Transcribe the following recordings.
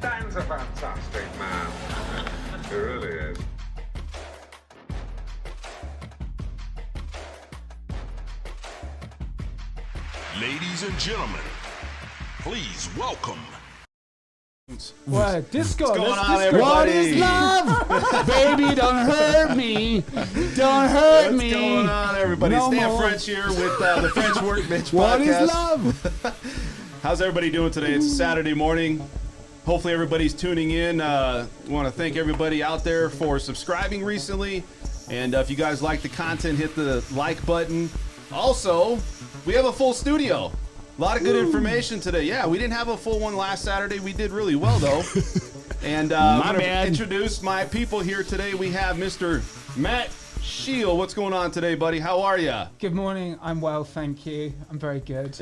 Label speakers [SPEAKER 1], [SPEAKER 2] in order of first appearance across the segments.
[SPEAKER 1] Dan's a fantastic man. He really is.
[SPEAKER 2] Ladies and gentlemen, please welcome.
[SPEAKER 3] What? Disco.
[SPEAKER 4] What's going
[SPEAKER 3] Let's
[SPEAKER 4] on,
[SPEAKER 3] disco.
[SPEAKER 4] everybody?
[SPEAKER 5] What is love? Baby, don't hurt me. Don't hurt
[SPEAKER 4] What's
[SPEAKER 5] me.
[SPEAKER 4] going on, everybody?
[SPEAKER 5] No
[SPEAKER 4] Stan
[SPEAKER 5] more.
[SPEAKER 4] French here with the French Workbench
[SPEAKER 5] What
[SPEAKER 4] Podcast.
[SPEAKER 5] is love?
[SPEAKER 4] How's everybody doing today? It's a Saturday morning. Hopefully everybody's tuning in. We want to thank everybody out there for subscribing recently. And if you guys like the content, hit the like button. Also, we have a full studio. A lot of good information today. Yeah, we didn't have a full one last Saturday. We did really well, though. And I'm going to introduce my people here today. We have Mr. Matt Shield. What's going on today, buddy? How are you?
[SPEAKER 3] Good morning. I'm well, thank you. I'm very good.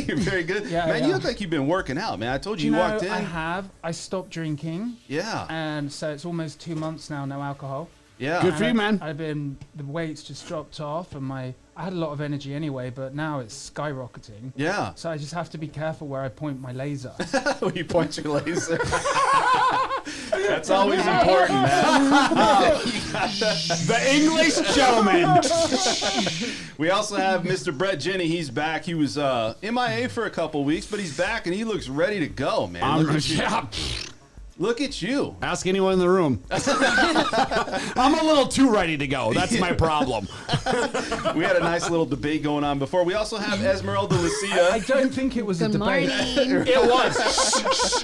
[SPEAKER 4] You're very good.
[SPEAKER 3] Yeah,
[SPEAKER 4] man,
[SPEAKER 3] yeah.
[SPEAKER 4] you look like you've been working out, man. I told you,
[SPEAKER 3] You know,
[SPEAKER 4] walked in.
[SPEAKER 3] I have. I stopped drinking,
[SPEAKER 4] Yeah.
[SPEAKER 3] and so it's almost 2 months now, no alcohol.
[SPEAKER 4] Yeah.
[SPEAKER 5] Good for you, man.
[SPEAKER 3] The weight's just dropped off, and I had a lot of energy anyway, but now it's skyrocketing.
[SPEAKER 4] Yeah.
[SPEAKER 3] So I just have to be careful where I point my laser.
[SPEAKER 4] When you point your laser. That's always important, man.
[SPEAKER 5] The English gentleman.
[SPEAKER 4] We also have Mr. Brett Jenny. He's back. He was MIA for a couple weeks, but he's back and he looks ready to go, man. Look at you.
[SPEAKER 5] Ask anyone in the room. I'm a little too ready to go. That's my problem.
[SPEAKER 4] We had a nice little debate going on before. We also have Esmeralda
[SPEAKER 3] I
[SPEAKER 4] Lucia.
[SPEAKER 3] don't think it was a
[SPEAKER 6] Good
[SPEAKER 3] debate.
[SPEAKER 6] morning.
[SPEAKER 5] It was.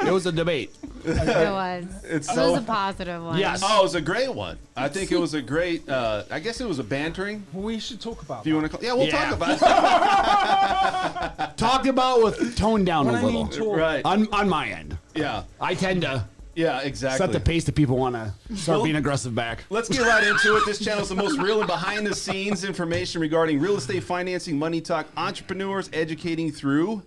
[SPEAKER 5] It was a debate.
[SPEAKER 6] It was.
[SPEAKER 4] It's
[SPEAKER 6] It
[SPEAKER 4] so.
[SPEAKER 6] was a positive one.
[SPEAKER 5] Yes.
[SPEAKER 4] Oh, it was a great one. I think it was a great. I guess it was a bantering.
[SPEAKER 3] Well, we should talk about
[SPEAKER 4] If you
[SPEAKER 3] that.
[SPEAKER 4] want to call. Yeah, we'll
[SPEAKER 5] Yeah.
[SPEAKER 4] talk about it.
[SPEAKER 5] Talked about with toned down
[SPEAKER 3] When
[SPEAKER 5] a
[SPEAKER 3] I
[SPEAKER 5] little.
[SPEAKER 3] mean talk,
[SPEAKER 4] Right.
[SPEAKER 5] On my end.
[SPEAKER 4] Yeah.
[SPEAKER 5] I tend to
[SPEAKER 4] Yeah. Exactly.
[SPEAKER 5] set the pace that people want to start
[SPEAKER 4] Well,
[SPEAKER 5] being aggressive back.
[SPEAKER 4] Let's get right into it. This channel is the most real and behind the scenes information regarding real estate financing, money talk, entrepreneurs educating through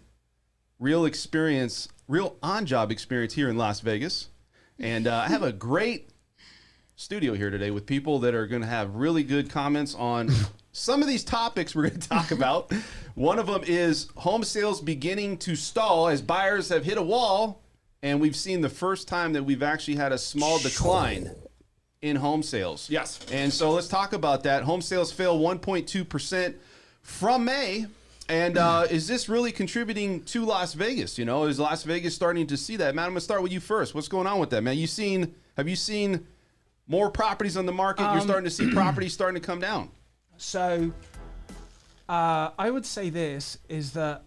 [SPEAKER 4] real experience, real on-job experience here in Las Vegas. And I have a great studio here today with people that are going to have really good comments on some of these topics we're going to talk about. One of them is home sales beginning to stall as buyers have hit a wall. And we've seen the first time that we've actually had a small decline in home sales.
[SPEAKER 5] Yes.
[SPEAKER 4] And so let's talk about that. Home sales fell 1.2% from May. And is this really contributing to Las Vegas? You know, is Las Vegas starting to see that? Matt, I'm going to start with you first. What's going on with that, man? Have you seen more properties on the market? You're starting to see properties starting to come down.
[SPEAKER 3] So, I would say this is that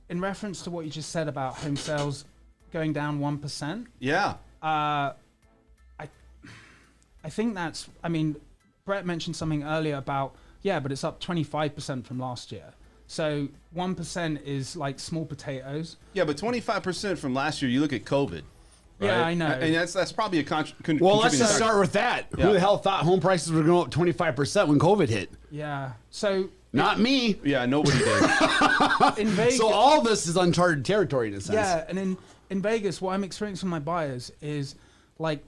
[SPEAKER 3] in reference to what you just said about home sales going down 1%,
[SPEAKER 4] Yeah.
[SPEAKER 3] I think that's, I mean, Brett mentioned something earlier about, yeah, but it's up 25% from last year. So 1% is like small potatoes.
[SPEAKER 4] Yeah, but 25% from last year, you look at COVID.
[SPEAKER 3] Yeah,
[SPEAKER 4] right?
[SPEAKER 3] I know.
[SPEAKER 4] And that's probably a
[SPEAKER 5] Well, let's
[SPEAKER 4] contributing
[SPEAKER 5] just
[SPEAKER 4] factor.
[SPEAKER 5] start with that.
[SPEAKER 4] Yeah.
[SPEAKER 5] Who the hell thought home prices were going up 25% when COVID hit?
[SPEAKER 3] Yeah. So
[SPEAKER 5] Not me.
[SPEAKER 4] Yeah, nobody did.
[SPEAKER 3] in Vegas,
[SPEAKER 5] So all this is uncharted territory in a sense.
[SPEAKER 3] yeah, and in Vegas, what I'm experiencing with my buyers is like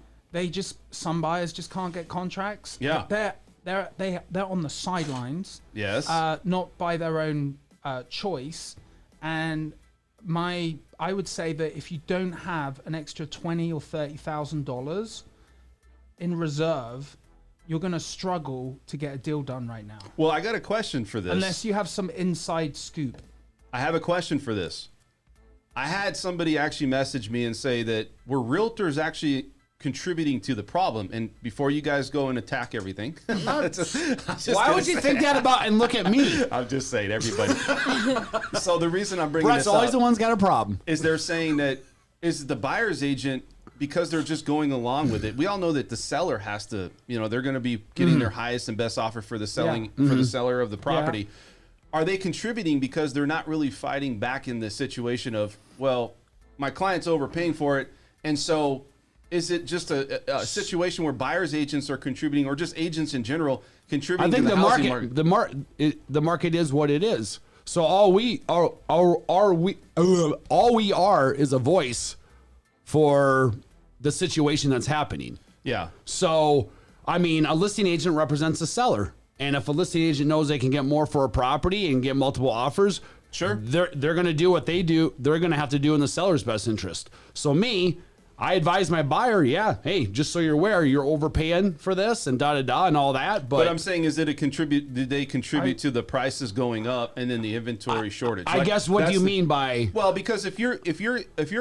[SPEAKER 3] some buyers just can't get contracts.
[SPEAKER 4] Yeah.
[SPEAKER 3] They're on the sidelines.
[SPEAKER 4] Yes.
[SPEAKER 3] Not by their own choice. And I would say that if you don't have an extra $20,000 or $30,000 in reserve, you're going to struggle to get a deal done right now,
[SPEAKER 4] Well, I got a question for this.
[SPEAKER 3] unless you have some inside scoop.
[SPEAKER 4] I have a question for this. I had somebody actually message me and say that were realtors actually contributing to the problem? And before you guys go and attack everything,
[SPEAKER 5] Why would you think that about and look at me?
[SPEAKER 4] I'm just saying, everybody. So the reason I'm bringing
[SPEAKER 5] Brett's
[SPEAKER 4] this
[SPEAKER 5] always
[SPEAKER 4] up
[SPEAKER 5] the one's got a problem.
[SPEAKER 4] is they're saying that is the buyer's agent, because they're just going along with it. We all know that the seller has to, they're going to be getting their highest and best offer for the selling for the seller of the property. Are they contributing because they're not really fighting back in the situation of, well, my client's overpaying for it, and so is it just a situation where buyers agents are contributing, or just agents in general contributing
[SPEAKER 5] I think
[SPEAKER 4] to the
[SPEAKER 5] the
[SPEAKER 4] housing
[SPEAKER 5] market,
[SPEAKER 4] market?
[SPEAKER 5] the market is what it is. So all we are is a voice for the situation that's happening.
[SPEAKER 4] Yeah.
[SPEAKER 5] So, I mean, a listing agent represents a seller. And if a listing agent knows they can get more for a property and get multiple offers,
[SPEAKER 4] Sure.
[SPEAKER 5] they're going to do what they do. They're going to have to do in the seller's best interest. So me, I advise my buyer, hey, just so you're aware, you're overpaying for this and da-da-da and all that.
[SPEAKER 4] But I'm saying, did they contribute to the prices going up and then the inventory shortage?
[SPEAKER 5] I guess what do you mean by...
[SPEAKER 4] Well, because if you're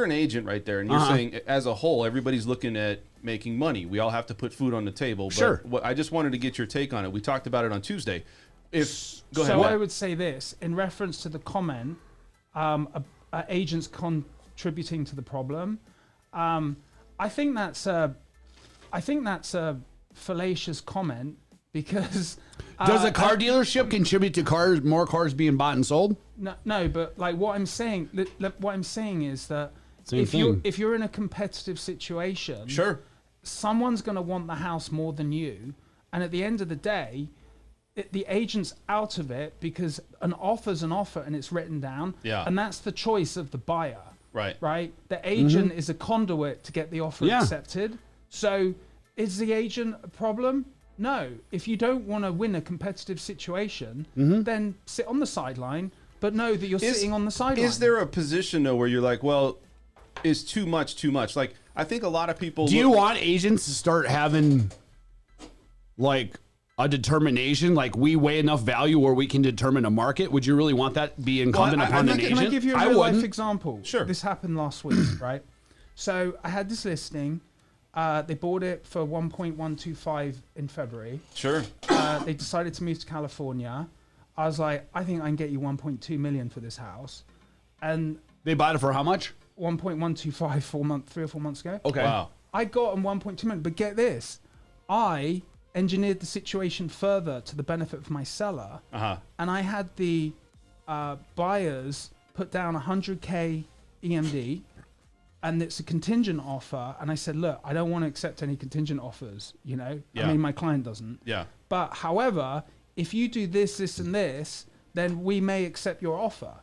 [SPEAKER 4] an agent right there and you're saying as a whole, everybody's looking at making money. We all have to put food on the table. But
[SPEAKER 5] sure.
[SPEAKER 4] I just wanted to get your take on it. We talked about it on Tuesday. Go ahead.
[SPEAKER 3] So I would say this, in reference to the comment, agents contributing to the problem, I think that's a fallacious comment because
[SPEAKER 5] does a car dealership contribute to more cars being bought and sold?
[SPEAKER 3] No, but like what I'm saying is that
[SPEAKER 5] Same
[SPEAKER 3] if
[SPEAKER 5] thing.
[SPEAKER 3] you're in a competitive situation,
[SPEAKER 4] Sure.
[SPEAKER 3] someone's going to want the house more than you, and at the end of the day, the agent's out of it because an offer's an offer and it's written down, and that's the choice of the buyer. Right. The agent is a conduit to get the offer accepted. So is the agent a problem? No. If you don't want to win a competitive situation, then sit on the sideline, but know that you're sitting on the sideline.
[SPEAKER 4] Is there a position though where you're like, well, is too much? Like, I think a lot of people.
[SPEAKER 5] Do you want agents to start having like a determination, like we weigh enough value where we can determine a market? Would you really want that be incumbent upon an agent?
[SPEAKER 3] Can I give you a real life example?
[SPEAKER 4] Sure.
[SPEAKER 3] This happened last week, right? So I had this listing. They bought it for 1.125 in February.
[SPEAKER 4] Sure.
[SPEAKER 3] They decided to move to California. I was like, I think I can get you 1.2 million for this house. And
[SPEAKER 5] they bought it for how much?
[SPEAKER 3] 1.125 3 or 4 months ago.
[SPEAKER 5] Okay.
[SPEAKER 4] Wow.
[SPEAKER 3] I got them 1.2 million, but get this. I engineered the situation further to the benefit of my seller, and I had the buyers put down 100K EMD, and it's a contingent offer. And I said, look, I don't want to accept any contingent offers. I mean, my client doesn't.
[SPEAKER 4] Yeah.
[SPEAKER 3] But however, if you do this, and this, then we may accept your offer.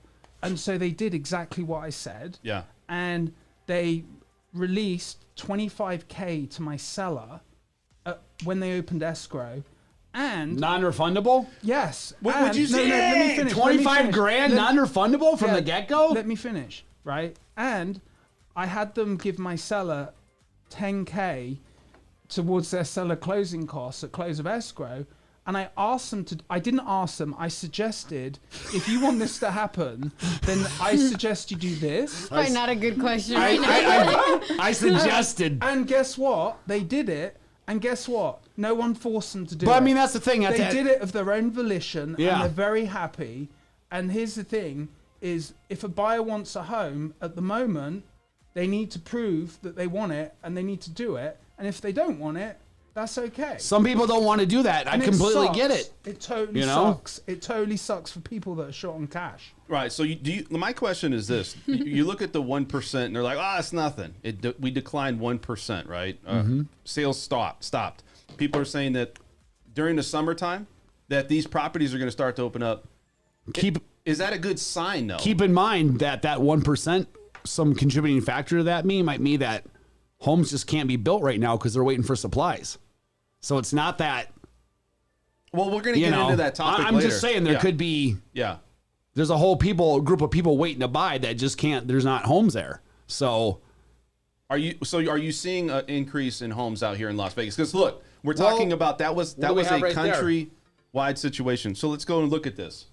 [SPEAKER 3] And so they did exactly what I said.
[SPEAKER 4] Yeah.
[SPEAKER 3] And they released 25K to my seller when they opened escrow, and
[SPEAKER 5] non-refundable.
[SPEAKER 3] Yes.
[SPEAKER 4] Would you say
[SPEAKER 3] let me finish.
[SPEAKER 5] 25 grand non-refundable from the get-go?
[SPEAKER 3] Let me finish. Right, and I had them give my seller 10K towards their seller closing costs at close of escrow. And I asked them to, I didn't ask them, I suggested, if you want this to happen, then I suggest you do this.
[SPEAKER 6] Probably not a good question.
[SPEAKER 5] I suggested.
[SPEAKER 3] And guess what? They did it. And guess what? No one forced them to do it.
[SPEAKER 5] But I mean, that's the thing.
[SPEAKER 3] They did it of their own volition,
[SPEAKER 5] Yeah.
[SPEAKER 3] and they're very happy. And here's the thing, is if a buyer wants a home, at the moment, they need to prove that they want it, and they need to do it. And if they don't want it, that's okay.
[SPEAKER 5] Some people don't want to do that.
[SPEAKER 3] And
[SPEAKER 5] I completely get
[SPEAKER 3] sucks.
[SPEAKER 5] it.
[SPEAKER 3] It totally
[SPEAKER 5] You know?
[SPEAKER 3] sucks. It totally sucks for people that are short on cash.
[SPEAKER 4] Right. So my question is this: you look at the 1%, and they're like, it's nothing. We declined 1%, right? Sales stopped. People are saying that during the summertime, that these properties are going to start to open up. Is that a good sign, though?
[SPEAKER 5] Keep in mind that 1%, some contributing factor to that might mean that homes just can't be built right now because they're waiting for supplies. So it's not that.
[SPEAKER 4] Well, we're going to get into that topic
[SPEAKER 5] I'm
[SPEAKER 4] later.
[SPEAKER 5] just saying there could be.
[SPEAKER 4] Yeah.
[SPEAKER 5] There's a whole group of people waiting to buy that just can't. There's not homes there. So.
[SPEAKER 4] Are you seeing an increase in homes out here in Las Vegas? Because look, we're talking about that was a
[SPEAKER 5] right
[SPEAKER 4] country-wide situation. So let's go and look at this.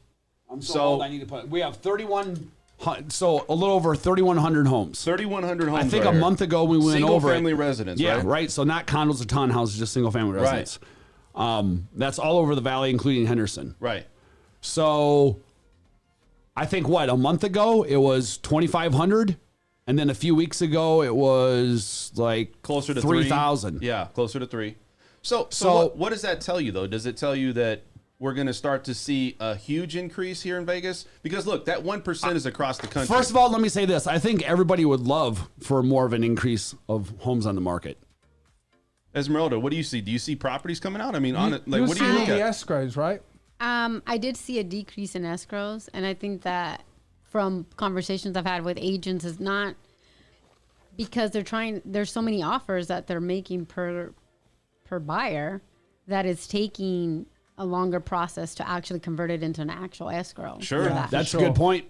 [SPEAKER 5] I'm so old, I need to put. We have 31. So a little over 3,100 homes.
[SPEAKER 4] 3,100 homes.
[SPEAKER 5] I think
[SPEAKER 4] right
[SPEAKER 5] a month ago we went over
[SPEAKER 4] single-family residents.
[SPEAKER 5] Yeah,
[SPEAKER 4] right?
[SPEAKER 5] right. So not condos or townhouses, just single-family residents. That's all over the valley, including Henderson.
[SPEAKER 4] Right.
[SPEAKER 5] So I think a month ago it was 2,500, and then a few weeks ago it was like
[SPEAKER 4] closer to
[SPEAKER 5] 3,000.
[SPEAKER 4] Yeah, closer to 3. So what does that tell you though? Does it tell you that we're going to start to see a huge increase here in Vegas? Because look, that 1% is across the country.
[SPEAKER 5] First of all, let me say this. I think everybody would love for more of an increase of homes on the market.
[SPEAKER 4] Esmeralda, what do you see? Do you see properties coming out? I mean, what do you look
[SPEAKER 3] the
[SPEAKER 4] at?
[SPEAKER 3] escrows, right?
[SPEAKER 6] I did see a decrease in escrows, and I think that from conversations I've had with agents is not because there's so many offers that they're making per buyer that it's taking a longer process to actually convert it into an actual escrow.
[SPEAKER 4] Sure.
[SPEAKER 5] That's a good point.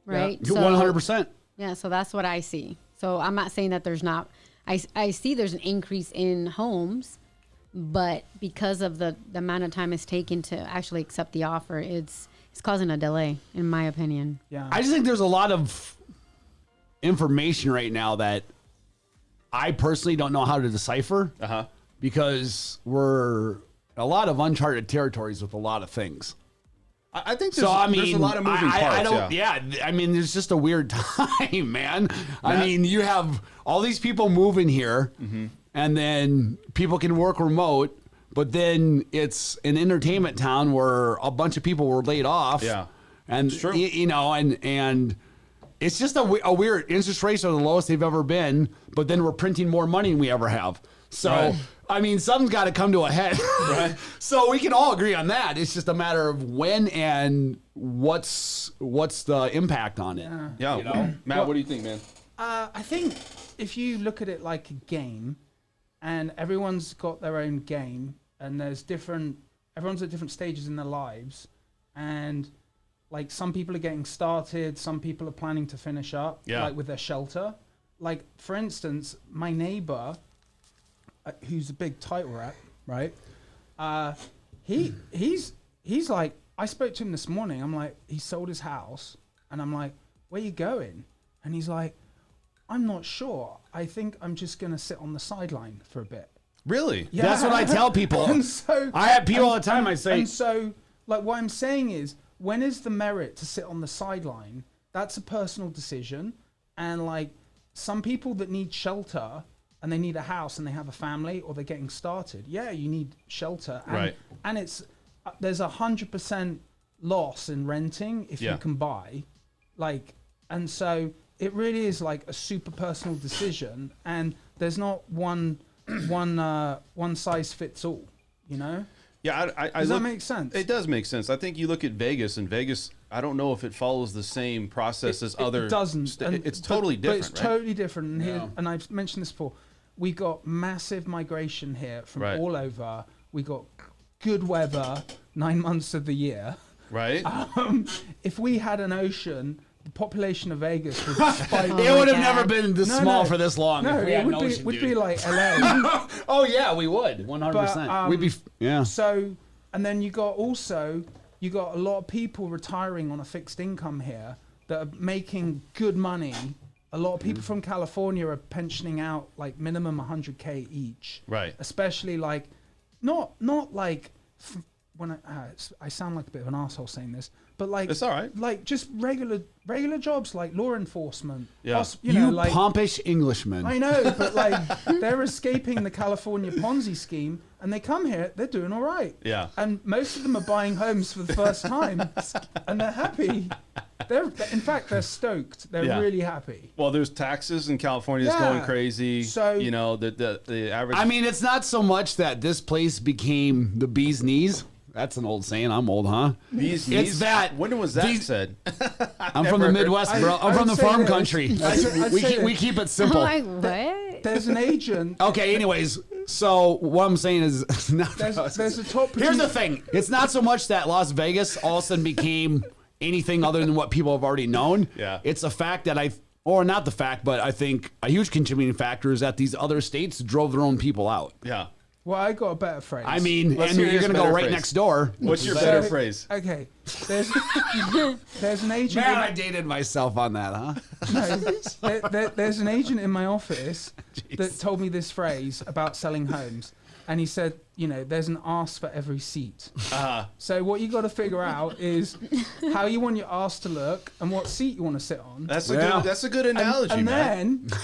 [SPEAKER 6] Right?
[SPEAKER 5] Yeah. 100%.
[SPEAKER 6] Yeah, so that's what I see. So I'm not saying that there's not I see there's an increase in homes, but because of the amount of time it's taken to actually accept the offer, it's causing a delay, in my opinion.
[SPEAKER 3] Yeah.
[SPEAKER 5] I just think there's a lot of information right now that I personally don't know how to decipher because we're a lot of uncharted territories with a lot of things.
[SPEAKER 4] I think there's a lot of moving parts.
[SPEAKER 5] I don't, I mean, it's just a weird time, man. I mean, you have all these people moving here, and then people can work remote, but then it's an entertainment town where a bunch of people were laid off.
[SPEAKER 4] Yeah.
[SPEAKER 5] And,
[SPEAKER 4] It's true.
[SPEAKER 5] you know, and it's just a weird interest rates are the lowest they've ever been, but then we're printing more money than we ever have. So,
[SPEAKER 4] Right.
[SPEAKER 5] I mean, something's got to come to a head.
[SPEAKER 4] Right.
[SPEAKER 5] So we can all agree on that. It's just a matter of when and what's the impact on it.
[SPEAKER 4] Yeah.
[SPEAKER 5] You know?
[SPEAKER 4] Matt, what do you think, man?
[SPEAKER 3] I think if you look at it like a game, and everyone's got their own game, and everyone's at different stages in their lives, and like some people are getting started, some people are planning to finish up, like with their shelter. Like for instance, my neighbor, who's a big title rep, right? He's like, I spoke to him this morning. I'm like, he sold his house, and I'm like, where you going? And he's like, I'm not sure. I think I'm just gonna sit on the sideline for a bit.
[SPEAKER 4] Really?
[SPEAKER 3] Yeah.
[SPEAKER 5] That's what I tell people.
[SPEAKER 3] And so
[SPEAKER 5] I have people all the time. I say,
[SPEAKER 3] and so like what I'm saying is, when is the merit to sit on the sideline? That's a personal decision, and like some people that need shelter and they need a house and they have a family or they're getting started. Yeah, you need shelter, and,
[SPEAKER 4] Right.
[SPEAKER 3] And it's there's 100% loss in renting if you can buy, like, and so it really is like a super personal decision, and there's not one size fits all, you know.
[SPEAKER 4] Yeah,
[SPEAKER 3] Does that make sense?
[SPEAKER 4] It does make sense. I think you look at Vegas, and Vegas, I don't know if it follows the same process as other.
[SPEAKER 3] It doesn't.
[SPEAKER 4] It's totally different,
[SPEAKER 3] But it's
[SPEAKER 4] right?
[SPEAKER 3] totally different. And, here, and I've mentioned this before. We got massive migration here from all over. We got good weather 9 months of the year.
[SPEAKER 4] Right.
[SPEAKER 3] If we had an ocean, the population of Vegas would spike.
[SPEAKER 5] it would have never been this small for this long.
[SPEAKER 3] No,
[SPEAKER 5] if we
[SPEAKER 3] it
[SPEAKER 5] had
[SPEAKER 3] would
[SPEAKER 5] an ocean,
[SPEAKER 3] would
[SPEAKER 5] dude.
[SPEAKER 3] be like LA.
[SPEAKER 5] Oh yeah, we would 100%. We'd be
[SPEAKER 3] So, and then you got a lot of people retiring on a fixed income here that are making good money. A lot of people from California are pensioning out like minimum 100K each.
[SPEAKER 4] Right.
[SPEAKER 3] Especially like, not like when I sound like a bit of an asshole saying this, but like
[SPEAKER 4] It's all right.
[SPEAKER 3] Like just regular jobs like law enforcement.
[SPEAKER 4] Yeah.
[SPEAKER 3] You know, like
[SPEAKER 5] pompous Englishman.
[SPEAKER 3] I know, but like they're escaping the California Ponzi scheme, and they come here, they're doing all right.
[SPEAKER 4] Yeah.
[SPEAKER 3] And most of them are buying homes for the first time, and they're happy. In fact, they're stoked. They're really happy.
[SPEAKER 4] Well, there's taxes in California that's going crazy.
[SPEAKER 3] So
[SPEAKER 4] you know the average.
[SPEAKER 5] I mean, it's not so much that this place became the bee's knees. That's an old saying. I'm old, huh?
[SPEAKER 4] It's
[SPEAKER 5] It's that.
[SPEAKER 4] When was that said?
[SPEAKER 5] I'm from the Midwest, bro. I'm from the farm country. We keep it simple.
[SPEAKER 6] Like, what?
[SPEAKER 3] There's an agent.
[SPEAKER 5] Okay, anyways, so what I'm saying is,
[SPEAKER 3] There's a top.
[SPEAKER 5] here's the thing. It's not so much that Las Vegas all of a sudden became anything other than what people have already known.
[SPEAKER 4] Yeah.
[SPEAKER 5] It's the fact that or not the fact, but I think a huge contributing factor is that these other states drove their own people out.
[SPEAKER 4] Yeah.
[SPEAKER 3] Well, I got a better phrase.
[SPEAKER 5] I mean,
[SPEAKER 4] Let's
[SPEAKER 5] and
[SPEAKER 4] hear
[SPEAKER 5] you're
[SPEAKER 4] his
[SPEAKER 5] going to go
[SPEAKER 4] better
[SPEAKER 5] right
[SPEAKER 4] phrase.
[SPEAKER 5] next door.
[SPEAKER 4] What's your
[SPEAKER 3] So-
[SPEAKER 4] better phrase?
[SPEAKER 3] Okay, there's an agent.
[SPEAKER 5] Man, I dated myself on that, huh?
[SPEAKER 3] There's an agent in my office that told me this phrase about selling homes, and he said, you know, there's an arse for every seat. So what you got to figure out is how you want your arse to look and what seat you want to sit on.
[SPEAKER 4] That's a good analogy,
[SPEAKER 3] and
[SPEAKER 4] man.
[SPEAKER 3] then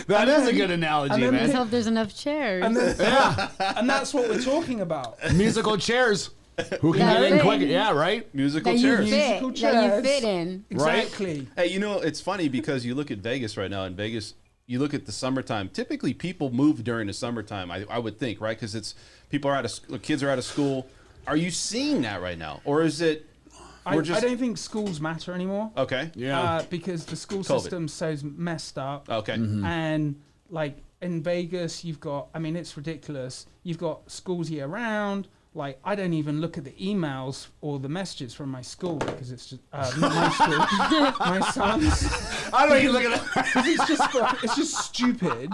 [SPEAKER 5] That is a good analogy,
[SPEAKER 3] and then-
[SPEAKER 6] Let's
[SPEAKER 5] man.
[SPEAKER 6] hope there's enough chairs.
[SPEAKER 3] and then and that's what we're talking about.
[SPEAKER 5] Musical chairs. Who can
[SPEAKER 6] That's
[SPEAKER 5] get in
[SPEAKER 6] it.
[SPEAKER 5] quick? Yeah, right?
[SPEAKER 4] Musical
[SPEAKER 6] that you
[SPEAKER 4] chairs.
[SPEAKER 6] fit.
[SPEAKER 3] Musical
[SPEAKER 6] That you
[SPEAKER 3] chairs.
[SPEAKER 6] fit in.
[SPEAKER 3] Exactly.
[SPEAKER 4] Hey, you know, it's funny because you look at Vegas right now. In Vegas, you look at the summertime. Typically, people move during the summertime. I would think, right? Because it's people are out of kids are out of school. Are you seeing that right now, or is it?
[SPEAKER 3] I
[SPEAKER 4] We're just
[SPEAKER 3] don't think schools matter anymore.
[SPEAKER 4] okay.
[SPEAKER 5] Yeah.
[SPEAKER 3] Because the school
[SPEAKER 4] COVID.
[SPEAKER 3] system's so messed up.
[SPEAKER 4] Okay.
[SPEAKER 3] And like in Vegas, you've got, I mean, it's ridiculous. You've got schools year round. like I don't even look at the emails or the messages from my school because it's just not my school, my son's.
[SPEAKER 5] I don't even look at that.
[SPEAKER 3] It's just stupid.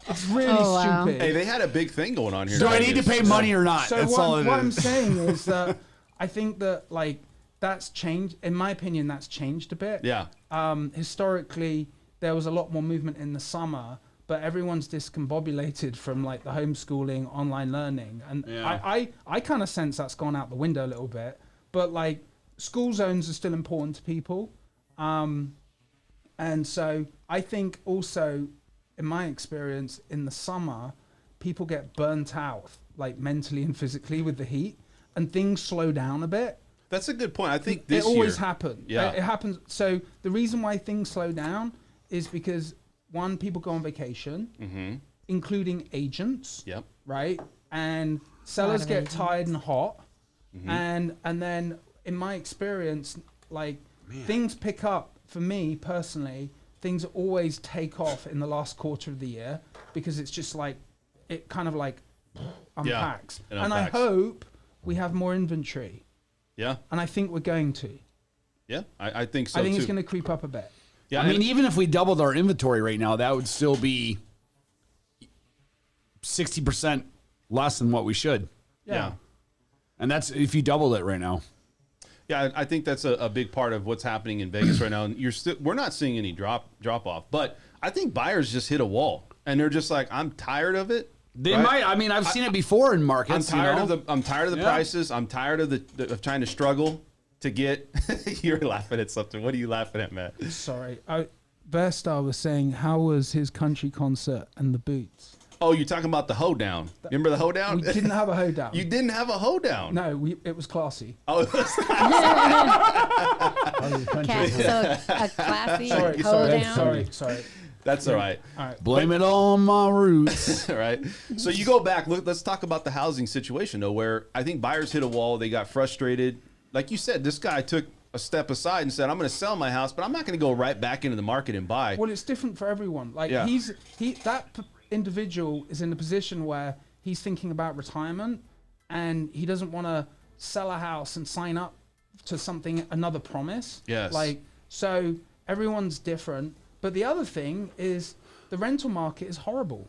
[SPEAKER 3] It's really
[SPEAKER 6] wow.
[SPEAKER 3] stupid.
[SPEAKER 4] Hey, they had a big thing going on here.
[SPEAKER 5] Do I need to pay money or not?
[SPEAKER 3] So
[SPEAKER 5] That's all it
[SPEAKER 3] what I'm
[SPEAKER 5] is.
[SPEAKER 3] saying is that I think that like that's changed. In my opinion, that's changed a bit.
[SPEAKER 4] Yeah.
[SPEAKER 3] Historically, there was a lot more movement in the summer, but everyone's discombobulated from like the homeschooling, online learning, and
[SPEAKER 5] Yeah.
[SPEAKER 3] I kind of sense that's gone out the window a little bit. But like school zones are still important to people, and so I think also, in my experience, in the summer, people get burnt out like mentally and physically with the heat, and things slow down a bit.
[SPEAKER 4] That's a good point. I think this
[SPEAKER 3] It always
[SPEAKER 4] year,
[SPEAKER 3] happens.
[SPEAKER 4] Yeah.
[SPEAKER 3] It happens. So the reason why things slow down is because one, people go on vacation, including agents,
[SPEAKER 4] Yep.
[SPEAKER 3] right? And sellers
[SPEAKER 6] of
[SPEAKER 3] get
[SPEAKER 6] agents.
[SPEAKER 3] tired and hot, and then in my experience, like things pick up for me personally. Things always take off in the last quarter of the year because it's just like it kind of like unpacks.
[SPEAKER 4] it
[SPEAKER 3] And I
[SPEAKER 4] unpacks.
[SPEAKER 3] hope we have more inventory.
[SPEAKER 4] Yeah.
[SPEAKER 3] And I think we're going to.
[SPEAKER 4] Yeah. I think so
[SPEAKER 3] I think
[SPEAKER 4] too.
[SPEAKER 3] it's going to creep up a bit.
[SPEAKER 4] Yeah.
[SPEAKER 5] I mean, even if we doubled our inventory right now, that would still be 60% less than what we should.
[SPEAKER 4] yeah.
[SPEAKER 5] And that's if you doubled it right now.
[SPEAKER 4] Yeah, I think that's a big part of what's happening in Vegas right now. And we're not seeing any drop off, but I think buyers just hit a wall and they're just like, I'm tired of it.
[SPEAKER 5] They
[SPEAKER 4] right?
[SPEAKER 5] might. I mean, I've seen it before in markets.
[SPEAKER 4] I'm tired
[SPEAKER 5] you know?
[SPEAKER 4] I'm tired of the
[SPEAKER 5] Yeah.
[SPEAKER 4] prices. I'm tired of of trying to struggle to get. You're laughing at something. What are you laughing at, Matt?
[SPEAKER 3] Sorry. Verstar was saying, how was his country concert and the boots?
[SPEAKER 4] Oh, you're talking about the hoedown. Remember the hoedown?
[SPEAKER 3] We didn't have a hoedown.
[SPEAKER 4] You didn't have a hoedown.
[SPEAKER 3] No, it was classy.
[SPEAKER 4] Oh, it was
[SPEAKER 6] So a classy
[SPEAKER 3] Sorry,
[SPEAKER 6] hold down.
[SPEAKER 3] sorry.
[SPEAKER 4] that's all right.
[SPEAKER 3] All right.
[SPEAKER 5] Blame it on my roots.
[SPEAKER 4] All right. So you go back. Look, let's talk about the housing situation, though, where I think buyers hit a wall. They got frustrated. Like you said, this guy took a step aside and said, I'm going to sell my house, but I'm not going to go right back into the market and buy.
[SPEAKER 3] Well, it's different for everyone. Like
[SPEAKER 4] Yeah.
[SPEAKER 3] that individual is in a position where he's thinking about retirement and he doesn't want to sell a house and sign up to something, another promise.
[SPEAKER 4] Yes.
[SPEAKER 3] Like, so everyone's different. But the other thing is the rental market is horrible.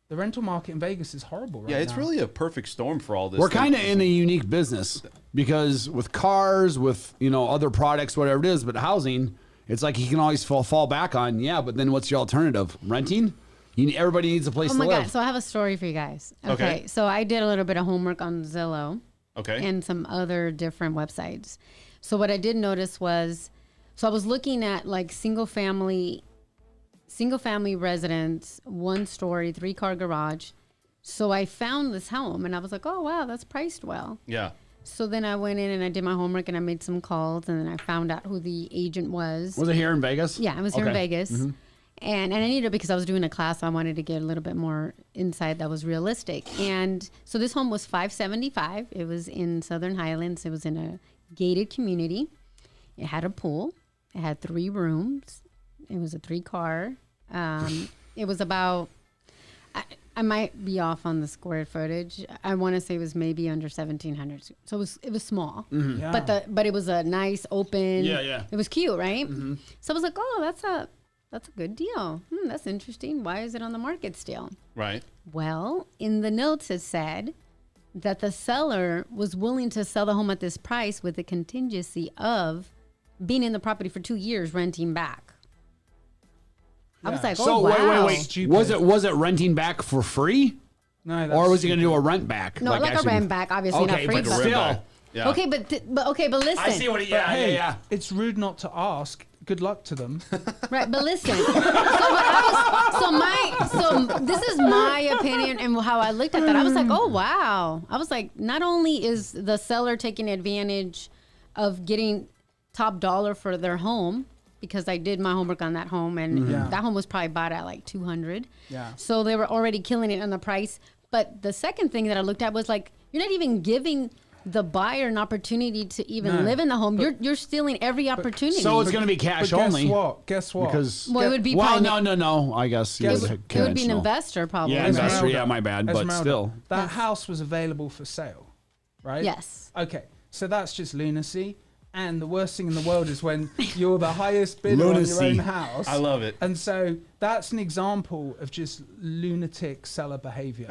[SPEAKER 3] The rental market in Vegas is horrible right
[SPEAKER 4] Yeah, it's
[SPEAKER 3] now.
[SPEAKER 4] really a perfect storm for all this.
[SPEAKER 5] We're
[SPEAKER 4] thing.
[SPEAKER 5] kind of in a unique business because with cars, with other products, whatever it is, but housing, it's like you can always fall back on. Yeah, but then what's your alternative? Renting? Everybody needs a place
[SPEAKER 6] Oh
[SPEAKER 5] to
[SPEAKER 6] my
[SPEAKER 5] live.
[SPEAKER 6] God. So I have a story for you guys.
[SPEAKER 4] Okay.
[SPEAKER 6] So I did a little bit of homework on Zillow
[SPEAKER 4] Okay.
[SPEAKER 6] and some other different websites. So what I did notice was, so I was looking at like single family residence, 1-story, 3-car garage. So I found this home and I was like, oh, wow, that's priced well.
[SPEAKER 4] Yeah.
[SPEAKER 6] So then I went in and I did my homework and I made some calls and then I found out who the agent was.
[SPEAKER 5] Was it here in Vegas?
[SPEAKER 6] Yeah, I was here in
[SPEAKER 5] Okay.
[SPEAKER 6] Vegas. And I needed it because I was doing a class. So I wanted to get a little bit more insight that was realistic. And so this home was $575. It was in Southern Highlands. It was in a gated community. It had a pool. It had 3 rooms. It was a 3-car. It was about, I might be off on the square footage. I want to say it was maybe under 1,700. So it was small,
[SPEAKER 3] Yeah.
[SPEAKER 6] but it was a nice open.
[SPEAKER 5] Yeah.
[SPEAKER 6] It was cute, right? So I was like, oh, that's a good deal. That's interesting. Why is it on the market still?
[SPEAKER 4] Right.
[SPEAKER 6] Well, in the notes it said that the seller was willing to sell the home at this price with the contingency of being in the property for 2 years, renting back. I was
[SPEAKER 3] Yeah.
[SPEAKER 6] like,
[SPEAKER 5] So
[SPEAKER 6] oh, wow.
[SPEAKER 5] wait.
[SPEAKER 3] Stupid.
[SPEAKER 5] Was it renting back for free,
[SPEAKER 3] No, that's
[SPEAKER 5] or was he
[SPEAKER 3] stupid.
[SPEAKER 5] going to do a rent back?
[SPEAKER 6] No, like a
[SPEAKER 5] actually-
[SPEAKER 6] rent back, obviously not
[SPEAKER 5] Okay,
[SPEAKER 6] free.
[SPEAKER 5] but
[SPEAKER 6] but-
[SPEAKER 5] still.
[SPEAKER 4] Back. Yeah.
[SPEAKER 6] Okay, but listen.
[SPEAKER 5] I see what he.
[SPEAKER 3] But
[SPEAKER 5] Yeah,
[SPEAKER 3] hey,
[SPEAKER 5] yeah.
[SPEAKER 3] it's rude not to ask. Good luck to them.
[SPEAKER 6] Right, but listen. So this is my opinion and how I looked at that. I was like, oh wow. I was like, not only is the seller taking advantage of getting top dollar for their home, because I did my homework on that home and
[SPEAKER 3] Yeah.
[SPEAKER 6] that home was probably bought at like 200.
[SPEAKER 3] Yeah.
[SPEAKER 6] So they were already killing it on the price. But the second thing that I looked at was like, you're not even giving the buyer an opportunity to even live in the home. You're stealing every opportunity.
[SPEAKER 5] So it's going to be cash
[SPEAKER 3] But
[SPEAKER 5] only.
[SPEAKER 3] Guess what?
[SPEAKER 5] Because
[SPEAKER 6] well, it would be
[SPEAKER 5] well,
[SPEAKER 6] probably,
[SPEAKER 5] no. I guess
[SPEAKER 3] Guess-
[SPEAKER 5] it
[SPEAKER 6] it would be an investor probably.
[SPEAKER 5] Yeah,
[SPEAKER 6] right?
[SPEAKER 5] investor. Yeah, my bad, but
[SPEAKER 3] Esmeralda,
[SPEAKER 5] still.
[SPEAKER 3] that house was available for sale, right?
[SPEAKER 6] Yes.
[SPEAKER 3] Okay, so that's just lunacy. And the worst thing in the world is when you're the highest bidder on your own house.
[SPEAKER 4] I love it.
[SPEAKER 3] And so that's an example of just lunatic seller behavior.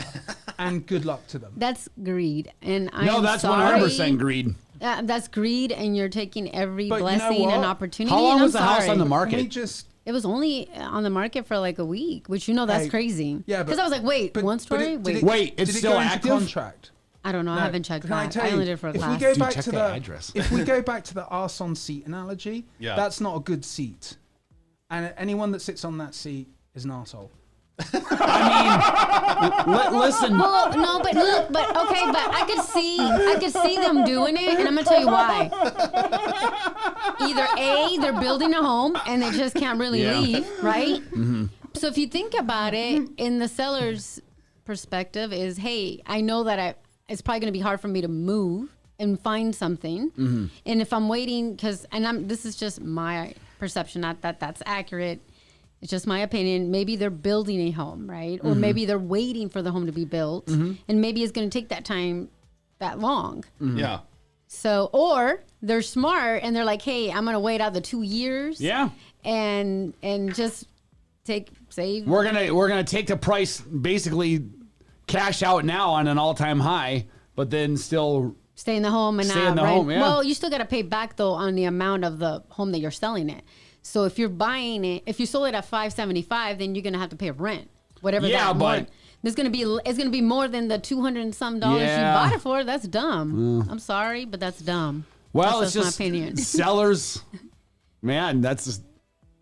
[SPEAKER 3] And good luck to them.
[SPEAKER 6] That's greed, and I'm
[SPEAKER 5] No, that's
[SPEAKER 6] sorry.
[SPEAKER 5] 100% greed.
[SPEAKER 6] That's greed, and you're taking every
[SPEAKER 3] But you know
[SPEAKER 6] blessing and
[SPEAKER 3] what?
[SPEAKER 6] opportunity.
[SPEAKER 5] How long
[SPEAKER 6] and
[SPEAKER 5] was the
[SPEAKER 6] I'm
[SPEAKER 5] house
[SPEAKER 6] sorry.
[SPEAKER 5] on the
[SPEAKER 3] Can we
[SPEAKER 5] market?
[SPEAKER 3] just...
[SPEAKER 6] It was only on the market for like a week, which that's
[SPEAKER 3] Hey,
[SPEAKER 6] crazy.
[SPEAKER 3] yeah, but-
[SPEAKER 6] because I was like, wait, one story? Wait,
[SPEAKER 5] Wait, it's
[SPEAKER 3] did it
[SPEAKER 5] still
[SPEAKER 3] go into
[SPEAKER 5] active?
[SPEAKER 3] contract?
[SPEAKER 6] I don't know. I
[SPEAKER 3] No,
[SPEAKER 6] haven't checked
[SPEAKER 3] can I
[SPEAKER 6] that.
[SPEAKER 3] tell
[SPEAKER 6] I
[SPEAKER 3] you,
[SPEAKER 6] only did it for a
[SPEAKER 3] if
[SPEAKER 6] class.
[SPEAKER 3] we go
[SPEAKER 5] Dude,
[SPEAKER 3] back
[SPEAKER 5] check
[SPEAKER 3] to
[SPEAKER 5] that
[SPEAKER 3] the
[SPEAKER 5] address.
[SPEAKER 3] if we go back to the arse on seat analogy,
[SPEAKER 4] Yeah.
[SPEAKER 3] that's not a good seat, and anyone that sits on that seat is an asshole.
[SPEAKER 5] Listen,
[SPEAKER 6] Well, no, but look, but okay, but I could see them doing it, and I'm gonna tell you why. Either A, they're building a home and they just can't really
[SPEAKER 5] Yeah.
[SPEAKER 6] leave, right? So if you think about it, in the seller's perspective, is hey, I know that it's probably gonna be hard for me to move and find something, and if I'm waiting, this is just my perception, not that that's accurate. It's just my opinion. Maybe they're building a home, right? Or maybe they're waiting for the home to be built. And maybe it's going to take that time that long.
[SPEAKER 4] Yeah.
[SPEAKER 6] So, or they're smart and they're like, hey, I'm going to wait out the 2 years.
[SPEAKER 5] yeah.
[SPEAKER 6] And just save.
[SPEAKER 5] We're gonna take the price, basically cash out now on an all-time high, but then still
[SPEAKER 6] Stay in the home and
[SPEAKER 5] Stay
[SPEAKER 6] not
[SPEAKER 5] in the
[SPEAKER 6] rent.
[SPEAKER 5] home, yeah.
[SPEAKER 6] Well, you still got to pay back though on the amount of the home that you're selling it. So if you're buying it, if you sold it at $575, then you're gonna have to pay rent, whatever.
[SPEAKER 5] Yeah,
[SPEAKER 6] that
[SPEAKER 5] but-
[SPEAKER 6] more. It's gonna be more than the $200 and some dollars
[SPEAKER 5] Yeah.
[SPEAKER 6] you bought it for. That's dumb. I'm sorry, but that's dumb.
[SPEAKER 5] Well,
[SPEAKER 6] That's
[SPEAKER 5] it's
[SPEAKER 6] just my
[SPEAKER 5] just
[SPEAKER 6] opinion.
[SPEAKER 5] sellers. Man, that's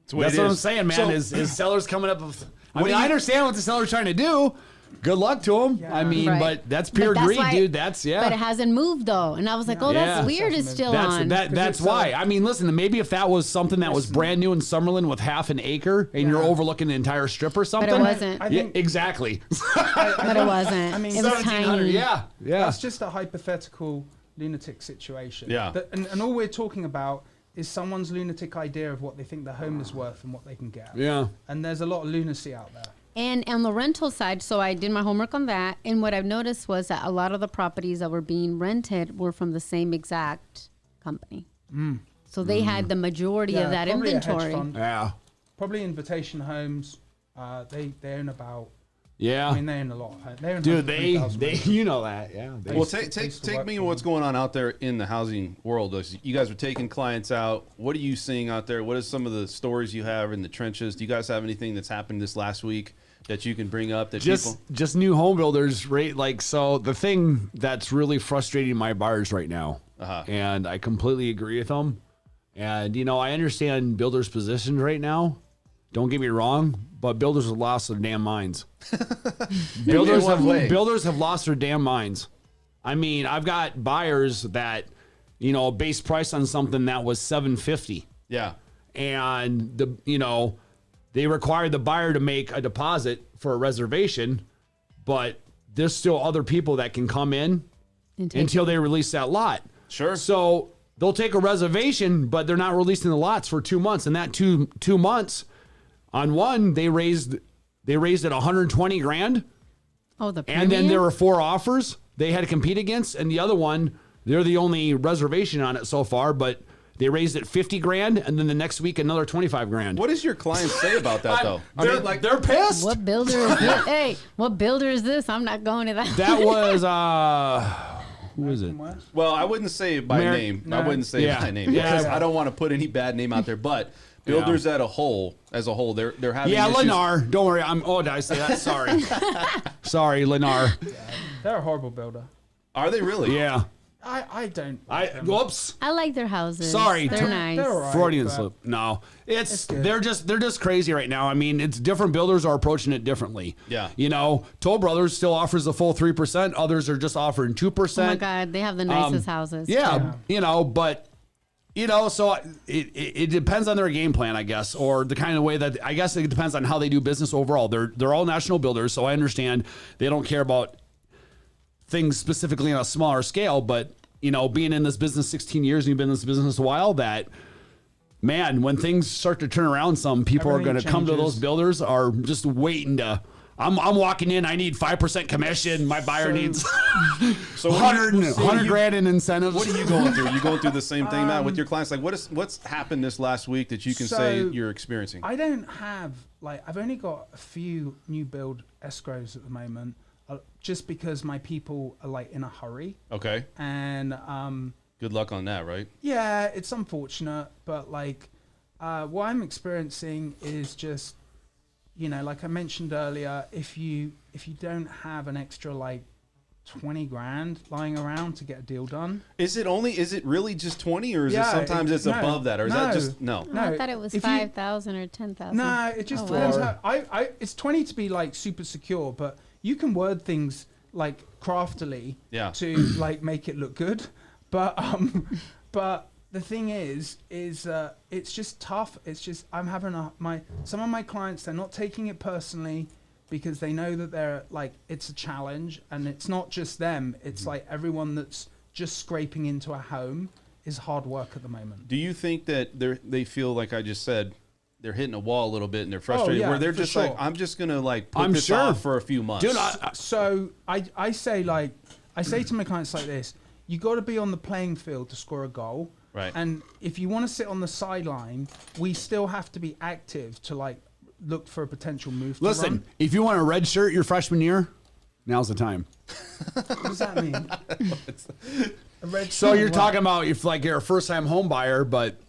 [SPEAKER 4] the way
[SPEAKER 5] what
[SPEAKER 4] it
[SPEAKER 5] I'm
[SPEAKER 4] is.
[SPEAKER 5] saying, man.
[SPEAKER 4] So-
[SPEAKER 5] is sellers coming up with? I
[SPEAKER 4] What
[SPEAKER 5] mean,
[SPEAKER 4] do you-
[SPEAKER 5] I understand what the seller's trying to do. Good luck to them. I mean,
[SPEAKER 6] Right.
[SPEAKER 5] but that's pure
[SPEAKER 6] But that's
[SPEAKER 5] greed,
[SPEAKER 6] why-
[SPEAKER 5] dude. That's
[SPEAKER 6] But it hasn't moved though, and I was like, oh,
[SPEAKER 5] Yeah.
[SPEAKER 6] that's weird. It's still on.
[SPEAKER 5] That's
[SPEAKER 3] it's,
[SPEAKER 5] why. I mean, listen. Maybe if that was something that was brand new in Summerlin with half an acre, and you're
[SPEAKER 3] Yeah.
[SPEAKER 5] overlooking the entire strip or something.
[SPEAKER 6] wasn't.
[SPEAKER 3] I
[SPEAKER 5] Yeah,
[SPEAKER 3] think
[SPEAKER 5] exactly.
[SPEAKER 6] But it wasn't.
[SPEAKER 3] I mean,
[SPEAKER 6] it was
[SPEAKER 5] 1700.
[SPEAKER 6] tiny.
[SPEAKER 5] Yeah, yeah.
[SPEAKER 3] that's just a hypothetical lunatic situation.
[SPEAKER 4] Yeah.
[SPEAKER 3] And all we're talking about is someone's lunatic idea of what they think their home is worth and what they can get.
[SPEAKER 5] Yeah.
[SPEAKER 3] And there's a lot of lunacy out there.
[SPEAKER 6] And on the rental side, so I did my homework on that. And what I've noticed was that a lot of the properties that were being rented were from the same exact company. So they had the majority of that
[SPEAKER 3] probably a hedge
[SPEAKER 6] inventory.
[SPEAKER 3] fund,
[SPEAKER 5] Yeah.
[SPEAKER 3] probably Invitation Homes. They own about.
[SPEAKER 5] Yeah.
[SPEAKER 3] I mean, they own a lot. They own
[SPEAKER 5] Dude,
[SPEAKER 3] 120,000
[SPEAKER 5] they
[SPEAKER 3] homes.
[SPEAKER 5] you know that. Yeah. They,
[SPEAKER 4] Well,
[SPEAKER 3] used to
[SPEAKER 4] take
[SPEAKER 3] work
[SPEAKER 4] me
[SPEAKER 3] for
[SPEAKER 4] to what's going on out there in the housing world. You guys are taking clients out. What are you seeing out there? What are some of the stories you have in the trenches? Do you guys have anything that's happened this last week that you can bring up that people?
[SPEAKER 5] just new home builders, right? Like, so the thing that's really frustrating my buyers right now, and I completely agree with them. And I understand builders' positions right now. Don't get me wrong, but builders have lost their damn minds. builders have lost their damn minds. I mean, I've got buyers that, base price on something that was $750.
[SPEAKER 4] Yeah.
[SPEAKER 5] And they require the buyer to make a deposit for a reservation, but there's still other people that can come in until they release that lot.
[SPEAKER 4] Sure.
[SPEAKER 5] So they'll take a reservation, but they're not releasing the lots for 2 months. And that two months, on one they raised it 120 grand,
[SPEAKER 6] Oh, the
[SPEAKER 5] and
[SPEAKER 6] premium?
[SPEAKER 5] then there were 4 offers they had to compete against, and the other one they're the only reservation on it so far, but they raised it 50 grand, and then the next week another 25 grand.
[SPEAKER 4] What does your clients say about that though?
[SPEAKER 5] They're pissed.
[SPEAKER 6] What builder is this? Hey, what builder is this? I'm not going to that.
[SPEAKER 5] That was who is it?
[SPEAKER 4] Well, I wouldn't say it by name.
[SPEAKER 3] No.
[SPEAKER 4] I wouldn't say it
[SPEAKER 5] Yeah.
[SPEAKER 4] by name
[SPEAKER 5] Yeah.
[SPEAKER 4] because I don't want to put any bad name out there. But builders as a whole, they're having
[SPEAKER 5] Yeah,
[SPEAKER 4] issues.
[SPEAKER 5] Lennar. Don't worry. Did I say that? Sorry. Sorry, Lennar.
[SPEAKER 3] They're a horrible builder.
[SPEAKER 4] Are they really?
[SPEAKER 5] Yeah.
[SPEAKER 3] I don't.
[SPEAKER 5] Whoops.
[SPEAKER 6] I like their houses.
[SPEAKER 5] Sorry.
[SPEAKER 6] They're nice.
[SPEAKER 3] They're all right,
[SPEAKER 5] Freudian
[SPEAKER 3] but-
[SPEAKER 5] slip. No,
[SPEAKER 3] It's good.
[SPEAKER 5] they're just crazy right now. I mean, it's different builders are approaching it differently.
[SPEAKER 4] Yeah.
[SPEAKER 5] Toll Brothers still offers the full 3%. Others are just offering 2%.
[SPEAKER 6] Oh my God, they have the nicest houses.
[SPEAKER 5] Yeah, but so it depends on their game plan, I guess, or the kind of way that I guess it depends on how they do business overall. They're all national builders, so I understand they don't care about things specifically on a smaller scale, but you know, being in this business 16 years and you've been in this business a while, that, man, when things start to turn around, some people are
[SPEAKER 3] Everything
[SPEAKER 5] going to come to
[SPEAKER 3] changes.
[SPEAKER 5] those builders are just waiting to. I'm walking in. I need 5% commission. My buyer needs
[SPEAKER 4] So what do you-
[SPEAKER 5] 100 grand in incentives.
[SPEAKER 4] What are you going through? You going through the same thing, Matt, with your clients? Like, what's happened this last week that you can say
[SPEAKER 3] So,
[SPEAKER 4] you're experiencing?
[SPEAKER 3] I don't have I've only got a few new build escrows at the moment, just because my people are like in a hurry,
[SPEAKER 4] Okay.
[SPEAKER 3] and
[SPEAKER 4] Good luck on that, right?
[SPEAKER 3] yeah, it's unfortunate, but like what I'm experiencing is just, you know, like I mentioned earlier, if you don't have an extra like 20 grand lying around to get a deal done.
[SPEAKER 4] Is it really just 20, or is it
[SPEAKER 3] Yeah,
[SPEAKER 4] sometimes it's
[SPEAKER 3] no,
[SPEAKER 4] above that, or is that
[SPEAKER 3] no.
[SPEAKER 4] just no?
[SPEAKER 6] Oh, I thought it was
[SPEAKER 3] if you-
[SPEAKER 6] 5,000 or 10,000.
[SPEAKER 3] No, it just depends how it's 20 to be like super secure, but you can word things like craftily
[SPEAKER 4] Yeah.
[SPEAKER 3] to like make it look good. But but the thing is it's just tough. It's just I'm having some of my clients, they're not taking it personally because they know that they're like, it's a challenge, and it's not just them. It's like everyone that's just scraping into a home is hard work at the moment.
[SPEAKER 4] Do you think that they feel like I just said they're hitting a wall a little bit and they're frustrated,
[SPEAKER 3] yeah,
[SPEAKER 4] where they're
[SPEAKER 3] for
[SPEAKER 4] just
[SPEAKER 3] sure.
[SPEAKER 4] like, I'm just gonna like put
[SPEAKER 5] I'm
[SPEAKER 4] this
[SPEAKER 5] sure.
[SPEAKER 4] off for a few months,
[SPEAKER 5] Dude,
[SPEAKER 3] So I say to my clients like this: you got to be on the playing field to score a goal,
[SPEAKER 4] Right.
[SPEAKER 3] And if you want to sit on the sideline, we still have to be active to like look for a potential move. To
[SPEAKER 5] Listen,
[SPEAKER 3] run.
[SPEAKER 5] if you want a red shirt your freshman year, now's the time.
[SPEAKER 3] What does that mean? A red
[SPEAKER 5] So
[SPEAKER 3] shirt,
[SPEAKER 5] you're
[SPEAKER 3] what?
[SPEAKER 5] talking about if like you're a first time home buyer, but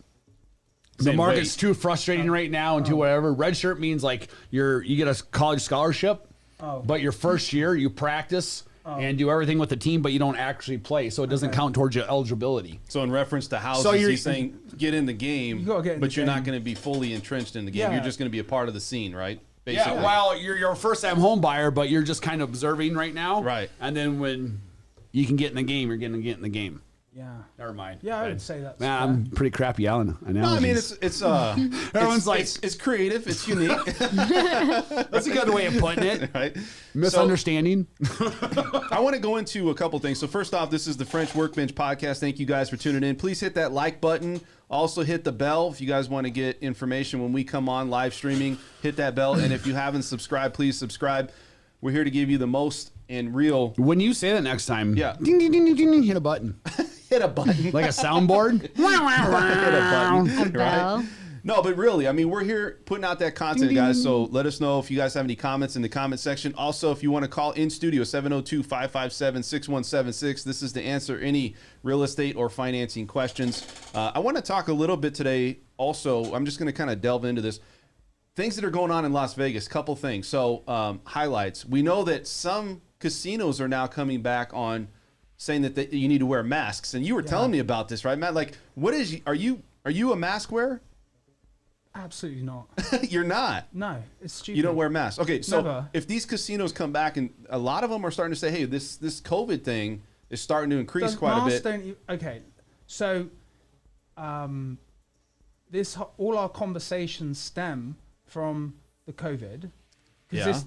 [SPEAKER 5] the
[SPEAKER 4] Same
[SPEAKER 5] market's
[SPEAKER 4] weight.
[SPEAKER 5] too frustrating right now and too whatever. Red shirt means like you get a college scholarship, but your first year you practice and do everything with the team, but you don't actually play, so it doesn't count towards your eligibility.
[SPEAKER 4] So in reference to houses,
[SPEAKER 5] So you're-
[SPEAKER 4] he's saying get in the game,
[SPEAKER 3] You gotta get in
[SPEAKER 4] but
[SPEAKER 3] the
[SPEAKER 4] you're not
[SPEAKER 3] game.
[SPEAKER 4] going to be fully entrenched in the game.
[SPEAKER 3] Yeah.
[SPEAKER 4] You're just going to be a part of the scene, right?
[SPEAKER 5] Yeah, well, you're a first time home buyer, but you're just kind of observing right now.
[SPEAKER 4] Right.
[SPEAKER 5] And then when you can get in the game, you're going to get in the game.
[SPEAKER 3] Yeah.
[SPEAKER 5] Never mind.
[SPEAKER 3] Yeah, I would say that's
[SPEAKER 5] Man,
[SPEAKER 3] fair.
[SPEAKER 5] I'm pretty crappy, Alan.
[SPEAKER 4] No, I mean it's
[SPEAKER 5] Everyone's like-
[SPEAKER 4] it's creative, it's unique,
[SPEAKER 5] That's a good way of putting it.
[SPEAKER 4] right?
[SPEAKER 5] Misunderstanding.
[SPEAKER 4] I want to go into a couple things. So first off, this is the French Workbench podcast. Thank you guys for tuning in. Please hit that like button. Also hit the bell if you guys want to get information when we come on live streaming. Hit that bell, and if you haven't subscribed, please subscribe. We're here to give you the most and real.
[SPEAKER 5] When you say that next time,
[SPEAKER 4] Yeah.
[SPEAKER 5] ding, ding, ding, ding, ding, hit a button.
[SPEAKER 4] Hit a button.
[SPEAKER 5] Like a soundboard.
[SPEAKER 4] Hit a button.
[SPEAKER 6] A bell.
[SPEAKER 4] Right? No, but really, I mean, we're here putting out that content, guys. So let us know if you guys have any comments in the comment section. Also, if you want to call in studio, 702-557-6176. This is to answer any real estate or financing questions. I want to talk a little bit today. Also, I'm just going to kind of delve into this. Things that are going on in Las Vegas, couple things. So highlights. We know that some casinos are now coming back on saying that you need to wear masks. And you were telling me about this, right, Matt? Like, are you a mask wearer?
[SPEAKER 3] Absolutely not.
[SPEAKER 4] You're not.
[SPEAKER 3] No, it's stupid.
[SPEAKER 4] You don't wear masks. Okay, so
[SPEAKER 3] Never.
[SPEAKER 4] if these casinos come back, and a lot of them are starting to say, hey, this COVID thing is starting to increase
[SPEAKER 3] Does
[SPEAKER 4] quite a
[SPEAKER 3] masks
[SPEAKER 4] bit.
[SPEAKER 3] Okay, so all our conversations stem from the COVID, because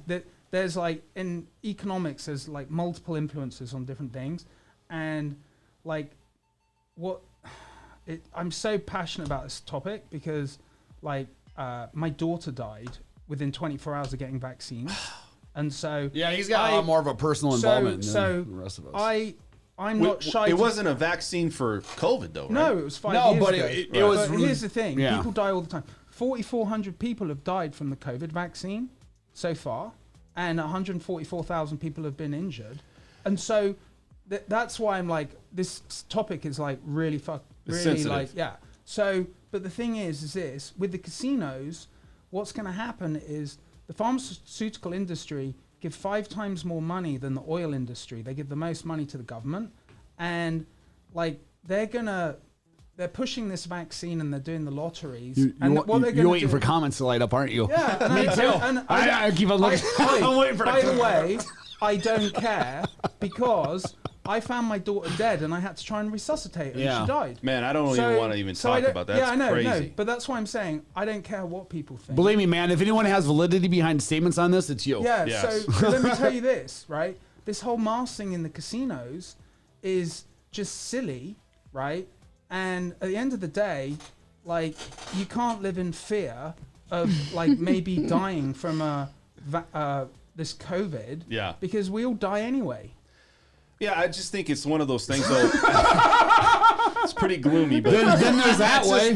[SPEAKER 3] there's like in economics, there's like multiple influences on different things, and like I'm so passionate about this topic because like my daughter died within 24 hours of getting vaccines, and so
[SPEAKER 5] Yeah, he's got a lot more of a personal involvement than the rest of us.
[SPEAKER 3] I'm not shy.
[SPEAKER 4] It wasn't a vaccine for COVID, though, right?
[SPEAKER 3] No, it was 5
[SPEAKER 5] No,
[SPEAKER 3] years
[SPEAKER 5] but
[SPEAKER 3] ago.
[SPEAKER 5] it was
[SPEAKER 3] But here's the thing:
[SPEAKER 5] Yeah.
[SPEAKER 3] people die all the time. 4,400 people have died from the COVID vaccine so far, and 144,000 people have been injured. And so that's why I'm like, this topic is like really
[SPEAKER 4] sensitive.
[SPEAKER 3] like, yeah. So, but the thing is this: with the casinos, what's going to happen is the pharmaceutical industry give 5 times more money than the oil industry. They give the most money to the government, and like they're pushing this vaccine and they're doing the lotteries.
[SPEAKER 5] You're waiting for comments to light up, aren't you?
[SPEAKER 3] Yeah, and
[SPEAKER 5] Me too.
[SPEAKER 3] And
[SPEAKER 5] I keep on looking. I'm waiting for
[SPEAKER 3] By
[SPEAKER 5] that.
[SPEAKER 3] the way, I don't care because I found my daughter dead and I had to try and resuscitate her.
[SPEAKER 5] Yeah.
[SPEAKER 3] And she died.
[SPEAKER 4] Man, I don't even want to even talk about that.
[SPEAKER 3] Yeah, I know,
[SPEAKER 4] crazy.
[SPEAKER 3] no, but that's why I'm saying I don't care what people think.
[SPEAKER 5] Believe me, man, if anyone has validity behind statements on this, it's you.
[SPEAKER 3] Yeah,
[SPEAKER 4] Yes.
[SPEAKER 3] so let me tell you this, right? This whole mask thing in the casinos is just silly, right? And at the end of the day, like, you can't live in fear of like maybe dying from this COVID.
[SPEAKER 4] Yeah.
[SPEAKER 3] Because we all die anyway.
[SPEAKER 4] Yeah, I just think it's one of those things, though. It's pretty gloomy, but
[SPEAKER 5] Then there's that way.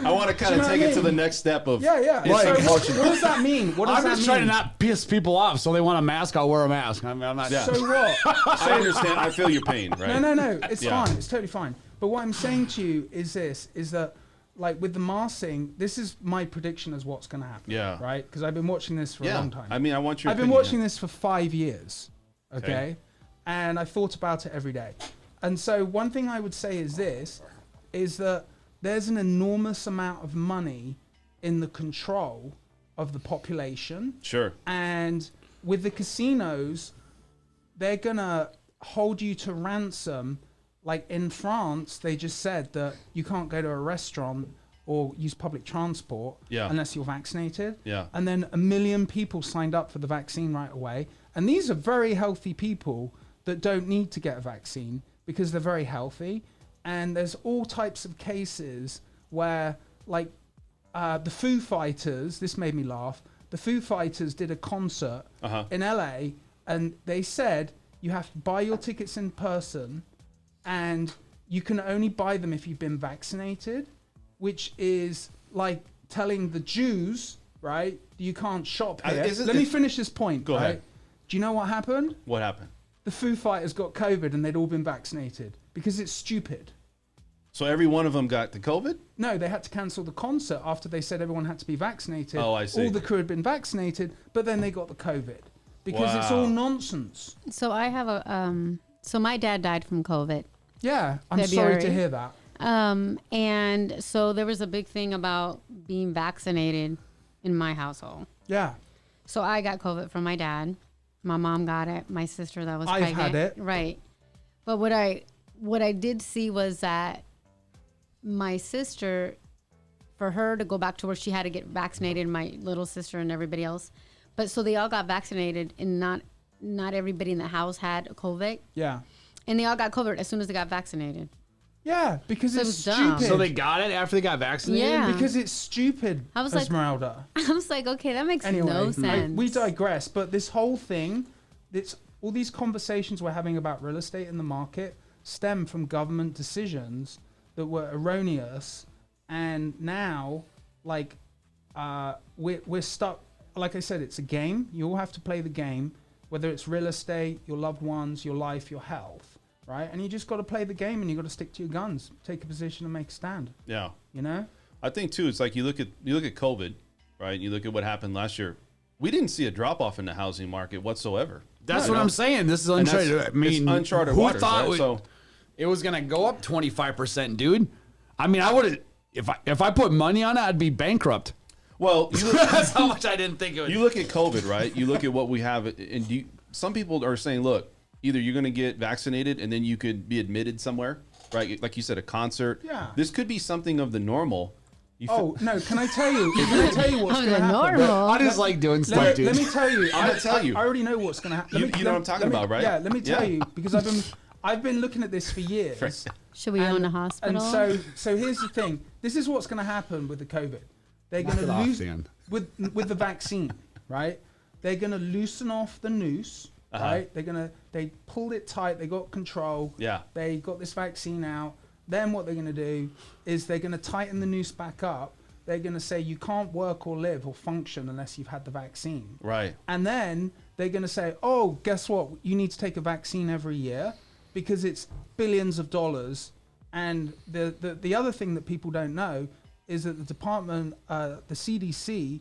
[SPEAKER 4] I want to kind of take it to the next step of
[SPEAKER 3] Yeah.
[SPEAKER 4] Like,
[SPEAKER 3] So what does that mean? What does
[SPEAKER 5] I'm
[SPEAKER 3] that
[SPEAKER 5] just
[SPEAKER 3] mean?
[SPEAKER 5] trying to not piss people off, so they want a mask. I'll wear a mask. I'm not.
[SPEAKER 4] Yeah.
[SPEAKER 3] So what?
[SPEAKER 4] I understand. I feel your pain, right?
[SPEAKER 3] No. It's
[SPEAKER 4] Yeah.
[SPEAKER 3] fine. It's totally fine. But what I'm saying to you is that, like, with the mask thing, this is my prediction as what's going to happen.
[SPEAKER 4] Yeah.
[SPEAKER 3] Right? Because I've been watching this for a long time.
[SPEAKER 4] I mean, I want your
[SPEAKER 3] I've been
[SPEAKER 4] opinion,
[SPEAKER 3] watching this for 5 years. Okay? And I thought about it every day. And so one thing I would say is that there's an enormous amount of money in the control of the population.
[SPEAKER 4] Sure.
[SPEAKER 3] And with the casinos, they're going to hold you to ransom. Like in France, they just said that you can't go to a restaurant or use public transport unless you're vaccinated.
[SPEAKER 4] Yeah.
[SPEAKER 3] And then 1 million people signed up for the vaccine right away. And these are very healthy people that don't need to get a vaccine because they're very healthy. And there's all types of cases where, like, the Foo Fighters, this made me laugh. The Foo Fighters did a concert in LA, and they said you have to buy your tickets in person, and you can only buy them if you've been vaccinated, which is like telling the Jews, right, you can't shop here. Let me finish this point.
[SPEAKER 4] Go ahead.
[SPEAKER 3] Do you know what happened?
[SPEAKER 4] What happened?
[SPEAKER 3] The Foo Fighters got COVID and they'd all been vaccinated because it's stupid.
[SPEAKER 4] So every one of them got the COVID?
[SPEAKER 3] No, they had to cancel the concert after they said everyone had to be vaccinated.
[SPEAKER 4] Oh, I see.
[SPEAKER 3] All the crew had been vaccinated, but then they got the COVID because it's all nonsense.
[SPEAKER 6] So I have so my dad died from COVID.
[SPEAKER 3] Yeah, I'm
[SPEAKER 6] February.
[SPEAKER 3] sorry to hear that.
[SPEAKER 6] And so there was a big thing about being vaccinated in my household.
[SPEAKER 3] Yeah.
[SPEAKER 6] So I got COVID from my dad. My mom got it. My sister that was
[SPEAKER 3] I've
[SPEAKER 6] pregnant.
[SPEAKER 3] had it.
[SPEAKER 6] Right. But what I did see was that my sister, for her to go back to work, she had to get vaccinated, my little sister and everybody else. But so they all got vaccinated, and not everybody in the house had COVID.
[SPEAKER 3] Yeah.
[SPEAKER 6] And they all got COVID as soon as they got vaccinated.
[SPEAKER 3] Yeah, because
[SPEAKER 6] So
[SPEAKER 3] it's
[SPEAKER 6] it's dumb.
[SPEAKER 3] stupid.
[SPEAKER 5] So they got it after they got vaccinated?
[SPEAKER 6] Yeah.
[SPEAKER 3] Because it's stupid,
[SPEAKER 6] I was like-
[SPEAKER 3] Esmeralda.
[SPEAKER 6] I was like, okay, that makes
[SPEAKER 3] Anyway,
[SPEAKER 6] no sense.
[SPEAKER 3] we digress. But this whole thing, all these conversations we're having about real estate in the market stem from government decisions that were erroneous, and now, like, we're stuck. Like I said, it's a game. You all have to play the game, whether it's real estate, your loved ones, your life, your health, right? And you just got to play the game, and you got to stick to your guns, take a position, and make a stand.
[SPEAKER 4] Yeah.
[SPEAKER 3] You know?
[SPEAKER 4] I think too, it's like you look at COVID, right? You look at what happened last year. We didn't see a drop off in the housing market whatsoever.
[SPEAKER 5] That's
[SPEAKER 4] You
[SPEAKER 5] what
[SPEAKER 4] know?
[SPEAKER 5] I'm saying. This is
[SPEAKER 4] And that's-
[SPEAKER 5] uncharted. I mean,
[SPEAKER 4] it's uncharted
[SPEAKER 5] who
[SPEAKER 4] waters,
[SPEAKER 5] thought
[SPEAKER 4] right? So
[SPEAKER 5] it was going to go up 25%, dude? I mean, I would have, if I put money on it, I'd be bankrupt.
[SPEAKER 4] well,
[SPEAKER 5] That's how much I didn't think it would.
[SPEAKER 4] you look at COVID, right? You look at what we have, and some people are saying, look, either you're going to get vaccinated and then you could be admitted somewhere, right? Like you said, a concert.
[SPEAKER 3] Yeah.
[SPEAKER 4] This could be something of the normal.
[SPEAKER 3] Oh, no, can I tell you? Can I tell you what's
[SPEAKER 6] Oh,
[SPEAKER 3] going
[SPEAKER 6] the
[SPEAKER 3] to happen?
[SPEAKER 6] normal.
[SPEAKER 5] I just like doing stuff,
[SPEAKER 3] Let
[SPEAKER 5] dude.
[SPEAKER 3] me tell you.
[SPEAKER 4] I'm gonna tell you.
[SPEAKER 3] I already know what's going to happen.
[SPEAKER 4] You know what I'm talking about, right?
[SPEAKER 3] Yeah, let me tell
[SPEAKER 4] Yeah.
[SPEAKER 3] you, because I've been looking at this for years.
[SPEAKER 6] Should we own a hospital?
[SPEAKER 3] And so here's the thing. This is what's going to happen with the COVID. They're going
[SPEAKER 5] it
[SPEAKER 3] to
[SPEAKER 5] off,
[SPEAKER 3] lose
[SPEAKER 5] Dan.
[SPEAKER 3] with the vaccine, right? They're going to loosen off the noose, right? They pulled it tight. They got control.
[SPEAKER 4] Yeah.
[SPEAKER 3] They got this vaccine out. Then what they're going to do is they're going to tighten the noose back up. They're going to say you can't work or live or function unless you've had the vaccine.
[SPEAKER 4] Right.
[SPEAKER 3] And then they're going to say, oh, guess what? You need to take a vaccine every year because it's billions of dollars. And the other thing that people don't know is that the department, the CDC,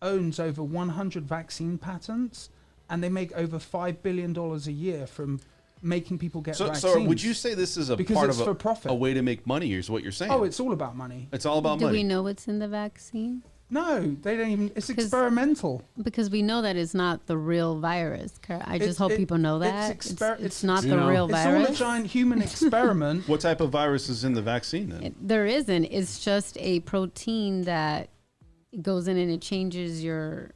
[SPEAKER 3] owns over 100 vaccine patents, and they make over $5 billion a year from making people get vaccines.
[SPEAKER 4] So would you say this is a
[SPEAKER 3] Because
[SPEAKER 4] part
[SPEAKER 3] it's
[SPEAKER 4] of
[SPEAKER 3] for profit.
[SPEAKER 4] a way to make money, is what you're saying?
[SPEAKER 3] Oh, it's all about money.
[SPEAKER 4] It's all about
[SPEAKER 6] Do
[SPEAKER 4] money.
[SPEAKER 6] we know what's in the vaccine?
[SPEAKER 3] No, they don't even. It's
[SPEAKER 6] 'Cause-
[SPEAKER 3] experimental.
[SPEAKER 6] Because we know that it's not the real virus. I just
[SPEAKER 3] It's-
[SPEAKER 6] hope
[SPEAKER 3] it-
[SPEAKER 6] people know that.
[SPEAKER 3] it's
[SPEAKER 6] It's not
[SPEAKER 5] You
[SPEAKER 6] the
[SPEAKER 5] know.
[SPEAKER 6] real
[SPEAKER 3] It's all a
[SPEAKER 6] virus.
[SPEAKER 3] giant human experiment.
[SPEAKER 4] What type of virus is in the vaccine then?
[SPEAKER 6] There isn't. It's just a protein that goes in and it changes your.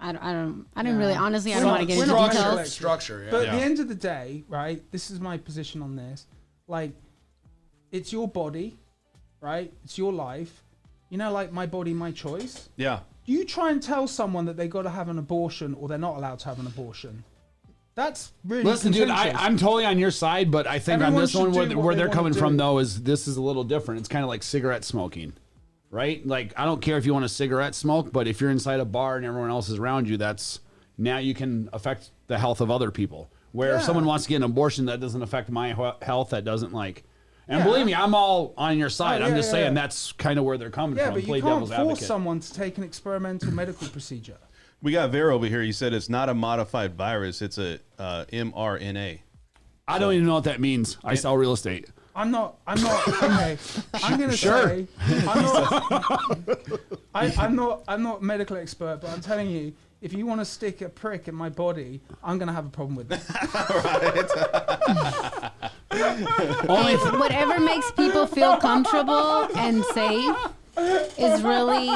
[SPEAKER 6] I don't really, honestly, I don't want to get
[SPEAKER 3] We're
[SPEAKER 6] into
[SPEAKER 3] not
[SPEAKER 6] details.
[SPEAKER 3] collective.
[SPEAKER 5] Structure, yeah.
[SPEAKER 3] But at the end of the day, right, this is my position on this. Like, it's your body, right? It's your life. You know, like my body, my choice.
[SPEAKER 4] Yeah.
[SPEAKER 3] You try and tell someone that they got to have an abortion or they're not allowed to have an abortion. That's really
[SPEAKER 5] Listen, dude,
[SPEAKER 3] contentious.
[SPEAKER 5] I'm totally on your side, but I think
[SPEAKER 3] Everyone
[SPEAKER 5] on this
[SPEAKER 3] should
[SPEAKER 5] one,
[SPEAKER 3] do what
[SPEAKER 5] where
[SPEAKER 3] they
[SPEAKER 5] they're
[SPEAKER 3] wanna
[SPEAKER 5] coming
[SPEAKER 3] do.
[SPEAKER 5] from, though, is this is a little different. It's kind of like cigarette smoking, right? Like, I don't care if you want to cigarette smoke, but if you're inside a bar and everyone else is around you, that's now you can affect the health of other people. Where if
[SPEAKER 3] Yeah.
[SPEAKER 5] someone wants to get an abortion, that doesn't affect my health, that doesn't like. And
[SPEAKER 3] Yeah.
[SPEAKER 5] believe me, I'm all on your side.
[SPEAKER 3] Oh,
[SPEAKER 5] I'm
[SPEAKER 3] yeah,
[SPEAKER 5] just
[SPEAKER 3] yeah,
[SPEAKER 5] saying
[SPEAKER 3] yeah.
[SPEAKER 5] that's kind of where they're coming
[SPEAKER 3] Yeah,
[SPEAKER 5] from.
[SPEAKER 3] but
[SPEAKER 5] Play
[SPEAKER 3] you can't
[SPEAKER 5] devil's
[SPEAKER 3] force
[SPEAKER 5] advocate.
[SPEAKER 3] someone to take an experimental medical procedure.
[SPEAKER 4] We got Vero over here. He said it's not a modified virus. It's a mRNA.
[SPEAKER 5] I don't even know what that means. I sell real estate.
[SPEAKER 3] I'm not, okay. I'm going to say, I'm not a medical expert, but I'm telling you, if you want to stick a prick in my body, I'm going to have a problem with that.
[SPEAKER 6] Hey, whatever makes people feel comfortable and safe is really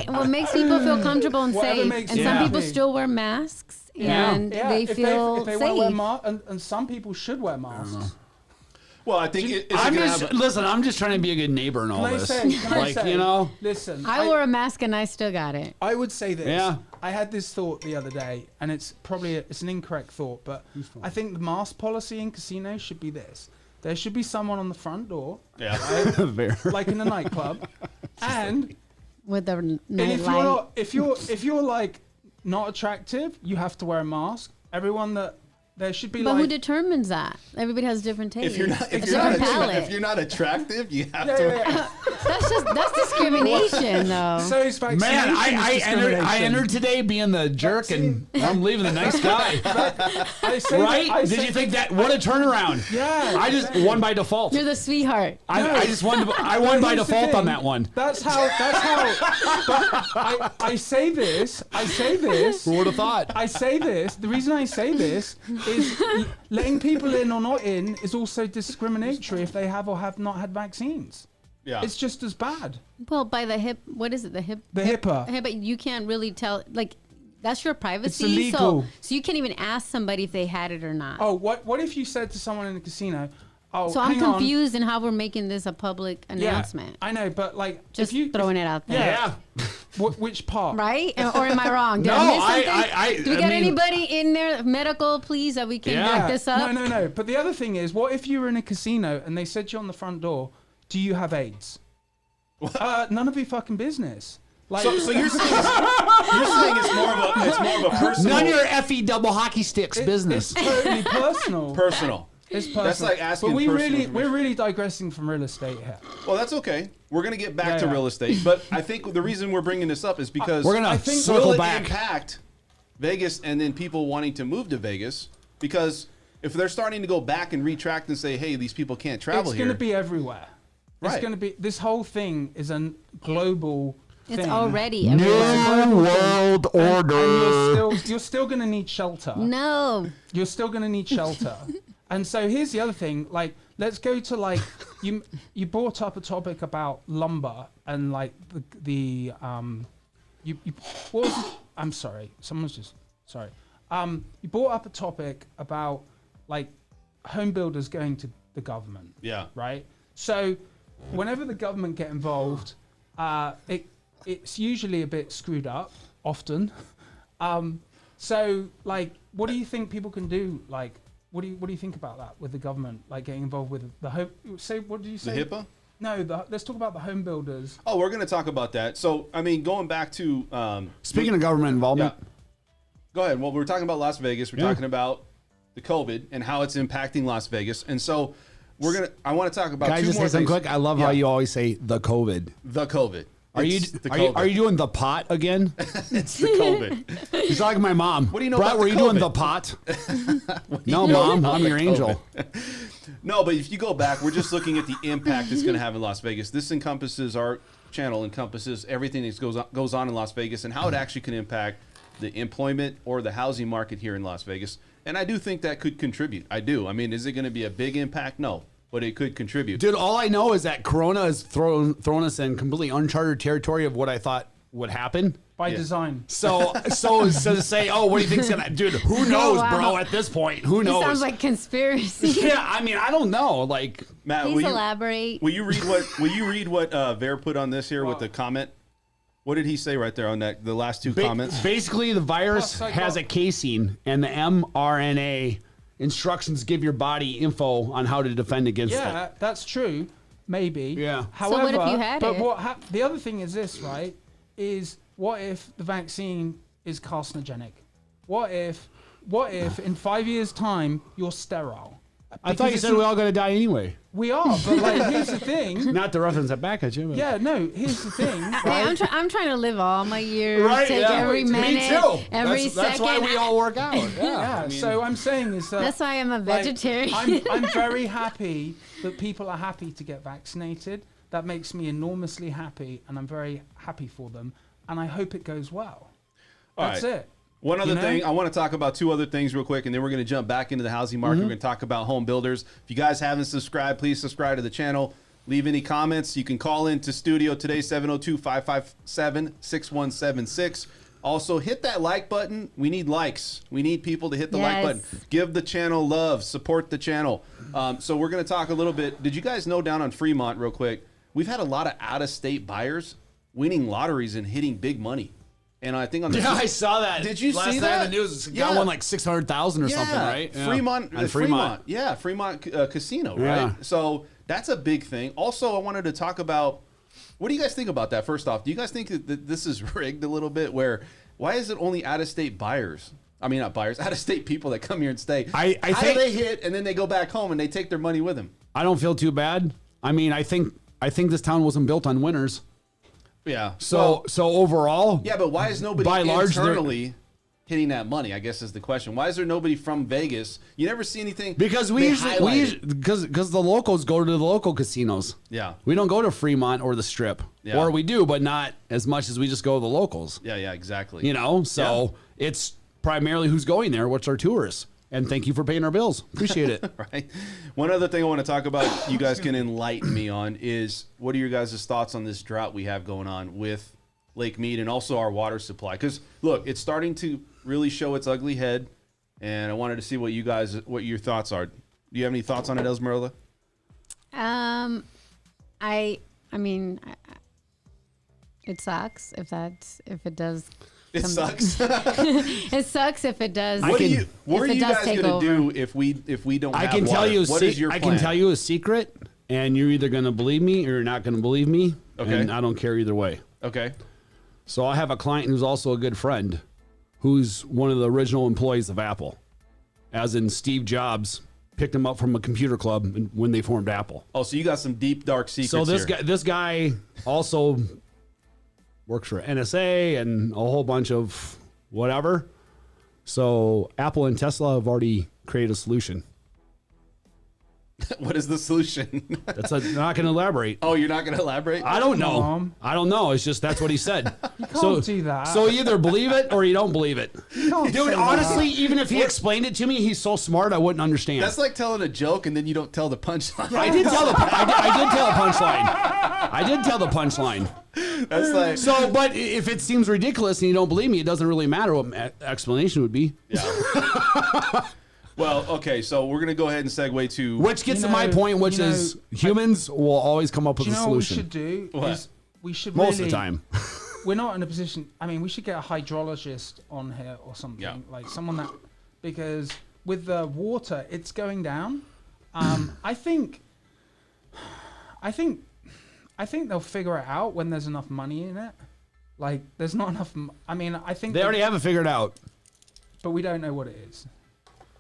[SPEAKER 6] what makes people feel comfortable and
[SPEAKER 3] Whatever
[SPEAKER 6] safe.
[SPEAKER 3] makes
[SPEAKER 6] And
[SPEAKER 3] you
[SPEAKER 6] some people
[SPEAKER 3] happy.
[SPEAKER 6] still wear masks and they
[SPEAKER 3] if
[SPEAKER 6] feel
[SPEAKER 3] they
[SPEAKER 6] safe.
[SPEAKER 3] wear masks, and some people should wear masks.
[SPEAKER 4] Well, I think it's
[SPEAKER 5] I'm
[SPEAKER 4] going to
[SPEAKER 5] just
[SPEAKER 4] have.
[SPEAKER 5] listen. I'm just trying to be a good neighbor in all
[SPEAKER 3] Can I
[SPEAKER 5] this.
[SPEAKER 3] say,
[SPEAKER 5] Like you know,
[SPEAKER 3] listen,
[SPEAKER 6] I wore a mask and I still got it.
[SPEAKER 3] I would say this.
[SPEAKER 5] Yeah.
[SPEAKER 3] I had this thought the other day, and it's probably it's an incorrect thought, but I think the mask policy in casinos should be this: there should be someone on the front door,
[SPEAKER 4] Yeah.
[SPEAKER 3] like in a nightclub, and
[SPEAKER 6] With the
[SPEAKER 3] and
[SPEAKER 6] night light.
[SPEAKER 3] if you're like not attractive, you have to wear a mask. Everyone that there should be
[SPEAKER 6] But
[SPEAKER 3] like
[SPEAKER 6] who determines that? Everybody has different tastes.
[SPEAKER 4] If you're not,
[SPEAKER 6] a
[SPEAKER 4] if you're not,
[SPEAKER 6] different palate.
[SPEAKER 4] if you're not attractive, you have
[SPEAKER 3] yeah,
[SPEAKER 4] to.
[SPEAKER 3] yeah, yeah.
[SPEAKER 6] That's discrimination, though.
[SPEAKER 3] So it's
[SPEAKER 5] man,
[SPEAKER 3] vaccination is
[SPEAKER 5] I
[SPEAKER 3] discrimination.
[SPEAKER 5] entered today being the jerk, and I'm leaving the nice guy.
[SPEAKER 3] I say
[SPEAKER 5] Right?
[SPEAKER 3] that- I
[SPEAKER 5] Did
[SPEAKER 3] say-
[SPEAKER 5] you think that? What a turnaround!
[SPEAKER 3] Yeah,
[SPEAKER 5] I just
[SPEAKER 3] exactly.
[SPEAKER 5] won by default.
[SPEAKER 6] You're the sweetheart.
[SPEAKER 5] I just won. I won by
[SPEAKER 3] Here's the
[SPEAKER 5] default on
[SPEAKER 3] thing.
[SPEAKER 5] that one.
[SPEAKER 3] That's how. But I say this.
[SPEAKER 5] Who would have thought?
[SPEAKER 3] I say this. The reason I say this is letting people in or not in is also discriminatory if they have or have not had vaccines.
[SPEAKER 4] Yeah.
[SPEAKER 3] It's just as bad.
[SPEAKER 6] Well, by the hip, what is it? The hip.
[SPEAKER 3] The HIPAA.
[SPEAKER 6] Hey, but you can't really tell. Like, that's your privacy.
[SPEAKER 3] illegal.
[SPEAKER 6] So you can't even ask somebody if they had it or not.
[SPEAKER 3] Oh, what if you said to someone in a casino, "Oh,
[SPEAKER 6] so I'm
[SPEAKER 3] hang on."
[SPEAKER 6] confused in how we're making this a public announcement.
[SPEAKER 3] I know, but like,
[SPEAKER 6] Just
[SPEAKER 3] if you
[SPEAKER 6] throwing it out there.
[SPEAKER 3] Yeah. Which part?
[SPEAKER 6] Right? Or am I wrong? Did
[SPEAKER 5] No,
[SPEAKER 6] I miss
[SPEAKER 5] I-
[SPEAKER 6] something? Do we
[SPEAKER 5] I
[SPEAKER 6] got
[SPEAKER 5] mean-
[SPEAKER 6] anybody in there, medical, please, that we can back this up?
[SPEAKER 3] No. But the other thing is, what if you were in a casino and they said to you on the front door, "Do you have AIDS?" None of your fucking business. Like,
[SPEAKER 4] So you're saying it's more of a personal.
[SPEAKER 5] None of your FE double hockey sticks business.
[SPEAKER 3] It's totally personal.
[SPEAKER 4] personal.
[SPEAKER 3] It's personal.
[SPEAKER 4] That's like asking
[SPEAKER 3] But
[SPEAKER 4] personal
[SPEAKER 3] we're really digressing from real estate here.
[SPEAKER 4] Well, that's okay. We're gonna get back to
[SPEAKER 3] Yeah.
[SPEAKER 4] real estate, but I think the reason we're bringing this up is because
[SPEAKER 5] We're gonna
[SPEAKER 3] I think-
[SPEAKER 5] circle
[SPEAKER 4] will it
[SPEAKER 5] back.
[SPEAKER 4] impact Vegas and then people wanting to move to Vegas because if they're starting to go back and retract and say, "Hey, these people can't travel
[SPEAKER 3] It's
[SPEAKER 4] here,"
[SPEAKER 3] going to be everywhere. It's
[SPEAKER 4] Right.
[SPEAKER 3] going to be. This whole thing is a global thing.
[SPEAKER 6] It's already
[SPEAKER 5] New
[SPEAKER 6] everywhere.
[SPEAKER 5] world
[SPEAKER 3] And
[SPEAKER 5] order.
[SPEAKER 3] you're still going to need shelter.
[SPEAKER 6] No.
[SPEAKER 3] You're still going to need shelter. And so here's the other thing. Like, let's go to like you brought up a topic about lumber and like the you what was it? I'm sorry. Someone's just sorry. You brought up a topic about like home builders going to the government.
[SPEAKER 4] Yeah.
[SPEAKER 3] Right. So whenever the government get involved, it's usually a bit screwed up. Often. So like, what do you think people can do? Like, what do you think about that with the government, like getting involved with the home? Say, what did you
[SPEAKER 4] the
[SPEAKER 3] say?
[SPEAKER 4] HIPAA.
[SPEAKER 3] No, let's talk about the home builders.
[SPEAKER 4] Oh, we're going to talk about that. So, I mean, going back to
[SPEAKER 5] Speaking of government involvement,
[SPEAKER 4] yeah. Go ahead. Well, we're talking about Las Vegas. We're talking about the COVID and how it's impacting Las Vegas. And so I want to talk about
[SPEAKER 5] can I
[SPEAKER 4] two
[SPEAKER 5] just
[SPEAKER 4] more
[SPEAKER 5] say something
[SPEAKER 4] things.
[SPEAKER 5] quick? I love how you always say the COVID.
[SPEAKER 4] The COVID.
[SPEAKER 5] Are you
[SPEAKER 4] It's the
[SPEAKER 5] are you,
[SPEAKER 4] COVID.
[SPEAKER 5] are you doing the pot again?
[SPEAKER 4] It's the COVID.
[SPEAKER 5] He's like my mom.
[SPEAKER 4] What do you know
[SPEAKER 5] Brett,
[SPEAKER 4] about
[SPEAKER 5] were
[SPEAKER 4] the
[SPEAKER 5] you doing
[SPEAKER 4] COVID?
[SPEAKER 5] the pot? No, mom, I'm your angel.
[SPEAKER 4] No, but if you go back, we're just looking at the impact it's going to have in Las Vegas. This encompasses our channel, encompasses everything that goes on in Las Vegas and how it actually can impact the employment or the housing market here in Las Vegas. And I do think that could contribute. I do. I mean, is it going to be a big impact? No, but it could contribute.
[SPEAKER 5] Dude, all I know is that Corona has thrown us in completely uncharted territory of what I thought would happen.
[SPEAKER 3] by design.
[SPEAKER 5] So to say, oh, what do you think's gonna, dude? Who knows,
[SPEAKER 6] wow.
[SPEAKER 5] bro? At this point, who
[SPEAKER 6] It
[SPEAKER 5] knows?
[SPEAKER 6] sounds like conspiracy.
[SPEAKER 5] Yeah, I mean, I don't know. Like,
[SPEAKER 4] Matt,
[SPEAKER 6] Please elaborate.
[SPEAKER 4] Will you read what Ver put on this here with the comment? What did he say right there on that? The last two comments.
[SPEAKER 5] Basically, the virus
[SPEAKER 3] Plus,
[SPEAKER 5] has a casing, and the mRNA instructions give your body info on how to defend against
[SPEAKER 3] Yeah,
[SPEAKER 5] it.
[SPEAKER 3] that's true. Maybe.
[SPEAKER 5] Yeah.
[SPEAKER 3] However,
[SPEAKER 6] what if you had
[SPEAKER 3] but
[SPEAKER 6] it?
[SPEAKER 3] the other thing is this, right? Is what if the vaccine is carcinogenic? What if in 5 years' time you're sterile?
[SPEAKER 5] I thought you said we all gonna die anyway.
[SPEAKER 3] We are, but like here's the thing.
[SPEAKER 5] Not to reference that back at you. But.
[SPEAKER 3] Yeah, no. Here's the thing.
[SPEAKER 6] Hey, I'm trying to live all my years,
[SPEAKER 5] Right,
[SPEAKER 6] take
[SPEAKER 5] yeah.
[SPEAKER 6] every
[SPEAKER 5] Me
[SPEAKER 6] minute,
[SPEAKER 5] too.
[SPEAKER 6] every
[SPEAKER 5] That's
[SPEAKER 6] second.
[SPEAKER 5] why we all work out. Yeah.
[SPEAKER 3] Yeah. So I'm saying is that
[SPEAKER 6] That's why I'm a
[SPEAKER 3] like,
[SPEAKER 6] vegetarian.
[SPEAKER 3] I'm very happy that people are happy to get vaccinated. That makes me enormously happy, and I'm very happy for them. And I hope it goes well. That's
[SPEAKER 4] right.
[SPEAKER 3] it.
[SPEAKER 4] One other
[SPEAKER 3] You know?
[SPEAKER 4] thing, I want to talk about two other things real quick, and then we're going to jump back into the housing market. We're going to talk about home builders. If you guys haven't subscribed, please subscribe to the channel. Leave any comments. You can call into studio today, 702-557-6176. Also, hit that like button. We need likes. We need people to hit the like button.
[SPEAKER 6] Yes.
[SPEAKER 4] Give the channel love. Support the channel. So we're going to talk a little bit. Did you guys know down on Fremont, real quick, we've had a lot of out-of-state buyers winning lotteries and hitting big money. And I think on the
[SPEAKER 5] I saw that.
[SPEAKER 4] Did you
[SPEAKER 5] Last
[SPEAKER 4] see
[SPEAKER 5] night
[SPEAKER 4] that?
[SPEAKER 5] in the news,
[SPEAKER 4] Yeah.
[SPEAKER 5] got one like 600,000 or something, right? Yeah.
[SPEAKER 4] Fremont,
[SPEAKER 5] On
[SPEAKER 4] Fremont. Yeah, Fremont Casino, right?
[SPEAKER 5] Yeah.
[SPEAKER 4] So that's a big thing. Also, I wanted to talk about, what do you guys think about that? First off, do you guys think that this is rigged a little bit? Why is it only out-of-state buyers? I mean, not buyers, out-of-state people that come here and stay.
[SPEAKER 5] I
[SPEAKER 4] How
[SPEAKER 5] think
[SPEAKER 4] do they hit and then they go back home and they take their money with them?
[SPEAKER 5] I don't feel too bad. I mean, I think this town wasn't built on winners.
[SPEAKER 4] Yeah.
[SPEAKER 5] So overall,
[SPEAKER 4] Yeah, but why is nobody
[SPEAKER 5] By large, they're-
[SPEAKER 4] internally hitting that money? I guess is the question. Why is there nobody from Vegas? You never see anything
[SPEAKER 5] because
[SPEAKER 4] they highlight it.
[SPEAKER 5] because the locals go to the local casinos.
[SPEAKER 4] Yeah.
[SPEAKER 5] We don't go to Fremont or the Strip,
[SPEAKER 4] Yeah.
[SPEAKER 5] or we do, but not as much as we just go to the locals.
[SPEAKER 4] Yeah, exactly.
[SPEAKER 5] You know, so it's primarily who's going there, which are tourists. And thank you for paying our bills. Appreciate it.
[SPEAKER 4] Right. One other thing I want to talk about, you guys can enlighten me on, is what are your guys' thoughts on this drought we have going on with Lake Mead and also our water supply? Because look, it's starting to really show its ugly head, and I wanted to see what your thoughts are. Do you have any thoughts on it, Esmeralda?
[SPEAKER 6] I mean, it sucks if it does.
[SPEAKER 4] It sucks.
[SPEAKER 6] It sucks if it does.
[SPEAKER 4] What are you guys
[SPEAKER 6] take
[SPEAKER 4] going to
[SPEAKER 6] over.
[SPEAKER 4] do if we don't
[SPEAKER 5] I
[SPEAKER 4] have
[SPEAKER 5] can tell
[SPEAKER 4] water?
[SPEAKER 5] you.
[SPEAKER 4] What is your
[SPEAKER 5] I
[SPEAKER 4] plan?
[SPEAKER 5] can tell you a secret, and you're either going to believe me or you're not going to believe me.
[SPEAKER 4] Okay.
[SPEAKER 5] And I don't care either way.
[SPEAKER 4] Okay.
[SPEAKER 5] So I have a client who's also a good friend, who's one of the original employees of Apple, as in Steve Jobs picked him up from a computer club when they formed Apple.
[SPEAKER 4] Oh, so you got some deep dark secrets
[SPEAKER 5] So this
[SPEAKER 4] here.
[SPEAKER 5] guy also works for NSA and a whole bunch of whatever. So Apple and Tesla have already created a solution.
[SPEAKER 4] What is the solution?
[SPEAKER 5] I'm not going to elaborate.
[SPEAKER 4] Oh, you're not going to elaborate?
[SPEAKER 5] I don't know.
[SPEAKER 3] Mom.
[SPEAKER 5] I don't know. It's just that's what he said. You
[SPEAKER 3] can't do that.
[SPEAKER 5] So you either believe it or you don't believe it.
[SPEAKER 3] can't
[SPEAKER 5] Dude,
[SPEAKER 3] say
[SPEAKER 5] honestly, even if he explained it to me, he's so smart I wouldn't understand.
[SPEAKER 4] That's like telling a joke and then you don't tell the punchline.
[SPEAKER 5] I did tell the punchline. I did tell the punchline.
[SPEAKER 4] That's like
[SPEAKER 5] So, but if it seems ridiculous and you don't believe me, it doesn't really matter what my explanation would be.
[SPEAKER 4] Well, okay, so we're gonna go ahead and segue to
[SPEAKER 5] Which gets
[SPEAKER 3] You
[SPEAKER 5] to my
[SPEAKER 3] know-
[SPEAKER 5] point, which
[SPEAKER 3] you know,
[SPEAKER 5] is humans will always come up with
[SPEAKER 3] Do you
[SPEAKER 5] a
[SPEAKER 3] know what we
[SPEAKER 5] solution.
[SPEAKER 3] should do?
[SPEAKER 4] What?
[SPEAKER 3] Is we should
[SPEAKER 5] Most
[SPEAKER 3] really,
[SPEAKER 5] of the time.
[SPEAKER 3] We're not in a position. I mean, we should get a hydrologist on here or something,
[SPEAKER 4] Yeah.
[SPEAKER 3] like someone that, because with the water, it's going down. I think they'll figure it out when there's enough money in it. Like, there's not enough. I mean, I think
[SPEAKER 5] They already have it figured out.
[SPEAKER 3] but we don't know what it is.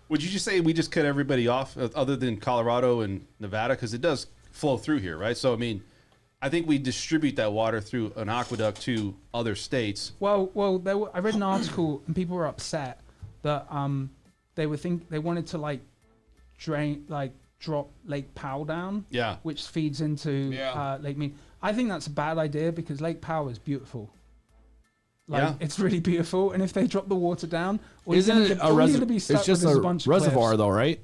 [SPEAKER 4] Would you just say we just cut everybody off other than Colorado and Nevada? Because it does flow through here, right? So, I mean, I think we distribute that water through an aqueduct to other states.
[SPEAKER 3] Well, I read an article and people were upset that they wanted to like drop Lake Powell down,
[SPEAKER 4] Yeah.
[SPEAKER 3] which feeds into Lake Mead. I think that's a bad idea because Lake Powell is beautiful. Like,
[SPEAKER 4] Yeah.
[SPEAKER 3] it's really beautiful, and if they drop the water down, all you're
[SPEAKER 5] Isn't
[SPEAKER 3] gonna
[SPEAKER 5] it
[SPEAKER 3] get-
[SPEAKER 5] a
[SPEAKER 3] all you're
[SPEAKER 5] reservoir?
[SPEAKER 3] gonna be stuck
[SPEAKER 5] It's just
[SPEAKER 3] with is
[SPEAKER 5] a
[SPEAKER 3] a bunch of
[SPEAKER 5] reservoir,
[SPEAKER 3] cliffs.
[SPEAKER 5] though, right?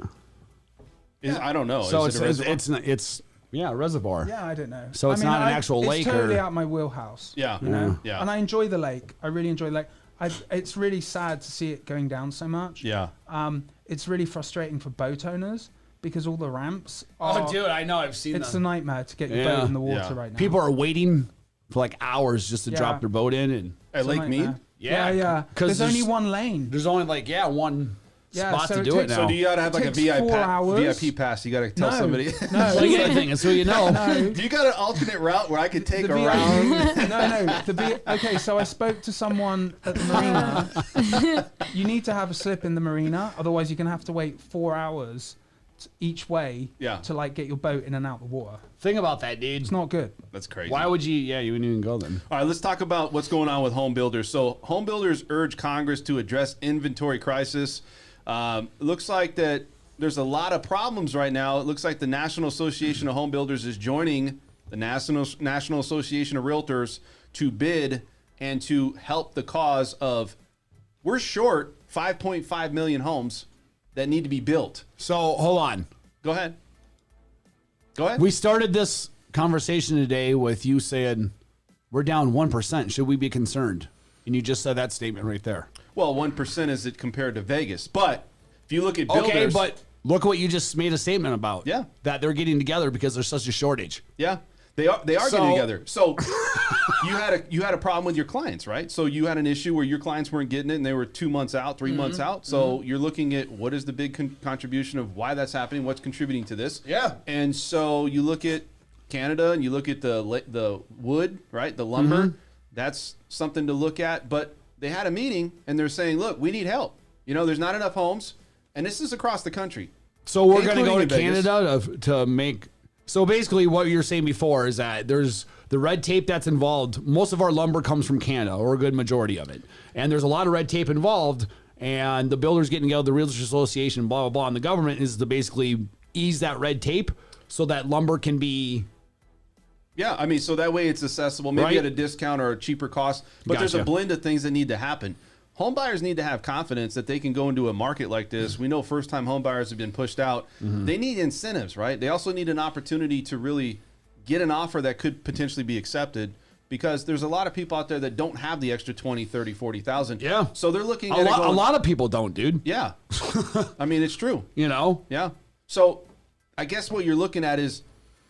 [SPEAKER 4] I don't know.
[SPEAKER 5] So
[SPEAKER 4] Is it a reservoir?
[SPEAKER 5] it's Yeah, reservoir.
[SPEAKER 3] Yeah, I don't know.
[SPEAKER 5] So it's not an actual lake
[SPEAKER 3] It's totally
[SPEAKER 5] or-
[SPEAKER 3] out my wheelhouse.
[SPEAKER 4] Yeah.
[SPEAKER 3] You know?
[SPEAKER 4] Yeah.
[SPEAKER 3] And I enjoy the lake. I really enjoy the lake. It's really sad to see it going down so much.
[SPEAKER 4] Yeah.
[SPEAKER 3] It's really frustrating for boat owners because all the ramps
[SPEAKER 5] Oh, dude, I know. I've seen
[SPEAKER 3] it's
[SPEAKER 5] them.
[SPEAKER 3] a nightmare to get your
[SPEAKER 5] Yeah.
[SPEAKER 3] boat in the water
[SPEAKER 4] Yeah.
[SPEAKER 3] right now.
[SPEAKER 5] People are waiting for like hours just to
[SPEAKER 3] Yeah.
[SPEAKER 5] drop their boat in, and
[SPEAKER 4] At
[SPEAKER 3] It's a
[SPEAKER 4] Lake
[SPEAKER 3] nightmare.
[SPEAKER 4] Mead?
[SPEAKER 3] Yeah.
[SPEAKER 5] 'cause
[SPEAKER 3] There's only
[SPEAKER 5] there's-
[SPEAKER 3] one lane.
[SPEAKER 5] there's only like one spot
[SPEAKER 3] so
[SPEAKER 5] to
[SPEAKER 3] it
[SPEAKER 5] do it
[SPEAKER 3] takes-
[SPEAKER 5] now.
[SPEAKER 4] So do you got to have like a
[SPEAKER 3] It takes 4 hours.
[SPEAKER 4] VIP pass? You got to tell
[SPEAKER 3] No,
[SPEAKER 4] somebody.
[SPEAKER 3] no.
[SPEAKER 5] Like anything, it's who you know.
[SPEAKER 3] No.
[SPEAKER 4] Do you got an alternate route where I could take
[SPEAKER 3] The
[SPEAKER 4] around?
[SPEAKER 3] no. Okay, so I spoke to someone at the marina. You need to have a slip in the marina, otherwise you're gonna have to wait 4 hours each way
[SPEAKER 4] Yeah.
[SPEAKER 3] to like get your boat in and out the water.
[SPEAKER 5] Think about that, dude.
[SPEAKER 3] It's not good.
[SPEAKER 4] That's crazy.
[SPEAKER 5] Why would you? Yeah, you wouldn't even go then.
[SPEAKER 4] All right, let's talk about what's going on with home builders. So, home builders urge Congress to address inventory crisis. Looks like that there's a lot of problems right now. It looks like the National Association of Home Builders is joining the National Association of Realtors to bid and to help the cause of we're short 5.5 million homes that need to be built.
[SPEAKER 5] So hold on.
[SPEAKER 4] Go ahead. Go ahead.
[SPEAKER 5] We started this conversation today with you saying we're down 1%. Should we be concerned? And you just said that statement right there.
[SPEAKER 4] Well, 1% is it compared to Vegas, but if you look at builders,
[SPEAKER 5] Okay, but look what you just made a statement about.
[SPEAKER 4] Yeah.
[SPEAKER 5] That they're getting together because there's such a shortage.
[SPEAKER 4] yeah, they are
[SPEAKER 5] So-
[SPEAKER 4] getting together. So you had a problem with your clients, right? So you had an issue where your clients weren't getting it, and they were 2 months out, 3 months out. So you're looking at what is the big contribution of why that's happening, what's contributing to this.
[SPEAKER 5] Yeah.
[SPEAKER 4] And so you look at Canada, and you look at the wood, right? The lumber. That's something to look at. But they had a meeting, and they're saying, look, we need help. You know, there's not enough homes, and this is across the country.
[SPEAKER 5] So we're going to go to
[SPEAKER 4] Including in Vegas.
[SPEAKER 5] Canada to make. So basically, what you were saying before is that there's the red tape that's involved. Most of our lumber comes from Canada, or a good majority of it, and there's a lot of red tape involved. And the builders getting together, the Realtors Association, blah blah blah, and the government is to basically ease that red tape so that lumber can be.
[SPEAKER 4] Yeah, I mean, so that way it's accessible, maybe
[SPEAKER 5] Right.
[SPEAKER 4] at a discount or a cheaper cost. But there's a
[SPEAKER 5] Gotcha.
[SPEAKER 4] blend of things that need to happen. Home buyers need to have confidence that they can go into a market like this. We know first-time home buyers have been pushed out. They need incentives, right? They also need an opportunity to really get an offer that could potentially be accepted, because there's a lot of people out there that don't have the extra 20, 30, 40,000.
[SPEAKER 5] Yeah.
[SPEAKER 4] So they're looking
[SPEAKER 5] A
[SPEAKER 4] at it
[SPEAKER 5] lot, a
[SPEAKER 4] going,
[SPEAKER 5] lot of people don't, dude.
[SPEAKER 4] yeah. I mean, it's true.
[SPEAKER 5] You know.
[SPEAKER 4] Yeah. So I guess what you're looking at is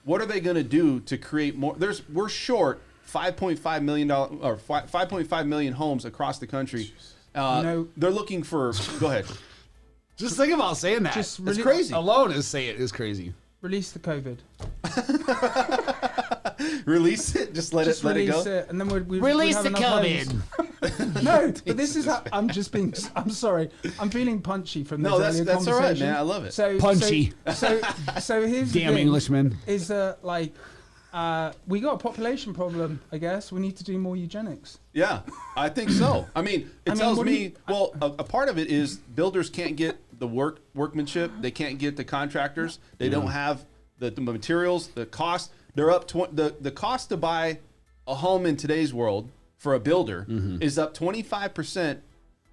[SPEAKER 4] what are they going to do to create more? We're short $5.5 million or 5.5 million homes across the country. They're looking for. Go ahead.
[SPEAKER 5] Just think about saying that.
[SPEAKER 3] Just
[SPEAKER 4] It's
[SPEAKER 3] really
[SPEAKER 4] crazy.
[SPEAKER 5] Alone is crazy.
[SPEAKER 3] release the COVID.
[SPEAKER 4] Release it. Just let
[SPEAKER 3] Just
[SPEAKER 4] it
[SPEAKER 3] release
[SPEAKER 4] go.
[SPEAKER 3] it, and then we'd
[SPEAKER 5] Release
[SPEAKER 3] have
[SPEAKER 5] the
[SPEAKER 3] enough
[SPEAKER 5] COVID.
[SPEAKER 3] homes. No, but this is how I'm just being. I'm sorry. I'm feeling punchy from this
[SPEAKER 4] No, that's
[SPEAKER 3] earlier
[SPEAKER 4] all right,
[SPEAKER 3] conversation.
[SPEAKER 4] man. I love it.
[SPEAKER 3] So
[SPEAKER 5] Punchy.
[SPEAKER 3] So here's the
[SPEAKER 5] Damn
[SPEAKER 3] thing,
[SPEAKER 5] Englishman.
[SPEAKER 3] Is that like we got a population problem? I guess we need to do more eugenics.
[SPEAKER 4] Yeah, I think so. I mean, it tells
[SPEAKER 3] what do
[SPEAKER 4] me.
[SPEAKER 3] you-
[SPEAKER 4] Well, a part of it is builders can't get the workmanship. They can't get the contractors. They don't have the materials. The cost. They're up. The cost to buy a home in today's world for a builder is up 25%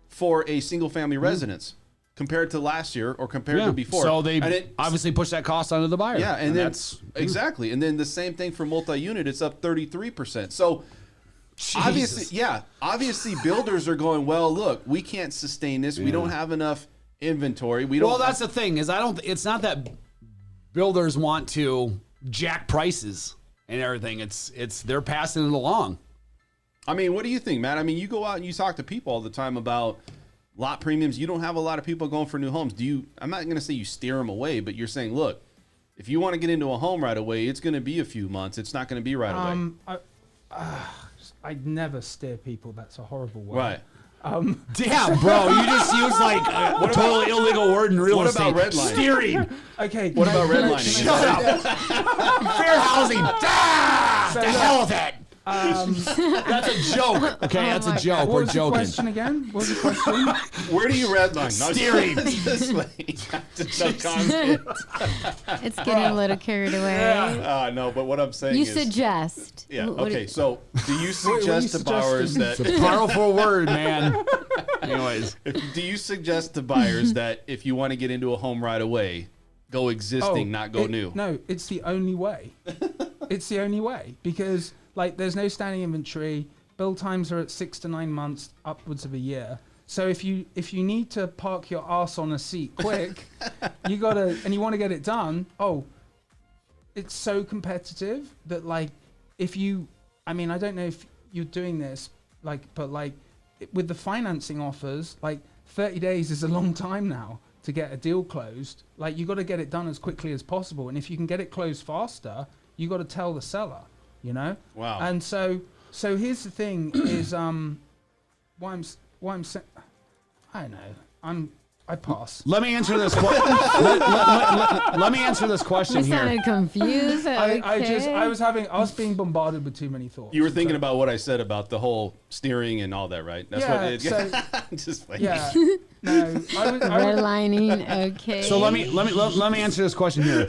[SPEAKER 4] for a single family residence compared to last year or compared to before.
[SPEAKER 5] So they
[SPEAKER 4] And it-
[SPEAKER 5] obviously push that cost onto the buyer.
[SPEAKER 4] Yeah, and then
[SPEAKER 5] that's
[SPEAKER 4] exactly, and then the same thing for multi-unit. It's up 33%. So obviously, builders are going, well, look, we can't sustain this. We don't have enough inventory. We don't.
[SPEAKER 5] Well, that's the thing is it's not that builders want to jack prices and everything. It's they're passing it along.
[SPEAKER 4] I mean, what do you think, Matt? I mean, you go out and you talk to people all the time about lot premiums. You don't have a lot of people going for new homes. I'm not going to say you steer them away, but you're saying, look, if you want to get into a home right away, it's going to be a few months. It's not going to be right away.
[SPEAKER 3] I'd never steer people. That's a horrible word.
[SPEAKER 4] Right.
[SPEAKER 5] Damn, bro, you just used like a totally illegal word in real
[SPEAKER 4] What
[SPEAKER 5] estate.
[SPEAKER 4] about redlining?
[SPEAKER 5] Steering.
[SPEAKER 3] Okay.
[SPEAKER 4] What about redlining?
[SPEAKER 5] Shut up. Fair housing. Ah,
[SPEAKER 3] So
[SPEAKER 5] the
[SPEAKER 3] look,
[SPEAKER 5] hell with it. That's a joke. Okay, that's a joke.
[SPEAKER 3] What
[SPEAKER 5] We're
[SPEAKER 3] was the
[SPEAKER 5] joking.
[SPEAKER 3] question again? What was the question?
[SPEAKER 4] Where do you redline? No,
[SPEAKER 5] Steering.
[SPEAKER 4] this way. No comment.
[SPEAKER 6] It's getting a little carried away.
[SPEAKER 4] No, but what I'm saying
[SPEAKER 6] You
[SPEAKER 4] is,
[SPEAKER 6] suggest.
[SPEAKER 4] yeah.
[SPEAKER 6] What do
[SPEAKER 4] Okay,
[SPEAKER 6] you-
[SPEAKER 4] so do you
[SPEAKER 3] you
[SPEAKER 4] suggest to buyers
[SPEAKER 3] suggesting?
[SPEAKER 4] that?
[SPEAKER 5] It's a powerful word, man. Anyways.
[SPEAKER 4] Do you suggest to buyers that if you want to get into a home right away, go existing, not go new.
[SPEAKER 3] No, it's the only way. It's the only way because like there's no standing inventory. Build times are at 6 to 9 months, upwards of a year. So if you need to park your ass on a seat quick, you gotta and you want to get it done. Oh, it's so competitive that like if you, I mean, I don't know if you're doing this like, but like with the financing offers, like 30 days is a long time now to get a deal closed. Like you got to get it done as quickly as possible, and if you can get it closed faster, you got to tell the seller, you know.
[SPEAKER 4] Wow.
[SPEAKER 3] And so here's the thing: is why I'm saying, I don't know. I pass.
[SPEAKER 5] Let me answer this. Let me answer this question
[SPEAKER 6] You
[SPEAKER 5] here.
[SPEAKER 6] sounded confused. Okay.
[SPEAKER 3] I was being bombarded with too many thoughts.
[SPEAKER 4] You were thinking about what I said about the whole steering and all that, right? That's
[SPEAKER 3] Yeah,
[SPEAKER 4] what it
[SPEAKER 3] so-
[SPEAKER 4] just like
[SPEAKER 3] Yeah. No.
[SPEAKER 6] Redlining. Okay.
[SPEAKER 5] So let me answer this question here.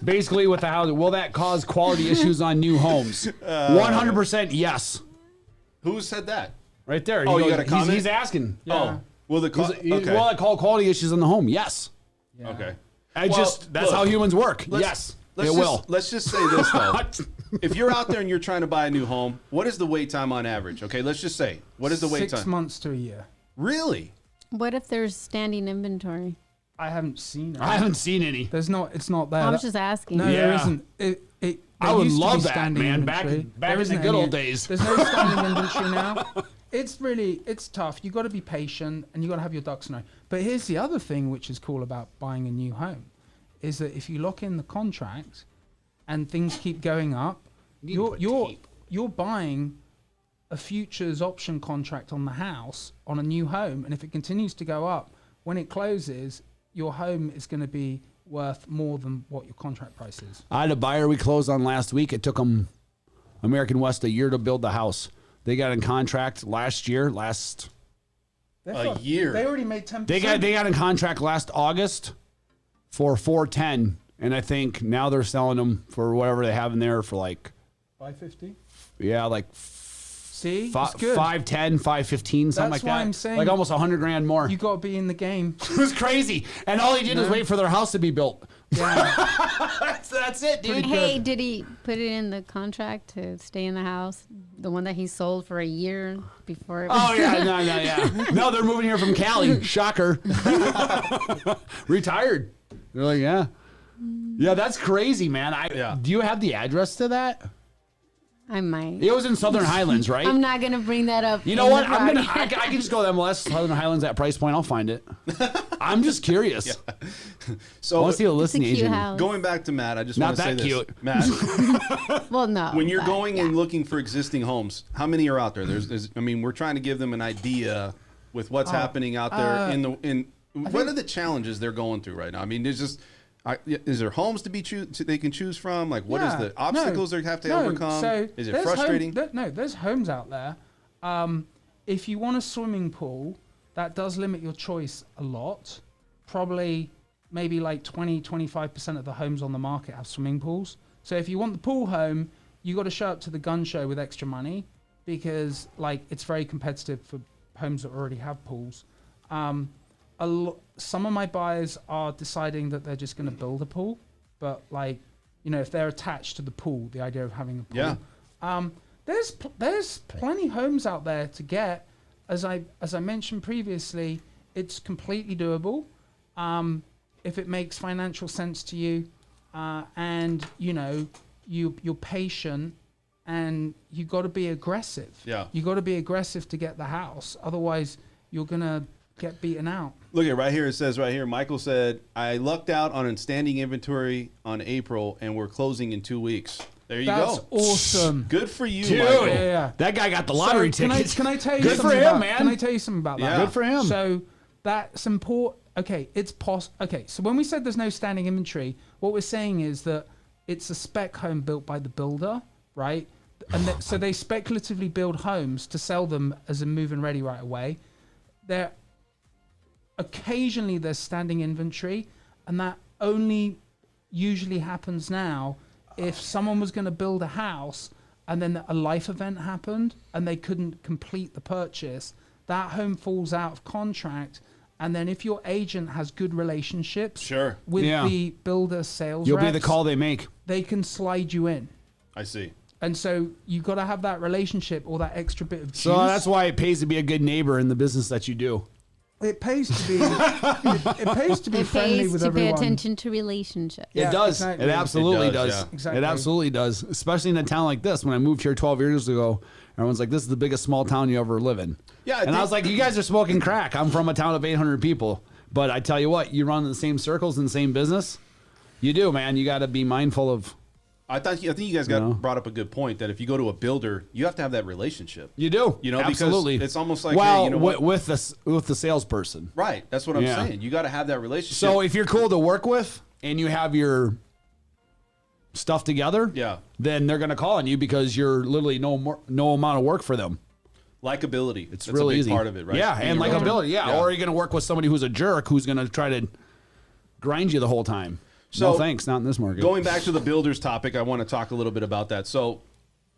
[SPEAKER 5] Basically, with the housing, will that cause quality issues on new homes? 100% yes.
[SPEAKER 4] Who said that?
[SPEAKER 5] Right there.
[SPEAKER 4] Oh, you got a comment?
[SPEAKER 5] He's asking.
[SPEAKER 3] Yeah.
[SPEAKER 4] Oh, will the
[SPEAKER 5] Will that call quality issues in the home? Yes.
[SPEAKER 3] Yeah.
[SPEAKER 4] Okay.
[SPEAKER 5] That's
[SPEAKER 4] look,
[SPEAKER 5] how humans work.
[SPEAKER 4] let's-
[SPEAKER 5] Yes,
[SPEAKER 4] Let's
[SPEAKER 5] it
[SPEAKER 4] just,
[SPEAKER 5] will.
[SPEAKER 4] Let's just say this though. If you're out there and you're trying to buy a new home, what is the wait time on average? Okay, let's just say. What is the wait
[SPEAKER 3] 6
[SPEAKER 4] time?
[SPEAKER 3] months to a year.
[SPEAKER 4] Really?
[SPEAKER 6] What if there's standing inventory?
[SPEAKER 3] I haven't seen it.
[SPEAKER 5] I haven't seen any.
[SPEAKER 3] There's not. It's not there.
[SPEAKER 6] I was just asking.
[SPEAKER 3] No, there
[SPEAKER 5] Yeah.
[SPEAKER 3] isn't. There
[SPEAKER 5] I would
[SPEAKER 3] used to be
[SPEAKER 5] love that,
[SPEAKER 3] standing
[SPEAKER 5] man. Back
[SPEAKER 3] inventory.
[SPEAKER 5] in
[SPEAKER 3] There
[SPEAKER 5] the
[SPEAKER 3] isn't
[SPEAKER 5] good
[SPEAKER 3] any-
[SPEAKER 5] old days.
[SPEAKER 3] There's no standing inventory now. It's tough. You got to be patient and you got to have your ducks in a row. But here's the other thing which is cool about buying a new home, is that if you lock in the contract and things keep going up, you're buying a futures option contract on the house on a new home, and if it continues to go up, when it closes, your home is going to be worth more than what your contract price is.
[SPEAKER 5] I had a buyer we closed on last week. It took them American West a year to build the house. They got in contract last year.
[SPEAKER 4] A year.
[SPEAKER 3] They already made 10%.
[SPEAKER 5] They got in contract last August for $410, and I think now they're selling them for whatever they have in there for like
[SPEAKER 3] 550.
[SPEAKER 5] like
[SPEAKER 3] See, it's good.
[SPEAKER 5] 510, 515, something like
[SPEAKER 3] That's
[SPEAKER 5] that.
[SPEAKER 3] why I'm saying
[SPEAKER 5] like almost $100,000 more.
[SPEAKER 3] You got to be in the game.
[SPEAKER 5] It was crazy, and all he did was wait for their house to be built.
[SPEAKER 3] Yeah.
[SPEAKER 5] That's it, dude.
[SPEAKER 6] Hey, did he put it in the contract to stay in the house? The one that he sold for a year before it was
[SPEAKER 5] Oh yeah, no, they're moving here from Cali. Shocker. Retired. They're like, yeah, that's crazy, man. Do you have the address to that?
[SPEAKER 6] I might.
[SPEAKER 5] It was in Southern Highlands, right?
[SPEAKER 6] I'm not gonna bring that up.
[SPEAKER 5] You know
[SPEAKER 6] in
[SPEAKER 5] what?
[SPEAKER 6] the
[SPEAKER 5] I
[SPEAKER 6] podcast.
[SPEAKER 5] can just go to MLS Southern Highlands at price point. I'll find it. I'm just curious. I
[SPEAKER 4] So
[SPEAKER 5] want to see a
[SPEAKER 6] It's a
[SPEAKER 5] listing
[SPEAKER 6] cute
[SPEAKER 5] agent.
[SPEAKER 6] house.
[SPEAKER 4] going back to Matt, I just
[SPEAKER 5] Not
[SPEAKER 4] want to say
[SPEAKER 5] that
[SPEAKER 4] this.
[SPEAKER 5] cute.
[SPEAKER 4] Matt,
[SPEAKER 6] Well, no.
[SPEAKER 4] when you're
[SPEAKER 6] but,
[SPEAKER 4] going
[SPEAKER 6] yeah.
[SPEAKER 4] and looking for existing homes, how many are out there? There's I mean, we're trying to give them an idea with what's happening out there what are the challenges they're going through right now? I mean, there's just is there homes to be they can choose from? Like, what is the obstacles they have to overcome?
[SPEAKER 3] So
[SPEAKER 4] is it
[SPEAKER 3] there's
[SPEAKER 4] frustrating?
[SPEAKER 3] There's homes out there. If you want a swimming pool, that does limit your choice a lot. Probably maybe like 25% of the homes on the market have swimming pools. So if you want the pool home, you got to show up to the gun show with extra money because like it's very competitive for homes that already have pools. Some of my buyers are deciding that they're just going to build a pool, but like, you know, if they're attached to the pool, the idea of having a pool.
[SPEAKER 4] Yeah.
[SPEAKER 3] There's plenty homes out there to get. As I mentioned previously, it's completely doable. If it makes financial sense to you, and you know, you're patient, and you got to be aggressive.
[SPEAKER 4] Yeah.
[SPEAKER 3] You got to be aggressive to get the house. Otherwise, you're gonna get beaten out.
[SPEAKER 4] Look at right here. It says right here. Michael said, "I lucked out on a standing inventory on April, and we're closing in 2 weeks." There you
[SPEAKER 3] That's
[SPEAKER 4] go.
[SPEAKER 3] awesome.
[SPEAKER 4] Good for you,
[SPEAKER 5] Dude,
[SPEAKER 4] Michael.
[SPEAKER 3] Yeah.
[SPEAKER 5] that guy got the lottery
[SPEAKER 3] So
[SPEAKER 5] ticket.
[SPEAKER 3] Can I tell you
[SPEAKER 5] Good
[SPEAKER 3] something
[SPEAKER 5] for him,
[SPEAKER 3] about,
[SPEAKER 5] man.
[SPEAKER 3] Can I tell you something about that?
[SPEAKER 4] Yeah.
[SPEAKER 5] Good for him.
[SPEAKER 3] So that's important. Okay, Okay, so when we said there's no standing inventory, what we're saying is that it's a spec home built by the builder, right? And so they speculatively build homes to sell them as a move-in ready right away. Occasionally there's standing inventory, and that only usually happens now if someone was going to build a house and then a life event happened and they couldn't complete the purchase. That home falls out of contract, And then if your agent has good relationships
[SPEAKER 4] Sure.
[SPEAKER 3] with
[SPEAKER 5] Yeah.
[SPEAKER 3] the builder sales
[SPEAKER 5] You'll be
[SPEAKER 3] reps,
[SPEAKER 5] the call they make.
[SPEAKER 3] they can slide you in.
[SPEAKER 4] I see.
[SPEAKER 3] And so you got to have that relationship or that extra bit of juice.
[SPEAKER 5] So that's why it pays to be a good neighbor in the business that you do.
[SPEAKER 3] it pays to be it pays to be
[SPEAKER 6] It
[SPEAKER 3] friendly
[SPEAKER 6] pays
[SPEAKER 3] with
[SPEAKER 6] to
[SPEAKER 3] everyone.
[SPEAKER 6] pay attention to relationships.
[SPEAKER 3] Yeah,
[SPEAKER 5] it does.
[SPEAKER 3] exactly.
[SPEAKER 5] It absolutely
[SPEAKER 4] It does,
[SPEAKER 5] does.
[SPEAKER 4] yeah.
[SPEAKER 3] Exactly.
[SPEAKER 5] It absolutely does. Especially in a town like this. When I moved here 12 years ago, everyone's like, "This is the biggest small town you ever live in."
[SPEAKER 4] Yeah,
[SPEAKER 5] and I was like, "You guys are smoking crack. I'm from a town of 800 people." But I tell you what, you run in the same circles in the same business. You do, man. You got to be mindful of.
[SPEAKER 4] I think you guys brought up a good point that if you go to a builder, you have to have that relationship.
[SPEAKER 5] You do.
[SPEAKER 4] You know,
[SPEAKER 5] absolutely.
[SPEAKER 4] because it's almost like,
[SPEAKER 5] well,
[SPEAKER 4] hey, you know what?
[SPEAKER 5] with the salesperson.
[SPEAKER 4] Right. That's what I'm
[SPEAKER 5] Yeah.
[SPEAKER 4] saying. You got to have that relationship.
[SPEAKER 5] So if you're cool to work with and you have your stuff together,
[SPEAKER 4] Yeah.
[SPEAKER 5] then they're gonna call on you because you're literally no amount of work for them.
[SPEAKER 4] likability,
[SPEAKER 5] It's
[SPEAKER 4] that's
[SPEAKER 5] really
[SPEAKER 4] a big
[SPEAKER 5] easy.
[SPEAKER 4] part of it, right?
[SPEAKER 5] Yeah,
[SPEAKER 4] Being
[SPEAKER 5] and
[SPEAKER 4] a realtor.
[SPEAKER 5] likability. Yeah. Or are you gonna work with somebody who's a jerk who's gonna try to grind you the whole time?
[SPEAKER 4] So,
[SPEAKER 5] no thanks, not in this market.
[SPEAKER 4] Going back to the builders topic, I want to talk a little bit about that. So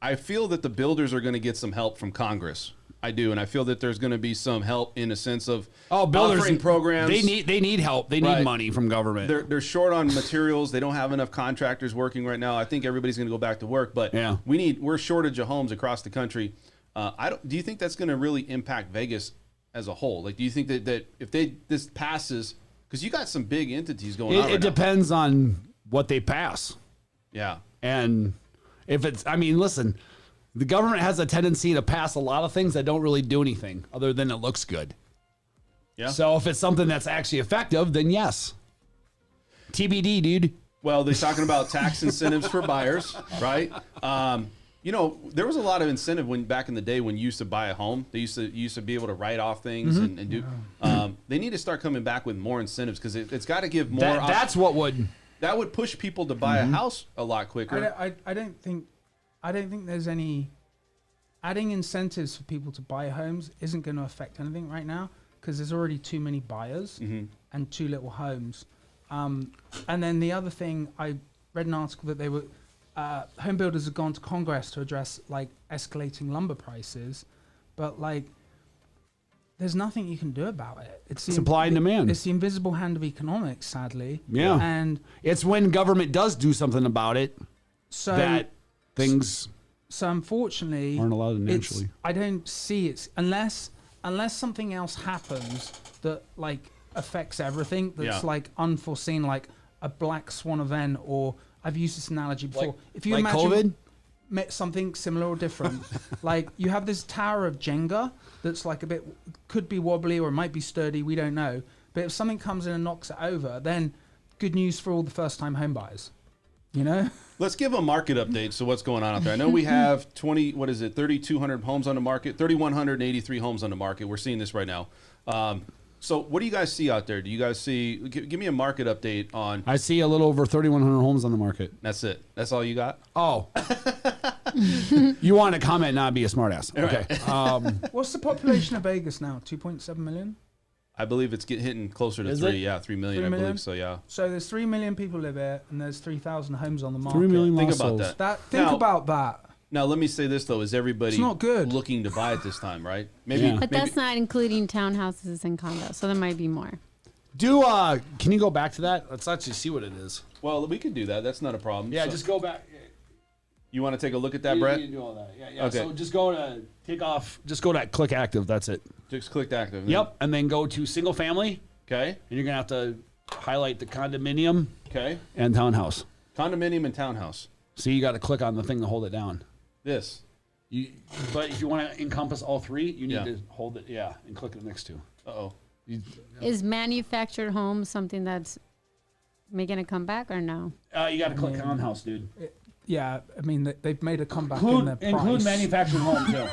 [SPEAKER 4] I feel that the builders are going to get some help from Congress. I do, and I feel that there's going to be some help in a sense of
[SPEAKER 5] builders
[SPEAKER 4] offering programs.
[SPEAKER 5] They need help. They need
[SPEAKER 4] Right.
[SPEAKER 5] money from government.
[SPEAKER 4] They're short on materials. They don't have enough contractors working right now. I think everybody's going to go back to work, but
[SPEAKER 5] Yeah.
[SPEAKER 4] we're shortage of homes across the country. Do you think that's going to really impact Vegas as a whole? Like, do you think that if this passes, because you got some big entities going on right
[SPEAKER 5] it
[SPEAKER 4] now.
[SPEAKER 5] depends on what they pass.
[SPEAKER 4] Yeah.
[SPEAKER 5] And if it's, I mean, listen, the government has a tendency to pass a lot of things that don't really do anything other than it looks good.
[SPEAKER 4] Yeah.
[SPEAKER 5] So if it's something that's actually effective, then yes. TBD, dude.
[SPEAKER 4] Well, they're talking about tax incentives for buyers, right? You know, there was a lot of incentive back in the day when you used to buy a home. They used to be able to write off things
[SPEAKER 5] Mm-hmm.
[SPEAKER 4] and do. They need to start coming back with more incentives because it's got to give more.
[SPEAKER 5] That's what would.
[SPEAKER 4] That would push people to buy a house a lot quicker.
[SPEAKER 3] I don't think there's any adding incentives for people to buy homes isn't going to affect anything right now because there's already too many buyers and too little homes. And then the other thing, I read an article that they were home builders have gone to Congress to address like escalating lumber prices, but like there's nothing you can do about it. It's the
[SPEAKER 5] Supply and demand.
[SPEAKER 3] It's the invisible hand of economics, sadly.
[SPEAKER 5] Yeah.
[SPEAKER 3] And
[SPEAKER 5] It's when government does do something about it
[SPEAKER 3] so
[SPEAKER 5] that things
[SPEAKER 3] So unfortunately,
[SPEAKER 5] aren't allowed
[SPEAKER 3] it's-
[SPEAKER 5] naturally.
[SPEAKER 3] I don't see it unless something else happens that like affects everything. That's
[SPEAKER 4] Yeah.
[SPEAKER 3] like unforeseen, like a black swan event, or I've used this analogy before.
[SPEAKER 5] Like-
[SPEAKER 3] if you
[SPEAKER 5] like
[SPEAKER 3] imagine
[SPEAKER 5] COVID?
[SPEAKER 3] something similar or different, like you have this tower of Jenga that's like a bit could be wobbly or it might be sturdy. We don't know. But if something comes in and knocks it over, then good news for all the first-time home buyers. You know.
[SPEAKER 4] Let's give a market update. So what's going on out there? I know we have 3,200 homes on the market, 3,183 homes on the market. We're seeing this right now. So what do you guys see out there? Do you guys see, give me a market update on,
[SPEAKER 5] I see a little over 3,100 homes on the market.
[SPEAKER 4] that's it. That's all you got?
[SPEAKER 5] Oh. You want to comment, not be a smartass. Okay.
[SPEAKER 3] What's the population of Vegas now? 2.7 million.
[SPEAKER 4] I believe it's hitting closer to
[SPEAKER 5] Is
[SPEAKER 4] 3.
[SPEAKER 5] it?
[SPEAKER 4] Yeah, 3 million,
[SPEAKER 3] 3
[SPEAKER 4] I
[SPEAKER 3] million?
[SPEAKER 4] believe. So yeah.
[SPEAKER 3] So there's 3 million people live here, and there's 3,000 homes on the market.
[SPEAKER 5] 3 million
[SPEAKER 4] Think
[SPEAKER 5] lost
[SPEAKER 4] about
[SPEAKER 5] souls.
[SPEAKER 4] that.
[SPEAKER 3] Think
[SPEAKER 4] Now-
[SPEAKER 3] about that.
[SPEAKER 4] Now let me say this though: is everybody
[SPEAKER 3] It's not good.
[SPEAKER 4] looking to buy at this time, right? Maybe.
[SPEAKER 5] Yeah.
[SPEAKER 6] But
[SPEAKER 4] maybe
[SPEAKER 6] that's not including townhouses and condos, so there might be more.
[SPEAKER 5] Can you go back to that? Let's actually see what it is.
[SPEAKER 4] well, we could do that. That's not a problem.
[SPEAKER 5] Yeah,
[SPEAKER 4] So-
[SPEAKER 5] just go back.
[SPEAKER 4] You want to take a look at that, Brett?
[SPEAKER 5] You do all that. Yeah.
[SPEAKER 4] Okay.
[SPEAKER 5] So just go to take off. Just go to click active. That's it.
[SPEAKER 4] Just clicked active.
[SPEAKER 5] Yep. And then go to single family.
[SPEAKER 4] Okay.
[SPEAKER 5] And you're gonna have to highlight the condominium
[SPEAKER 4] Okay.
[SPEAKER 5] and townhouse.
[SPEAKER 4] Condominium and townhouse.
[SPEAKER 5] So you got to click on the thing to hold it down.
[SPEAKER 4] This.
[SPEAKER 5] But if you want to encompass all three, you need
[SPEAKER 4] Yeah.
[SPEAKER 5] to hold it. Yeah, and click it next to.
[SPEAKER 4] Uh-oh.
[SPEAKER 6] Is manufactured homes something that's making a comeback or no?
[SPEAKER 5] You got to click townhouse, dude.
[SPEAKER 3] Yeah, I mean they've made a comeback in their price.
[SPEAKER 5] Include manufactured home too.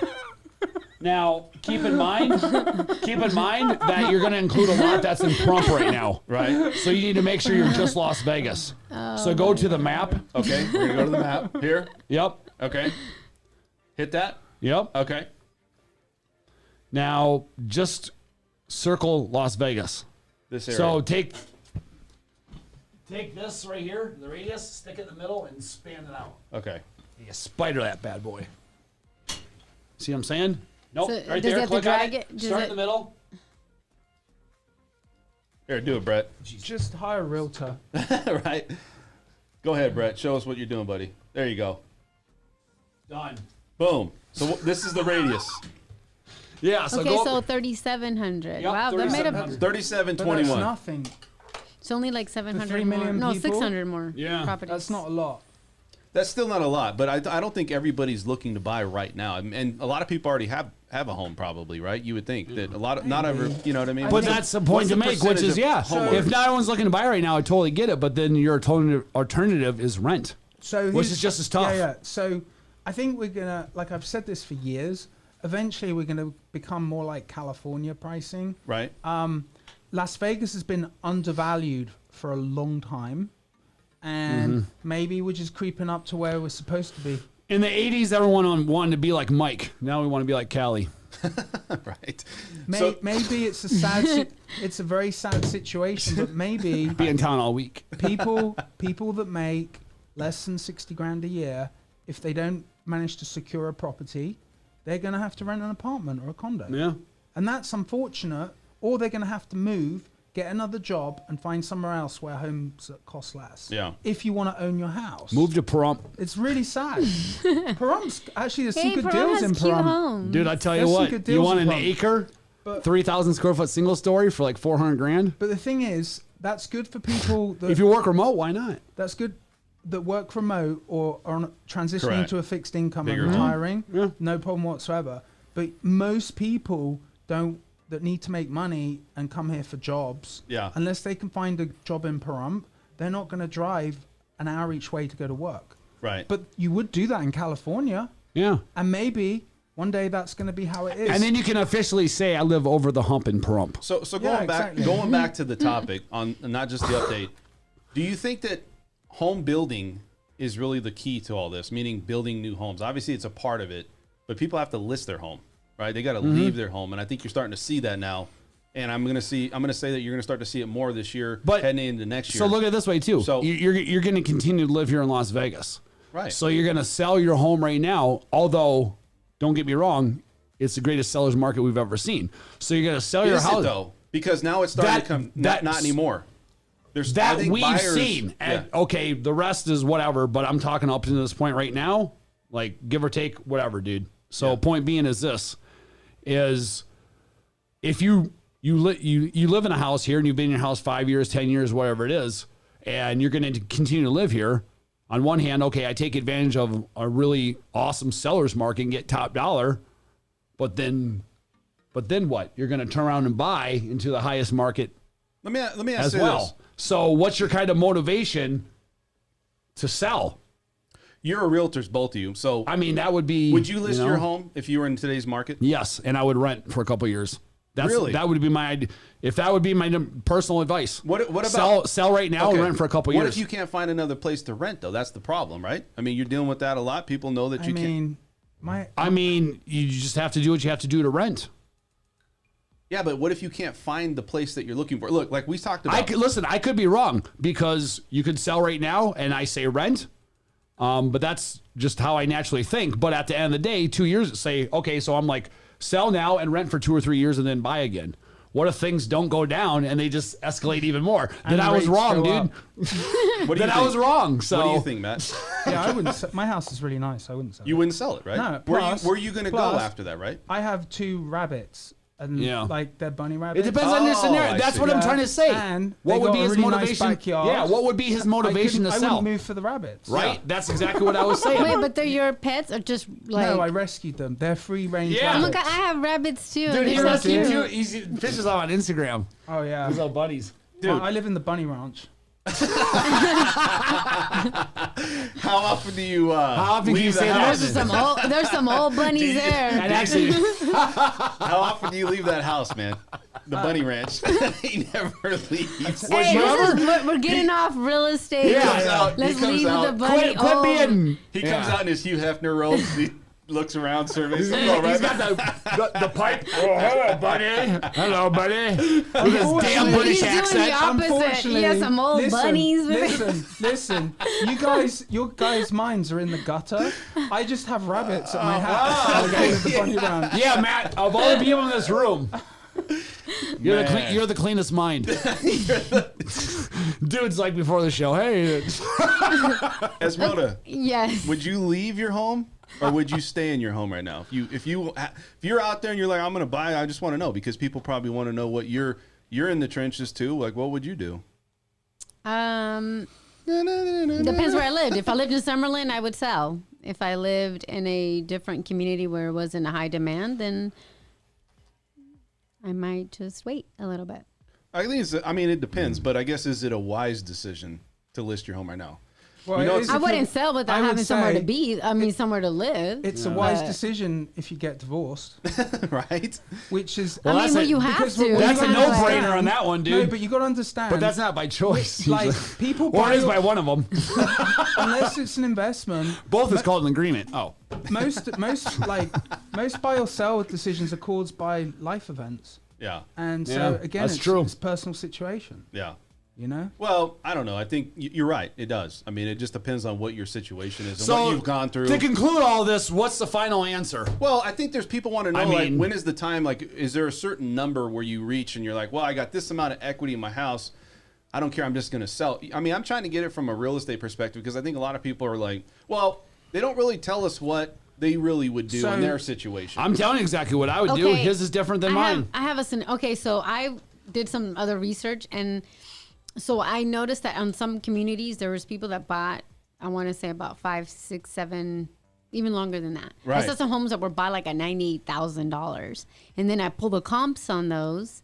[SPEAKER 5] Now, keep in mind that you're going to include a lot that's in Prump right now.
[SPEAKER 4] Right.
[SPEAKER 5] So you need to make sure you're just Las Vegas. So go to the map.
[SPEAKER 4] Okay. We're gonna go to the map here.
[SPEAKER 5] Yep.
[SPEAKER 4] Okay. Hit that.
[SPEAKER 5] Yep.
[SPEAKER 4] Okay.
[SPEAKER 5] Now, just circle Las Vegas.
[SPEAKER 4] This area.
[SPEAKER 5] So take this right here, the radius, stick it in the middle, and span it out.
[SPEAKER 4] Okay.
[SPEAKER 5] You spider that bad boy. See what I'm saying? Nope.
[SPEAKER 6] So
[SPEAKER 5] right
[SPEAKER 6] does it
[SPEAKER 5] there.
[SPEAKER 6] have to
[SPEAKER 5] Click on
[SPEAKER 6] drag
[SPEAKER 5] it.
[SPEAKER 6] it? Does
[SPEAKER 5] Start
[SPEAKER 6] it-
[SPEAKER 5] in the middle.
[SPEAKER 4] Here, do it, Brett.
[SPEAKER 3] Just hire a realtor.
[SPEAKER 4] Right. Go ahead, Brett. Show us what you're doing, buddy. There you go.
[SPEAKER 5] Done.
[SPEAKER 4] Boom. So this is the radius.
[SPEAKER 5] Yeah. So
[SPEAKER 6] Okay,
[SPEAKER 5] go.
[SPEAKER 6] so 3,700.
[SPEAKER 5] Yep,
[SPEAKER 6] Wow, that made a.
[SPEAKER 5] 3,700.
[SPEAKER 4] 3721.
[SPEAKER 3] But that's nothing.
[SPEAKER 6] It's only like 700
[SPEAKER 3] 3
[SPEAKER 6] more.
[SPEAKER 3] million
[SPEAKER 6] No,
[SPEAKER 3] people?
[SPEAKER 6] 600 more.
[SPEAKER 5] Yeah.
[SPEAKER 6] properties.
[SPEAKER 3] That's not a lot.
[SPEAKER 4] That's still not a lot, but I don't think everybody's looking to buy right now. And a lot of people already have a home, probably, right? You would think that a lot of not every, you know what I mean?
[SPEAKER 5] But that's the point
[SPEAKER 4] What's
[SPEAKER 5] to
[SPEAKER 4] the
[SPEAKER 5] make, which
[SPEAKER 4] percentage
[SPEAKER 5] is
[SPEAKER 4] of
[SPEAKER 5] yeah.
[SPEAKER 4] homeowners?
[SPEAKER 5] If not everyone's looking to buy right now, I totally get it. But then your alternative is rent,
[SPEAKER 3] So
[SPEAKER 5] which
[SPEAKER 3] here's-
[SPEAKER 5] is just as tough.
[SPEAKER 3] Yeah, yeah. So I think we're gonna, like I've said this for years. Eventually, we're gonna become more like California pricing.
[SPEAKER 4] Right.
[SPEAKER 3] Las Vegas has been undervalued for a long time, and maybe we're just creeping up to where we're supposed to be.
[SPEAKER 5] In the '80s, everyone wanted to be like Mike. Now we want to be like Callie.
[SPEAKER 4] Right.
[SPEAKER 3] Maybe it's a it's a very sad situation, but maybe
[SPEAKER 5] Be in town all week.
[SPEAKER 3] people that make less than 60 grand a year, if they don't manage to secure a property, they're going to have to rent an apartment or a condo.
[SPEAKER 5] Yeah.
[SPEAKER 3] And that's unfortunate, or they're going to have to move, get another job, and find somewhere else where homes cost less.
[SPEAKER 4] Yeah.
[SPEAKER 3] If you want to own your house.
[SPEAKER 5] Move to Pahrump.
[SPEAKER 3] It's really sad. Pahrum's, actually, there's some
[SPEAKER 6] Hey,
[SPEAKER 3] good
[SPEAKER 6] Pahrump
[SPEAKER 3] deals
[SPEAKER 6] has
[SPEAKER 3] in
[SPEAKER 6] cute
[SPEAKER 3] Pahrump.
[SPEAKER 6] homes.
[SPEAKER 5] Dude, I tell you
[SPEAKER 3] There's some
[SPEAKER 5] what,
[SPEAKER 3] good
[SPEAKER 5] you
[SPEAKER 3] deals
[SPEAKER 5] want
[SPEAKER 3] in
[SPEAKER 5] an
[SPEAKER 3] Pahrump.
[SPEAKER 5] acre,
[SPEAKER 3] But-
[SPEAKER 5] 3,000 square foot single story for like 400 grand?
[SPEAKER 3] But the thing is, that's good for people that
[SPEAKER 5] If you work remote, why not?
[SPEAKER 3] that's good that work remote or are transitioning
[SPEAKER 4] Correct.
[SPEAKER 3] to a fixed income
[SPEAKER 4] Bigger
[SPEAKER 3] and
[SPEAKER 4] home.
[SPEAKER 3] retiring.
[SPEAKER 5] Yeah.
[SPEAKER 3] No problem whatsoever. But most people that need to make money and come here for jobs.
[SPEAKER 4] Yeah.
[SPEAKER 3] Unless they can find a job in Pahrump, they're not going to drive an hour each way to go to work.
[SPEAKER 4] Right.
[SPEAKER 3] But you would do that in California,
[SPEAKER 5] Yeah.
[SPEAKER 3] and maybe one day that's going to be how it is.
[SPEAKER 5] And then you can officially say, I live over the hump in Pahrump.
[SPEAKER 4] So
[SPEAKER 3] Yeah, exactly.
[SPEAKER 4] going back to the topic on not just the update, do you think that home building is really the key to all this? Meaning building new homes. Obviously, it's a part of it, but people have to list their home, right? They got to leave their home, and I think you're starting to see that now. And I'm gonna say that you're gonna start to see it more this year,
[SPEAKER 5] But-
[SPEAKER 4] heading into next year.
[SPEAKER 5] So look at it this way too.
[SPEAKER 4] So-
[SPEAKER 5] You're going to continue to live here in Las Vegas.
[SPEAKER 4] Right.
[SPEAKER 5] So you're going to sell your home right now, although don't get me wrong, it's the greatest seller's market we've ever seen. So you're going to sell your
[SPEAKER 4] Is
[SPEAKER 5] house.
[SPEAKER 4] it though? Because now it's starting
[SPEAKER 5] That-
[SPEAKER 4] to come.
[SPEAKER 5] that's-
[SPEAKER 4] Not anymore. There's I
[SPEAKER 5] That
[SPEAKER 4] think
[SPEAKER 5] we've
[SPEAKER 4] buyers-
[SPEAKER 5] seen. And
[SPEAKER 4] Yeah.
[SPEAKER 5] okay, the rest is whatever, but I'm talking up to this point right now, like give or take whatever, dude. So point being is this is if you live in a house here and you've been in your house 5 years, 10 years, whatever it is, and you're going to continue to live here, on one hand, okay, I take advantage of a really awesome seller's market and get top dollar, but then what? You're going to turn around and buy into the highest market
[SPEAKER 4] Let me ask
[SPEAKER 5] as
[SPEAKER 4] you
[SPEAKER 5] well.
[SPEAKER 4] this.
[SPEAKER 5] So what's your kind of motivation to sell?
[SPEAKER 4] You're a realtors, both of you. So
[SPEAKER 5] I mean, that would be.
[SPEAKER 4] would you list
[SPEAKER 5] know?
[SPEAKER 4] your home if you were in today's market?
[SPEAKER 5] Yes, and I would rent for a couple of years.
[SPEAKER 4] Really?
[SPEAKER 5] That would be my idea. If that would be my personal advice.
[SPEAKER 4] What about
[SPEAKER 5] sell right now
[SPEAKER 4] Okay.
[SPEAKER 5] and rent for a couple of
[SPEAKER 4] What
[SPEAKER 5] years?
[SPEAKER 4] if you can't find another place to rent though? That's the problem, right? I mean, you're dealing with that a lot. People know that
[SPEAKER 3] I
[SPEAKER 4] you can't.
[SPEAKER 3] mean,
[SPEAKER 5] I mean, you just have to do what you have to do to rent.
[SPEAKER 4] Yeah, but what if you can't find the place that you're looking for? Look, like we talked about.
[SPEAKER 5] I could be wrong because you could sell right now and I say rent. But that's just how I naturally think. But at the end of the day, 2 years, say, okay, so I'm like, sell now and rent for 2 or 3 years and then buy again. What if things don't go down and they just escalate even more? Then I was
[SPEAKER 3] rates
[SPEAKER 5] wrong,
[SPEAKER 3] go
[SPEAKER 5] dude.
[SPEAKER 4] What do
[SPEAKER 5] Then
[SPEAKER 4] you
[SPEAKER 5] I
[SPEAKER 4] think?
[SPEAKER 5] was wrong. So
[SPEAKER 4] What do you think, Matt?
[SPEAKER 3] yeah, I wouldn't. My house is really nice. I wouldn't sell
[SPEAKER 4] You
[SPEAKER 3] it.
[SPEAKER 4] wouldn't sell it, right?
[SPEAKER 3] No,
[SPEAKER 4] Where you going to go
[SPEAKER 3] plus-
[SPEAKER 4] after that, right?
[SPEAKER 3] I have 2 rabbits, and
[SPEAKER 5] Yeah.
[SPEAKER 3] like they're bunny
[SPEAKER 5] It
[SPEAKER 3] rabbits.
[SPEAKER 5] depends on your
[SPEAKER 4] Oh,
[SPEAKER 5] scenario.
[SPEAKER 4] I
[SPEAKER 5] That's
[SPEAKER 4] see.
[SPEAKER 5] what I'm
[SPEAKER 3] Yeah.
[SPEAKER 5] trying to say.
[SPEAKER 3] And
[SPEAKER 5] What
[SPEAKER 3] they
[SPEAKER 5] would
[SPEAKER 3] got
[SPEAKER 5] be
[SPEAKER 3] a
[SPEAKER 5] his
[SPEAKER 3] really nice
[SPEAKER 5] motivation?
[SPEAKER 3] backyard.
[SPEAKER 5] Yeah, what would be his motivation to
[SPEAKER 3] I
[SPEAKER 5] sell?
[SPEAKER 3] wouldn't move for the rabbits.
[SPEAKER 5] Right? That's exactly what I was saying.
[SPEAKER 6] Wait, but they're your pets or just like?
[SPEAKER 3] No, I rescued them. They're free range.
[SPEAKER 5] Yeah.
[SPEAKER 6] Oh my
[SPEAKER 3] rabbits.
[SPEAKER 6] god, I have rabbits too.
[SPEAKER 5] Dude, he
[SPEAKER 6] They're so
[SPEAKER 5] rescued
[SPEAKER 6] cute.
[SPEAKER 5] two. He fishes on Instagram.
[SPEAKER 3] Oh yeah.
[SPEAKER 5] His little buddies.
[SPEAKER 3] I live in the bunny ranch.
[SPEAKER 4] How often do you
[SPEAKER 5] How often do you
[SPEAKER 4] leave
[SPEAKER 5] say
[SPEAKER 4] the
[SPEAKER 5] that?
[SPEAKER 4] house?
[SPEAKER 6] There's some old bunnies there.
[SPEAKER 5] And actually,
[SPEAKER 4] How often do you leave that house, man? The bunny ranch. He never leaves.
[SPEAKER 6] Hey, we're getting off real estate.
[SPEAKER 5] Yeah.
[SPEAKER 4] Comes out- he
[SPEAKER 6] Let's
[SPEAKER 4] comes
[SPEAKER 6] leave
[SPEAKER 4] out.
[SPEAKER 6] the bunny.
[SPEAKER 5] quit being.
[SPEAKER 4] He comes out in his Hugh Hefner robe. He looks around, surveys.
[SPEAKER 5] He's
[SPEAKER 4] All right,
[SPEAKER 5] got the pipe. Oh, hello, buddy. Hello, buddy. With his damn
[SPEAKER 3] Unfortunately,
[SPEAKER 5] British
[SPEAKER 6] He's doing
[SPEAKER 5] accent.
[SPEAKER 6] the opposite. He has some old bunnies.
[SPEAKER 3] Listen. Your guys' minds are in the gutter. I just have rabbits at my house. I go to the bunny ranch.
[SPEAKER 5] Yeah, Matt. Of all the people in this room, You're the cleanest mind. Dude's like before the show, hey.
[SPEAKER 4] Esmeralda,
[SPEAKER 6] Yes.
[SPEAKER 4] would you leave your home or would you stay in your home right now? If you're out there and you're like, I'm gonna buy, I just want to know, because people probably want to know what you're in the trenches too. Like, what would you do?
[SPEAKER 6] Depends where I lived. If I lived in Summerlin, I would sell. If I lived in a different community where it wasn't a high demand, then I might just wait a little bit.
[SPEAKER 4] I think it depends, but I guess, is it a wise decision to list your home right now?
[SPEAKER 3] Well,
[SPEAKER 4] You know,
[SPEAKER 3] it is
[SPEAKER 6] I
[SPEAKER 3] if
[SPEAKER 6] wouldn't
[SPEAKER 3] you-
[SPEAKER 6] sell without
[SPEAKER 3] I would
[SPEAKER 6] having somewhere to
[SPEAKER 3] say
[SPEAKER 6] be. I mean, somewhere to live.
[SPEAKER 3] It's a wise
[SPEAKER 6] But-
[SPEAKER 3] decision if you get divorced,
[SPEAKER 4] Right?
[SPEAKER 3] which is.
[SPEAKER 5] Well,
[SPEAKER 6] I mean,
[SPEAKER 5] that's
[SPEAKER 6] you have
[SPEAKER 3] because
[SPEAKER 6] to.
[SPEAKER 3] what
[SPEAKER 5] That's a
[SPEAKER 3] you gotta
[SPEAKER 5] no-brainer
[SPEAKER 3] understand-
[SPEAKER 5] on that one, dude.
[SPEAKER 3] No, but you got to understand.
[SPEAKER 5] But that's not by choice.
[SPEAKER 3] Like,
[SPEAKER 5] usually.
[SPEAKER 3] people
[SPEAKER 5] Or
[SPEAKER 3] buy
[SPEAKER 5] it is
[SPEAKER 3] your-
[SPEAKER 5] by one of them.
[SPEAKER 3] unless it's an investment.
[SPEAKER 5] Both is called an agreement. Oh.
[SPEAKER 3] Most buy or sell decisions are caused by life events,
[SPEAKER 4] Yeah.
[SPEAKER 3] and so
[SPEAKER 5] Yeah,
[SPEAKER 3] again,
[SPEAKER 5] that's
[SPEAKER 3] it's,
[SPEAKER 5] true.
[SPEAKER 3] it's personal situation.
[SPEAKER 4] Yeah.
[SPEAKER 3] You know.
[SPEAKER 4] Well, I don't know. I think you're right. It does. I mean, it just depends on what your situation is and
[SPEAKER 5] So
[SPEAKER 4] what you've gone through.
[SPEAKER 5] to conclude all this, what's the final answer?
[SPEAKER 4] Well, I think there's people want to know,
[SPEAKER 5] I
[SPEAKER 4] like,
[SPEAKER 5] mean-
[SPEAKER 4] when is the time? Like, is there a certain number where you reach and you're like, well, I got this amount of equity in my house. I don't care. I'm just going to sell. I mean, I'm trying to get it from a real estate perspective because I think a lot of people are like, well, they don't really tell us what they really would do
[SPEAKER 3] So-
[SPEAKER 4] in their situation.
[SPEAKER 5] I'm telling you exactly what I would do.
[SPEAKER 6] Okay,
[SPEAKER 5] His is different than mine.
[SPEAKER 6] I have okay, so I did some other research, and so I noticed that on some communities there was people that bought, I want to say about 5, 6, 7, even longer than that.
[SPEAKER 4] Right.
[SPEAKER 6] I saw some homes that were bought like at $98,000, and then I pulled the comps on those,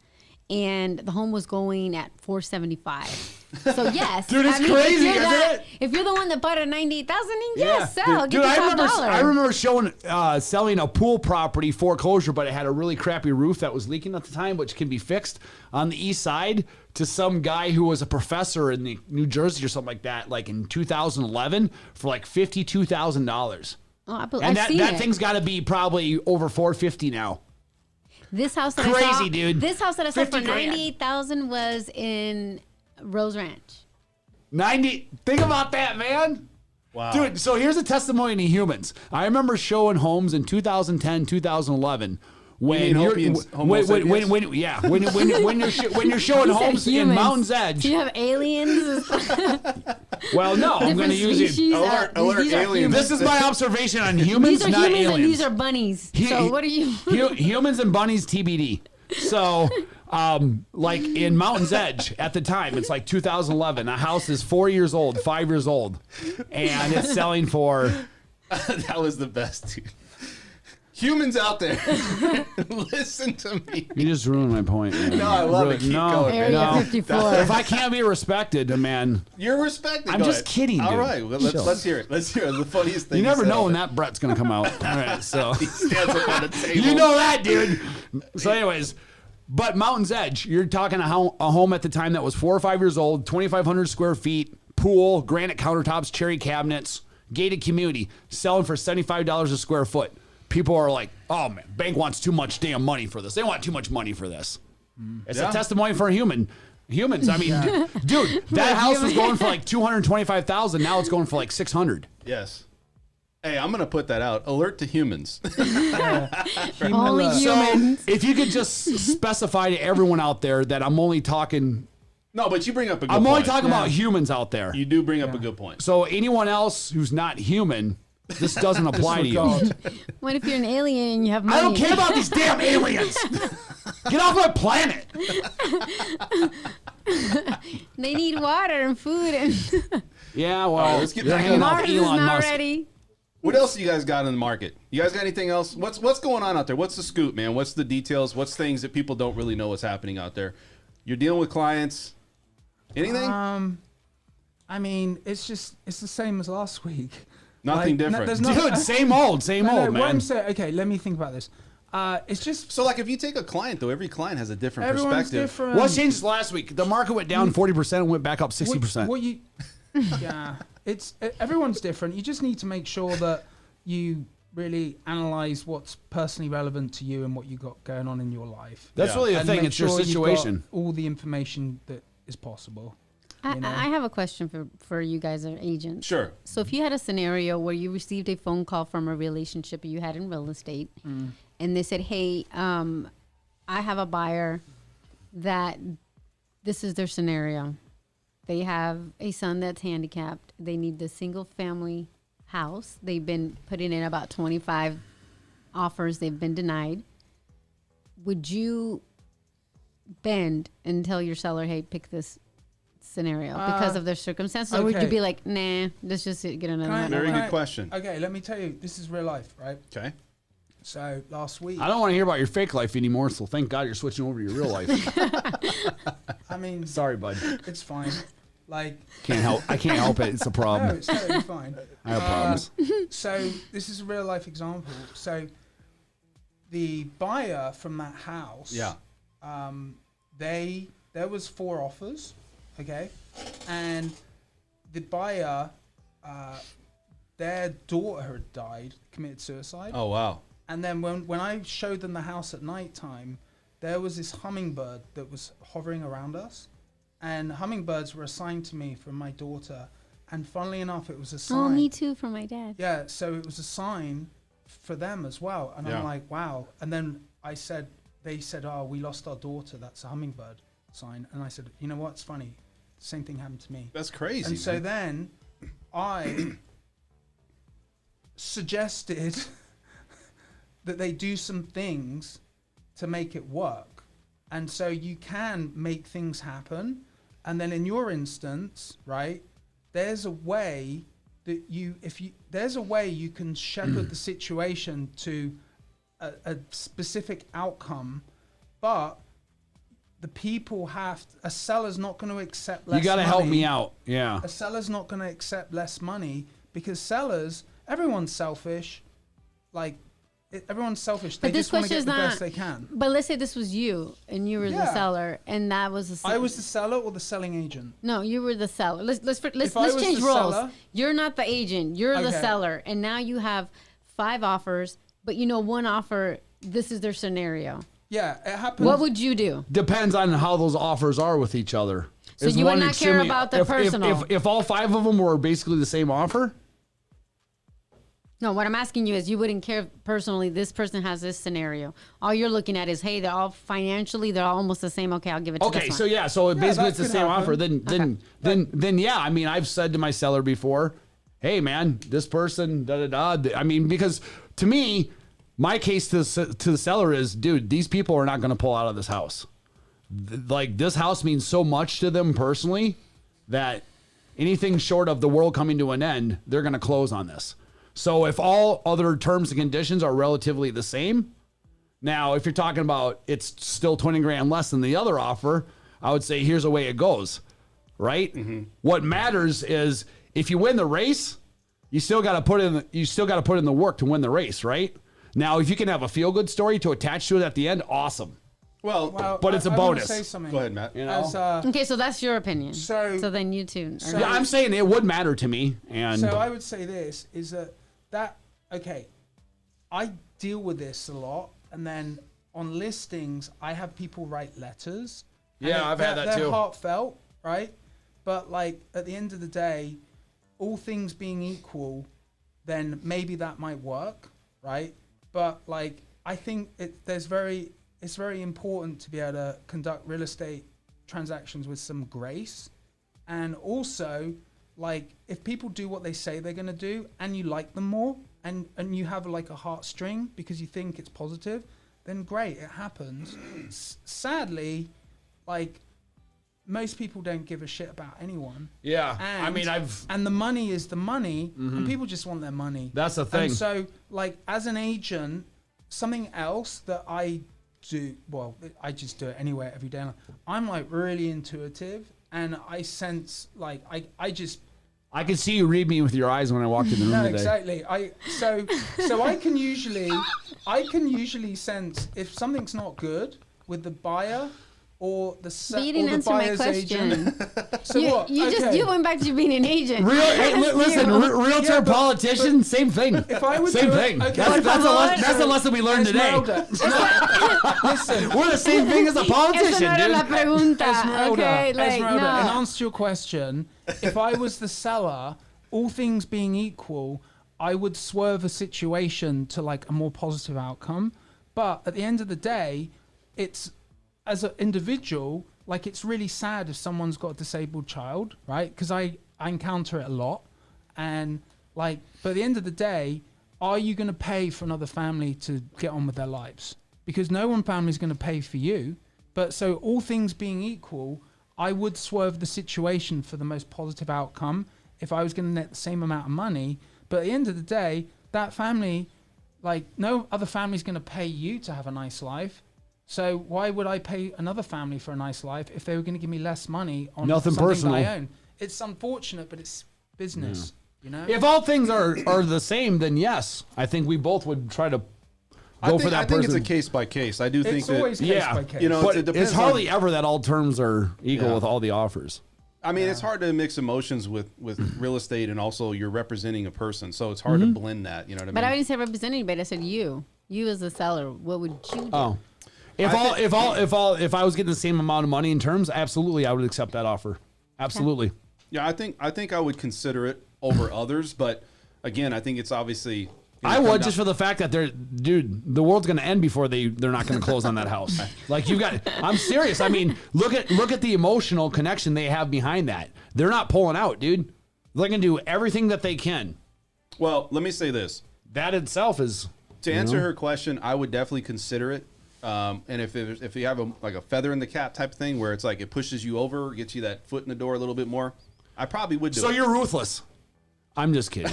[SPEAKER 6] and the home was going at $475. So yes,
[SPEAKER 5] Dude, it's crazy,
[SPEAKER 6] If you're,
[SPEAKER 5] isn't
[SPEAKER 6] that,
[SPEAKER 5] it?
[SPEAKER 6] if you're the one that bought at $98,000, then yes, sell.
[SPEAKER 5] Dude,
[SPEAKER 6] Get the top dollar.
[SPEAKER 5] I remember selling a pool property foreclosure, but it had a really crappy roof that was leaking at the time, which can be fixed on the east side, to some guy who was a professor in New Jersey or something like that, like in 2011, for like $52,000.
[SPEAKER 6] Oh,
[SPEAKER 5] And
[SPEAKER 6] I've
[SPEAKER 5] that
[SPEAKER 6] seen it.
[SPEAKER 5] thing's got to be probably over $450 now.
[SPEAKER 6] This house that I
[SPEAKER 5] Crazy,
[SPEAKER 6] saw,
[SPEAKER 5] dude.
[SPEAKER 6] This house that I saw for
[SPEAKER 5] 50 grand.
[SPEAKER 6] $98,000 was in Rose Ranch.
[SPEAKER 5] 90. Think about that, man.
[SPEAKER 4] Wow.
[SPEAKER 5] Dude, so here's a testimony to humans. I remember showing homes in 2010, 2011. When
[SPEAKER 4] mean
[SPEAKER 5] you're
[SPEAKER 4] Homo sapiens?
[SPEAKER 5] when you're showing
[SPEAKER 6] You said
[SPEAKER 5] homes in
[SPEAKER 6] humans.
[SPEAKER 5] Mountain's Edge.
[SPEAKER 6] Do you have aliens?
[SPEAKER 5] Well, no, I'm going to use it.
[SPEAKER 6] species?
[SPEAKER 4] Alert
[SPEAKER 6] These are
[SPEAKER 4] aliens.
[SPEAKER 6] humans.
[SPEAKER 5] This is my observation on humans,
[SPEAKER 6] These are
[SPEAKER 5] not
[SPEAKER 6] humans
[SPEAKER 5] aliens.
[SPEAKER 6] and these are bunnies. So what are you?
[SPEAKER 5] Humans and bunnies TBD. So, like in Mountain's Edge at the time, it's like 2011. A house is 4 years old, 5 years old, and it's selling for.
[SPEAKER 4] That was the best, dude. Humans out there, listen to me.
[SPEAKER 5] You just ruined my point. Man.
[SPEAKER 4] No, I love it. Keep going.
[SPEAKER 6] Area
[SPEAKER 4] man.
[SPEAKER 6] 54.
[SPEAKER 5] If I can't be respected, man,
[SPEAKER 4] You're respected.
[SPEAKER 5] I'm
[SPEAKER 4] Go
[SPEAKER 5] just
[SPEAKER 4] ahead.
[SPEAKER 5] kidding,
[SPEAKER 4] All
[SPEAKER 5] dude.
[SPEAKER 4] right, well,
[SPEAKER 5] Chill.
[SPEAKER 4] let's hear it. Let's hear it. The funniest thing
[SPEAKER 5] you never
[SPEAKER 4] said
[SPEAKER 5] know when
[SPEAKER 4] ever.
[SPEAKER 5] that Brett's gonna come out. All right, so
[SPEAKER 4] He stands up on the table.
[SPEAKER 5] you know that, dude. So, anyways, but Mountain's Edge, you're talking a home at the time that was 4 or 5 years old, 2,500 square feet, pool, granite countertops, cherry cabinets, gated community, selling for $75 a square foot. People are like, oh man, bank wants too much damn money for this. They want too much money for this. It's
[SPEAKER 4] Yeah.
[SPEAKER 5] a testimony for a human. Humans, I mean, dude, that house was going for like $225,000. Now it's going for like $600.
[SPEAKER 4] Yes. Hey, I'm gonna put that out. Alert to humans.
[SPEAKER 6] Only humans.
[SPEAKER 5] If you could just specify to everyone out there that I'm only talking,
[SPEAKER 4] No, but you bring up a good
[SPEAKER 5] I'm
[SPEAKER 4] point.
[SPEAKER 5] only talking about humans out there.
[SPEAKER 4] You do bring up a good point.
[SPEAKER 5] So anyone else who's not human, this doesn't apply to you.
[SPEAKER 3] God.
[SPEAKER 6] What if you're an alien and you have money?
[SPEAKER 5] I don't care about these damn aliens. Get off my planet.
[SPEAKER 6] They need water and food, and
[SPEAKER 5] Yeah, well,
[SPEAKER 4] let's get
[SPEAKER 5] you're
[SPEAKER 4] back
[SPEAKER 5] hanging
[SPEAKER 4] on
[SPEAKER 5] off
[SPEAKER 6] Mars is
[SPEAKER 5] Elon
[SPEAKER 6] not
[SPEAKER 5] Musk.
[SPEAKER 6] ready.
[SPEAKER 4] What else you guys got in the market? You guys got anything else? What's going on out there? What's the scoop, man? What's the details? What's things that people don't really know what's happening out there? You're dealing with clients. Anything?
[SPEAKER 3] I mean, it's the same as last week.
[SPEAKER 4] Nothing different.
[SPEAKER 3] there's
[SPEAKER 5] Dude, same old,
[SPEAKER 3] no,
[SPEAKER 5] old,
[SPEAKER 3] what I'm
[SPEAKER 5] man.
[SPEAKER 3] saying, okay, let me think about this. It's just
[SPEAKER 4] So, like, if you take a client, though, every client has a different
[SPEAKER 3] everyone's
[SPEAKER 4] perspective.
[SPEAKER 3] different.
[SPEAKER 5] What changed last week? The market went down 40% and went back up 60%.
[SPEAKER 3] What you? Yeah, everyone's different. You just need to make sure that you really analyze what's personally relevant to you and what you got going on in your life.
[SPEAKER 5] That's
[SPEAKER 4] Yeah.
[SPEAKER 5] really the
[SPEAKER 3] And
[SPEAKER 5] thing.
[SPEAKER 3] make
[SPEAKER 5] It's your
[SPEAKER 3] sure you've got
[SPEAKER 5] situation.
[SPEAKER 3] all the information that is possible. You know?
[SPEAKER 6] I have a question for you guys as agents.
[SPEAKER 4] Sure.
[SPEAKER 6] So if you had a scenario where you received a phone call from a relationship you had in real estate, and they said, "Hey, I have a buyer. that this is their scenario. They have a son that's handicapped. They need the single family house. They've been putting in about 25 offers. They've been denied. Would you bend and tell your seller, hey, pick this scenario because of their circumstances? Or would you
[SPEAKER 3] okay.
[SPEAKER 6] be like, nah, let's just get another one?
[SPEAKER 4] Very good question.
[SPEAKER 3] Okay, let me tell you, this is real life, right?
[SPEAKER 4] Okay.
[SPEAKER 3] So last week,
[SPEAKER 5] I don't want to hear about your fake life anymore, so thank God you're switching over to your real life.
[SPEAKER 3] I mean,
[SPEAKER 5] Sorry, bud.
[SPEAKER 3] it's fine. Like,
[SPEAKER 5] I can't help it. It's a
[SPEAKER 3] no,
[SPEAKER 5] problem.
[SPEAKER 3] it's totally fine.
[SPEAKER 5] I have problems.
[SPEAKER 3] So this is a real life example. So the buyer from that house,
[SPEAKER 4] Yeah.
[SPEAKER 3] there was 4 offers, okay, and the buyer, their daughter had died, committed suicide.
[SPEAKER 4] Oh, wow.
[SPEAKER 3] And then when I showed them the house at night time, there was this hummingbird that was hovering around us. And hummingbirds were assigned to me from my daughter. And funnily enough, it was a sign.
[SPEAKER 6] Oh, me too, for my dad.
[SPEAKER 3] Yeah, so it was a sign for them as well. And
[SPEAKER 4] Yeah.
[SPEAKER 3] I'm like, wow. And then they said, oh, we lost our daughter. That's a hummingbird sign. And I said, you know what? It's funny. Same thing happened to me.
[SPEAKER 4] That's crazy.
[SPEAKER 3] And so
[SPEAKER 4] man.
[SPEAKER 3] then I suggested that they do some things to make it work. And so you can make things happen. And then in your instance, right, there's a way that there's a way you can shepherd the situation to a specific outcome, but the people a seller's not going to accept less
[SPEAKER 5] You got to
[SPEAKER 3] money.
[SPEAKER 5] help me out. Yeah.
[SPEAKER 3] A seller's not going to accept less money because sellers, everyone's selfish. Like, everyone's selfish. They
[SPEAKER 6] But this
[SPEAKER 3] just want to
[SPEAKER 6] question
[SPEAKER 3] get
[SPEAKER 6] is
[SPEAKER 3] the
[SPEAKER 6] not.
[SPEAKER 3] best they can.
[SPEAKER 6] But let's say this was you and you were the
[SPEAKER 3] Yeah.
[SPEAKER 6] seller, and that was the.
[SPEAKER 3] I was the seller or the selling agent?
[SPEAKER 6] No, you were the seller. Let's
[SPEAKER 3] If I was
[SPEAKER 6] change
[SPEAKER 3] the
[SPEAKER 6] roles.
[SPEAKER 3] seller-
[SPEAKER 6] You're not the agent. You're the
[SPEAKER 3] Okay.
[SPEAKER 6] seller, and now you have 5 offers. But one offer. This is their scenario.
[SPEAKER 3] Yeah, it happens.
[SPEAKER 6] What would you do?
[SPEAKER 5] Depends on how those offers are with each other.
[SPEAKER 6] So
[SPEAKER 5] Is
[SPEAKER 6] you would
[SPEAKER 5] one
[SPEAKER 6] not care
[SPEAKER 5] extremely-
[SPEAKER 6] about the
[SPEAKER 5] if,
[SPEAKER 6] personal?
[SPEAKER 5] If all 5 of them were basically the same offer,
[SPEAKER 6] No, what I'm asking you is you wouldn't care if personally this person has this scenario. All you're looking at is, hey, they're all financially, they're all almost the same. Okay, I'll give it to
[SPEAKER 5] okay,
[SPEAKER 6] this
[SPEAKER 5] so
[SPEAKER 6] one.
[SPEAKER 5] yeah, so basically
[SPEAKER 3] that
[SPEAKER 5] it's the
[SPEAKER 3] could
[SPEAKER 5] same
[SPEAKER 3] happen.
[SPEAKER 5] offer. Then yeah, I mean, I've said to my seller before, hey man, this person, da da da. I mean, because to me, my case to the seller is, dude, these people are not going to pull out of this house. Like, this house means so much to them personally that anything short of the world coming to an end, they're going to close on this. So if all other terms and conditions are relatively the same, now if you're talking about it's still 20 grand less than the other offer, I would say here's the way it goes, right? Mm-hmm. What matters is if you win the race, you still got to put in the work to win the race, right? Now, if you can have a feel good story to attach to it at the end, awesome.
[SPEAKER 4] Well,
[SPEAKER 5] But it's a
[SPEAKER 3] I wanna
[SPEAKER 5] bonus.
[SPEAKER 3] say something.
[SPEAKER 4] go ahead, Matt.
[SPEAKER 5] You know?
[SPEAKER 3] As,
[SPEAKER 6] Okay, so that's your opinion.
[SPEAKER 3] So-
[SPEAKER 6] then you two.
[SPEAKER 3] so-
[SPEAKER 5] Yeah, I'm saying it would matter to me, and
[SPEAKER 3] So I would say this is okay, I deal with this a lot, and then on listings I have people write letters. and
[SPEAKER 5] Yeah, I've had that
[SPEAKER 3] they're
[SPEAKER 5] too.
[SPEAKER 3] heartfelt, right? But like at the end of the day, all things being equal, then maybe that might work, right? But like I think it's very important to be able to conduct real estate transactions with some grace, and also like if people do what they say they're going to do and you like them more and you have like a heartstring because you think it's positive, then great, it happens. Sadly, like most people don't give a shit about anyone.
[SPEAKER 5] yeah,
[SPEAKER 3] And,
[SPEAKER 5] I mean,
[SPEAKER 3] and the money is the money, and people just want their money.
[SPEAKER 5] That's the thing.
[SPEAKER 3] And so, like, as an agent, something else that I do, well, I just do it anyway every day. I'm like really intuitive, and I sense like
[SPEAKER 5] I could see you read me with your eyes when I walked in the room
[SPEAKER 3] no,
[SPEAKER 5] today.
[SPEAKER 3] exactly. So I can usually sense if something's not good with the buyer or the
[SPEAKER 6] But you didn't
[SPEAKER 3] or the
[SPEAKER 6] answer my
[SPEAKER 3] buyer's
[SPEAKER 6] question.
[SPEAKER 3] agent. So
[SPEAKER 6] You,
[SPEAKER 3] what?
[SPEAKER 6] you just
[SPEAKER 3] Okay.
[SPEAKER 6] you went back to being an agent.
[SPEAKER 5] Listen, realtor,
[SPEAKER 3] Yeah, but-
[SPEAKER 5] politician, same thing.
[SPEAKER 3] If I would
[SPEAKER 5] Same
[SPEAKER 3] do it-
[SPEAKER 5] thing.
[SPEAKER 3] okay.
[SPEAKER 5] That's a lesson we learned today.
[SPEAKER 3] Esmeralda, listen,
[SPEAKER 5] We're the same thing as a
[SPEAKER 6] Eso
[SPEAKER 5] politician,
[SPEAKER 6] no era la
[SPEAKER 5] dude.
[SPEAKER 6] pregunta.
[SPEAKER 3] Esmeralda,
[SPEAKER 6] Okay, like
[SPEAKER 3] Esmeralda,
[SPEAKER 6] no.
[SPEAKER 3] in answer to your question, if I was the seller, all things being equal, I would swerve a situation to like a more positive outcome. But at the end of the day, it's as an individual, like it's really sad if someone's got a disabled child, right? Because I encounter it a lot. And like, but at the end of the day, are you going to pay for another family to get on with their lives? Because no one family is going to pay for you. But so all things being equal, I would swerve the situation for the most positive outcome if I was going to net the same amount of money. But at the end of the day, that family, like no other family is going to pay you to have a nice life. So why would I pay another family for a nice life if they were going to give me less money on
[SPEAKER 5] Nothing
[SPEAKER 3] something
[SPEAKER 5] personal.
[SPEAKER 3] that I own? It's unfortunate, but it's business. You know?
[SPEAKER 5] If all things are the same, then yes, I think we both would try to go for that
[SPEAKER 4] I think
[SPEAKER 5] person.
[SPEAKER 4] it's a case by case. I do think
[SPEAKER 3] It's
[SPEAKER 4] that
[SPEAKER 3] always case
[SPEAKER 5] Yeah.
[SPEAKER 3] by case.
[SPEAKER 4] You know,
[SPEAKER 5] but
[SPEAKER 4] it depends
[SPEAKER 5] it's hardly
[SPEAKER 4] on-
[SPEAKER 5] ever that all terms are equal
[SPEAKER 4] Yeah.
[SPEAKER 5] with all the offers.
[SPEAKER 4] I mean, it's hard to mix emotions with real estate, and also you're representing a person, so it's hard to blend that. You know what I mean?
[SPEAKER 6] But I didn't say represent anybody. I said you. You as a seller, what would you do?
[SPEAKER 5] Oh, if I was getting the same amount of money in terms, absolutely, I would accept that offer. Absolutely.
[SPEAKER 4] Yeah, I think I would consider it over others, but again, I think it's obviously.
[SPEAKER 5] I would just for the fact that the world's going to end before they're not going to close on that house. Like I'm serious. I mean, look at the emotional connection they have behind that. They're not pulling out, dude. They're going to do everything that they can.
[SPEAKER 4] Well, let me say this.
[SPEAKER 5] That itself is
[SPEAKER 4] To answer her question, I would definitely consider it. And if you have a feather in the cap type of thing where it's like it pushes you over, gets you that foot in the door a little bit more, I probably would do it.
[SPEAKER 5] So you're ruthless. I'm just kidding.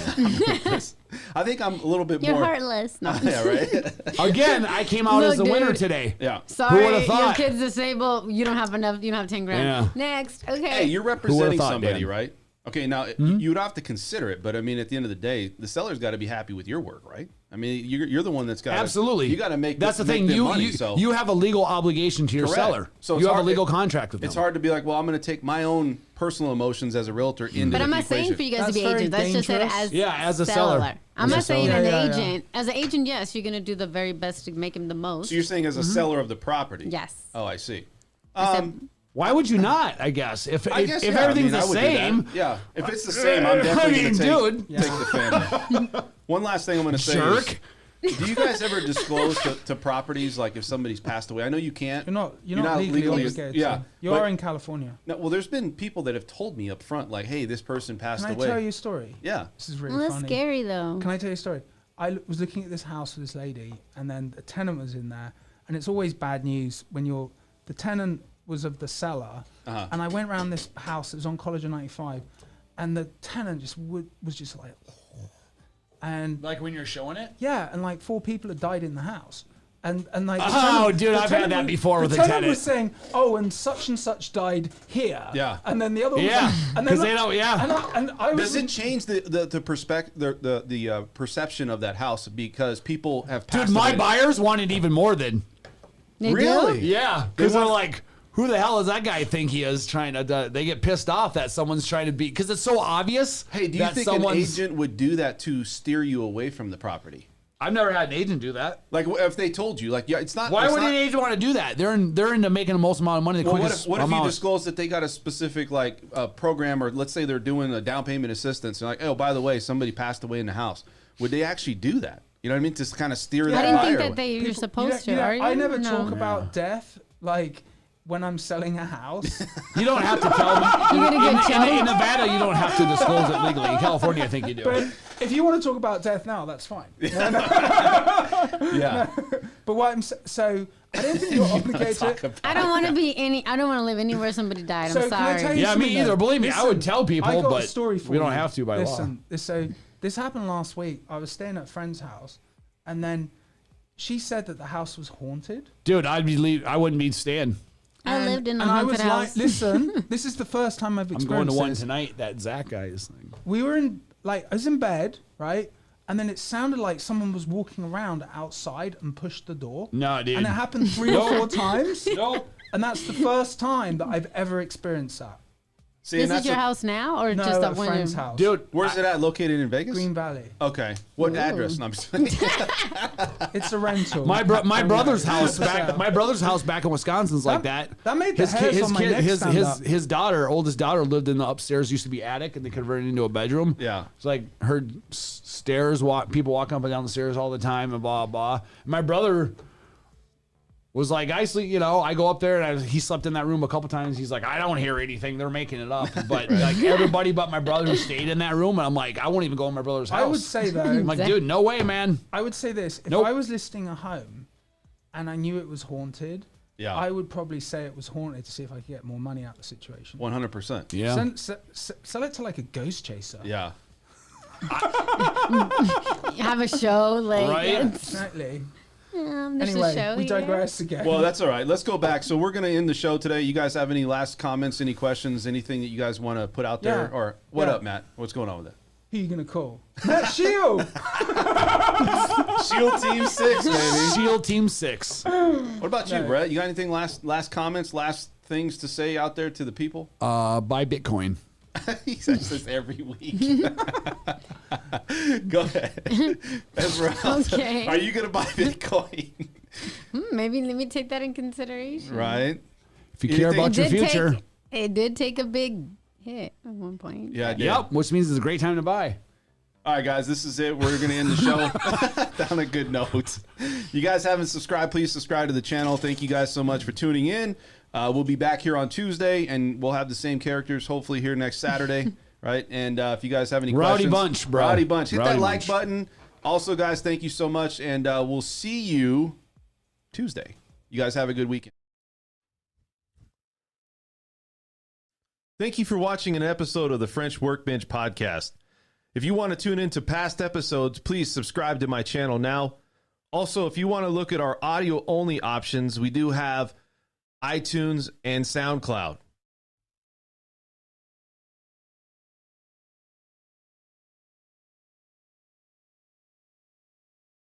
[SPEAKER 4] I think I'm a little bit
[SPEAKER 6] You're
[SPEAKER 4] more.
[SPEAKER 6] heartless. No.
[SPEAKER 4] Yeah, right.
[SPEAKER 5] Again, I came out
[SPEAKER 6] Look,
[SPEAKER 5] as the winner
[SPEAKER 6] dude.
[SPEAKER 5] today.
[SPEAKER 4] Yeah.
[SPEAKER 6] Sorry,
[SPEAKER 5] would've
[SPEAKER 6] your
[SPEAKER 5] thought?
[SPEAKER 6] kid's disabled. You don't have enough. You don't have 10 grand.
[SPEAKER 5] Yeah.
[SPEAKER 6] Next. Okay.
[SPEAKER 4] Hey, you're representing
[SPEAKER 5] thought,
[SPEAKER 4] somebody,
[SPEAKER 5] Dan?
[SPEAKER 4] right? Okay, now you would have to consider it, but I mean, at the end of the day, the seller's got to be happy with your work, right? I mean, you're the one that's got
[SPEAKER 5] Absolutely.
[SPEAKER 4] You got to make.
[SPEAKER 5] That's the
[SPEAKER 4] make
[SPEAKER 5] thing.
[SPEAKER 4] them
[SPEAKER 5] You
[SPEAKER 4] money, so.
[SPEAKER 5] you have a legal obligation to your
[SPEAKER 4] Correct.
[SPEAKER 5] seller.
[SPEAKER 4] So it's
[SPEAKER 5] you have a
[SPEAKER 4] hard-
[SPEAKER 5] legal contract with them.
[SPEAKER 4] It's hard to be like, well, I'm going to take my own personal emotions as a realtor into
[SPEAKER 6] But
[SPEAKER 4] the
[SPEAKER 6] I'm not
[SPEAKER 4] equation.
[SPEAKER 6] saying for you guys
[SPEAKER 3] That's
[SPEAKER 6] to be
[SPEAKER 3] very
[SPEAKER 6] agents. That's just said
[SPEAKER 3] dangerous.
[SPEAKER 6] as
[SPEAKER 5] as a seller.
[SPEAKER 6] I'm not saying
[SPEAKER 3] seller.
[SPEAKER 6] an
[SPEAKER 3] Yeah, yeah, yeah.
[SPEAKER 6] agent. As an agent, yes, you're gonna do the very best to make him the most.
[SPEAKER 4] So you're saying as a seller of the property?
[SPEAKER 6] Yes.
[SPEAKER 4] Oh, I see.
[SPEAKER 5] Why would you not? I guess if
[SPEAKER 4] I guess,
[SPEAKER 5] if
[SPEAKER 4] yeah, I
[SPEAKER 5] everything's
[SPEAKER 4] mean, I
[SPEAKER 5] the
[SPEAKER 4] would do that.
[SPEAKER 5] same,
[SPEAKER 4] Yeah, if it's the same, I'm definitely going to
[SPEAKER 5] dude.
[SPEAKER 4] take the family. One last thing I'm going to say
[SPEAKER 5] Jerk.
[SPEAKER 4] is, do you guys ever disclose to properties, like if somebody's passed away? I know you can't.
[SPEAKER 3] You're not legally obligated.
[SPEAKER 4] Yeah.
[SPEAKER 3] To. You
[SPEAKER 4] but-
[SPEAKER 3] are in California.
[SPEAKER 4] No, well, there's been people that have told me up front, like, hey, this person passed
[SPEAKER 3] Can I
[SPEAKER 4] away.
[SPEAKER 3] tell you a story?
[SPEAKER 4] Yeah.
[SPEAKER 3] This is really
[SPEAKER 6] Well, that's
[SPEAKER 3] funny.
[SPEAKER 6] scary though.
[SPEAKER 3] Can I tell you a story? Was looking at this house with this lady, and then a tenant was in there, and it's always bad news when the tenant was of the seller, and I went around this house. It was on College of 95, and the tenant just was just like, and
[SPEAKER 5] like when you're showing it.
[SPEAKER 3] yeah, and like 4 people had died in the house. And like the
[SPEAKER 5] Oh,
[SPEAKER 3] tenant-
[SPEAKER 5] dude,
[SPEAKER 3] the
[SPEAKER 5] I've had
[SPEAKER 3] tenant
[SPEAKER 5] that
[SPEAKER 3] was-
[SPEAKER 5] before with
[SPEAKER 3] the
[SPEAKER 5] a
[SPEAKER 3] tenant
[SPEAKER 5] tenant.
[SPEAKER 3] was saying, "Oh, and such died here."
[SPEAKER 4] Yeah.
[SPEAKER 3] And then the other one,
[SPEAKER 5] Yeah,
[SPEAKER 3] and
[SPEAKER 5] 'cause
[SPEAKER 3] then
[SPEAKER 5] they don't- yeah.
[SPEAKER 3] And I was
[SPEAKER 4] Does it change the perception of that house because people have passed
[SPEAKER 5] Dude, my
[SPEAKER 4] away?
[SPEAKER 5] buyers wanted even more than.
[SPEAKER 6] They
[SPEAKER 4] Really?
[SPEAKER 6] do?
[SPEAKER 5] Yeah, because they're like, who the hell does that guy think he is trying to? They get pissed off that someone's trying to be because it's so obvious.
[SPEAKER 4] Hey, do you
[SPEAKER 5] that
[SPEAKER 4] think an
[SPEAKER 5] someone's-
[SPEAKER 4] agent would do that to steer you away from the property?
[SPEAKER 5] I've never had an agent do that.
[SPEAKER 4] Like, if they told you, like, yeah, it's not.
[SPEAKER 5] Why
[SPEAKER 4] it's
[SPEAKER 5] would
[SPEAKER 4] not,
[SPEAKER 5] an agent want to do that? They're into making the most amount of money the
[SPEAKER 4] Well,
[SPEAKER 5] quickest
[SPEAKER 4] what if you
[SPEAKER 5] amount.
[SPEAKER 4] disclose that they got a specific program, or let's say they're doing a down payment assistance, and like, oh, by the way, somebody passed away in the house. Would they actually do that? You know what I mean? Just kind of steer
[SPEAKER 6] I
[SPEAKER 4] that
[SPEAKER 6] didn't
[SPEAKER 4] buyer
[SPEAKER 6] think
[SPEAKER 4] away.
[SPEAKER 6] that you're
[SPEAKER 3] People-
[SPEAKER 6] supposed to.
[SPEAKER 3] you know,
[SPEAKER 6] Are you?
[SPEAKER 3] I never
[SPEAKER 6] No.
[SPEAKER 3] talk about death like when I'm selling a house.
[SPEAKER 5] You don't have to tell them.
[SPEAKER 6] You're gonna get
[SPEAKER 5] in
[SPEAKER 6] choked.
[SPEAKER 5] Nevada, you don't have to disclose it legally. In California, I think you do.
[SPEAKER 3] But if you want to talk about death now, that's fine.
[SPEAKER 4] Yeah.
[SPEAKER 3] But what so I don't think you're obligated.
[SPEAKER 6] I don't want to be any. I don't want to live anywhere somebody died.
[SPEAKER 3] So
[SPEAKER 6] I'm
[SPEAKER 3] can I tell
[SPEAKER 6] sorry.
[SPEAKER 3] you
[SPEAKER 5] Yeah, me
[SPEAKER 3] something,
[SPEAKER 5] either.
[SPEAKER 3] though?
[SPEAKER 5] Believe me, I would tell people,
[SPEAKER 3] I got
[SPEAKER 5] but
[SPEAKER 3] a story for
[SPEAKER 5] we don't
[SPEAKER 3] you.
[SPEAKER 5] have to by law.
[SPEAKER 3] Listen, so this happened last week. I was staying at a friend's house, and then she said that the house was haunted.
[SPEAKER 5] Dude, I wouldn't be staying.
[SPEAKER 6] I lived in a
[SPEAKER 3] and I
[SPEAKER 6] haunted
[SPEAKER 3] was
[SPEAKER 6] house.
[SPEAKER 3] like, listen, this is the first time I've
[SPEAKER 5] I'm
[SPEAKER 3] experienced
[SPEAKER 5] going to one
[SPEAKER 3] this.
[SPEAKER 5] tonight. That Zach guy is.
[SPEAKER 3] We were in, I was in bed, right? And then it sounded like someone was walking around outside and pushed the door.
[SPEAKER 5] No, dude.
[SPEAKER 3] And it happened 3 or 4 times.
[SPEAKER 5] Nope.
[SPEAKER 3] And that's the first time that I've ever experienced that.
[SPEAKER 4] See,
[SPEAKER 6] This
[SPEAKER 4] and
[SPEAKER 6] is
[SPEAKER 4] that's
[SPEAKER 6] your
[SPEAKER 4] a-
[SPEAKER 6] house now, or
[SPEAKER 3] No,
[SPEAKER 6] just
[SPEAKER 3] at
[SPEAKER 6] that
[SPEAKER 3] a
[SPEAKER 6] one?
[SPEAKER 3] friend's house.
[SPEAKER 5] Dude,
[SPEAKER 4] Where's it at? Located in Vegas?
[SPEAKER 3] Green Valley.
[SPEAKER 4] Okay. What address? No, I'm just
[SPEAKER 3] It's a rental.
[SPEAKER 5] my brother's house back.
[SPEAKER 3] Yeah.
[SPEAKER 5] My brother's house back in Wisconsin's like that.
[SPEAKER 3] That made the hairs on my neck stand up.
[SPEAKER 5] his daughter, oldest daughter, lived in the upstairs. Used to be attic, and they converted it into a bedroom.
[SPEAKER 4] Yeah.
[SPEAKER 5] It's like heard stairs. People walking up and down the stairs all the time, and blah blah. My brother was like, I sleep, you know, I go up there and he slept in that room a couple times. He's like, I don't hear anything. They're making it up. But like everybody but my brother who stayed in that room. And I'm like, I won't even go in my brother's house.
[SPEAKER 3] I would say though,
[SPEAKER 5] I'm like, dude, no way, man.
[SPEAKER 3] I would say this: if
[SPEAKER 5] Nope.
[SPEAKER 3] I was listing a home and I knew it was haunted, I would probably say it was haunted to see if I could get more money out of the situation.
[SPEAKER 4] 100%.
[SPEAKER 5] Yeah.
[SPEAKER 3] Sell it to like a ghost chaser.
[SPEAKER 4] Yeah.
[SPEAKER 6] Have a show like
[SPEAKER 5] Right?
[SPEAKER 3] Exactly.
[SPEAKER 6] there's
[SPEAKER 3] Anyway,
[SPEAKER 6] a show
[SPEAKER 3] we
[SPEAKER 6] here.
[SPEAKER 3] digress again.
[SPEAKER 4] Well, that's all right. Let's go back. So we're going to end the show today. You guys have any last comments, any questions, anything that you guys want to put out there?
[SPEAKER 3] Yeah.
[SPEAKER 4] Or what
[SPEAKER 3] Yeah.
[SPEAKER 4] up, Matt? What's going on with it?
[SPEAKER 3] Who you gonna call? Matt Shield.
[SPEAKER 4] Shield Team 6, baby.
[SPEAKER 5] SEAL Team 6.
[SPEAKER 4] What about you,
[SPEAKER 3] No.
[SPEAKER 4] Brett? You got anything last comments, last things to say out there to the people?
[SPEAKER 5] Buy Bitcoin.
[SPEAKER 4] He says this every week. Go ahead. Esmeralda,
[SPEAKER 6] Okay.
[SPEAKER 4] are you going to buy Bitcoin?
[SPEAKER 6] Maybe let me take that in consideration.
[SPEAKER 4] Right?
[SPEAKER 5] If you care about your future.
[SPEAKER 6] It did take a big hit at one point.
[SPEAKER 4] Yeah, I did.
[SPEAKER 5] Yep. Which means it's a great time to buy.
[SPEAKER 4] All right, guys, this is it. We're going to end the show on a good note. You guys haven't subscribed, please subscribe to the channel. Thank you guys so much for tuning in. We'll be back here on Tuesday, and we'll have the same characters hopefully here next Saturday, right? And if you guys have any
[SPEAKER 5] Rowdy
[SPEAKER 4] questions.
[SPEAKER 5] bunch, bro.
[SPEAKER 4] Rowdy bunch. Hit
[SPEAKER 5] Rowdy
[SPEAKER 4] that like
[SPEAKER 5] bunch.
[SPEAKER 4] button. Also, guys, thank you so much, and we'll see you Tuesday. You guys have a good weekend. Thank you for watching an episode of the French Workbench podcast. If you want to tune into past episodes, please subscribe to my channel now. Also, if you want to look at our audio-only options, we do have iTunes and SoundCloud.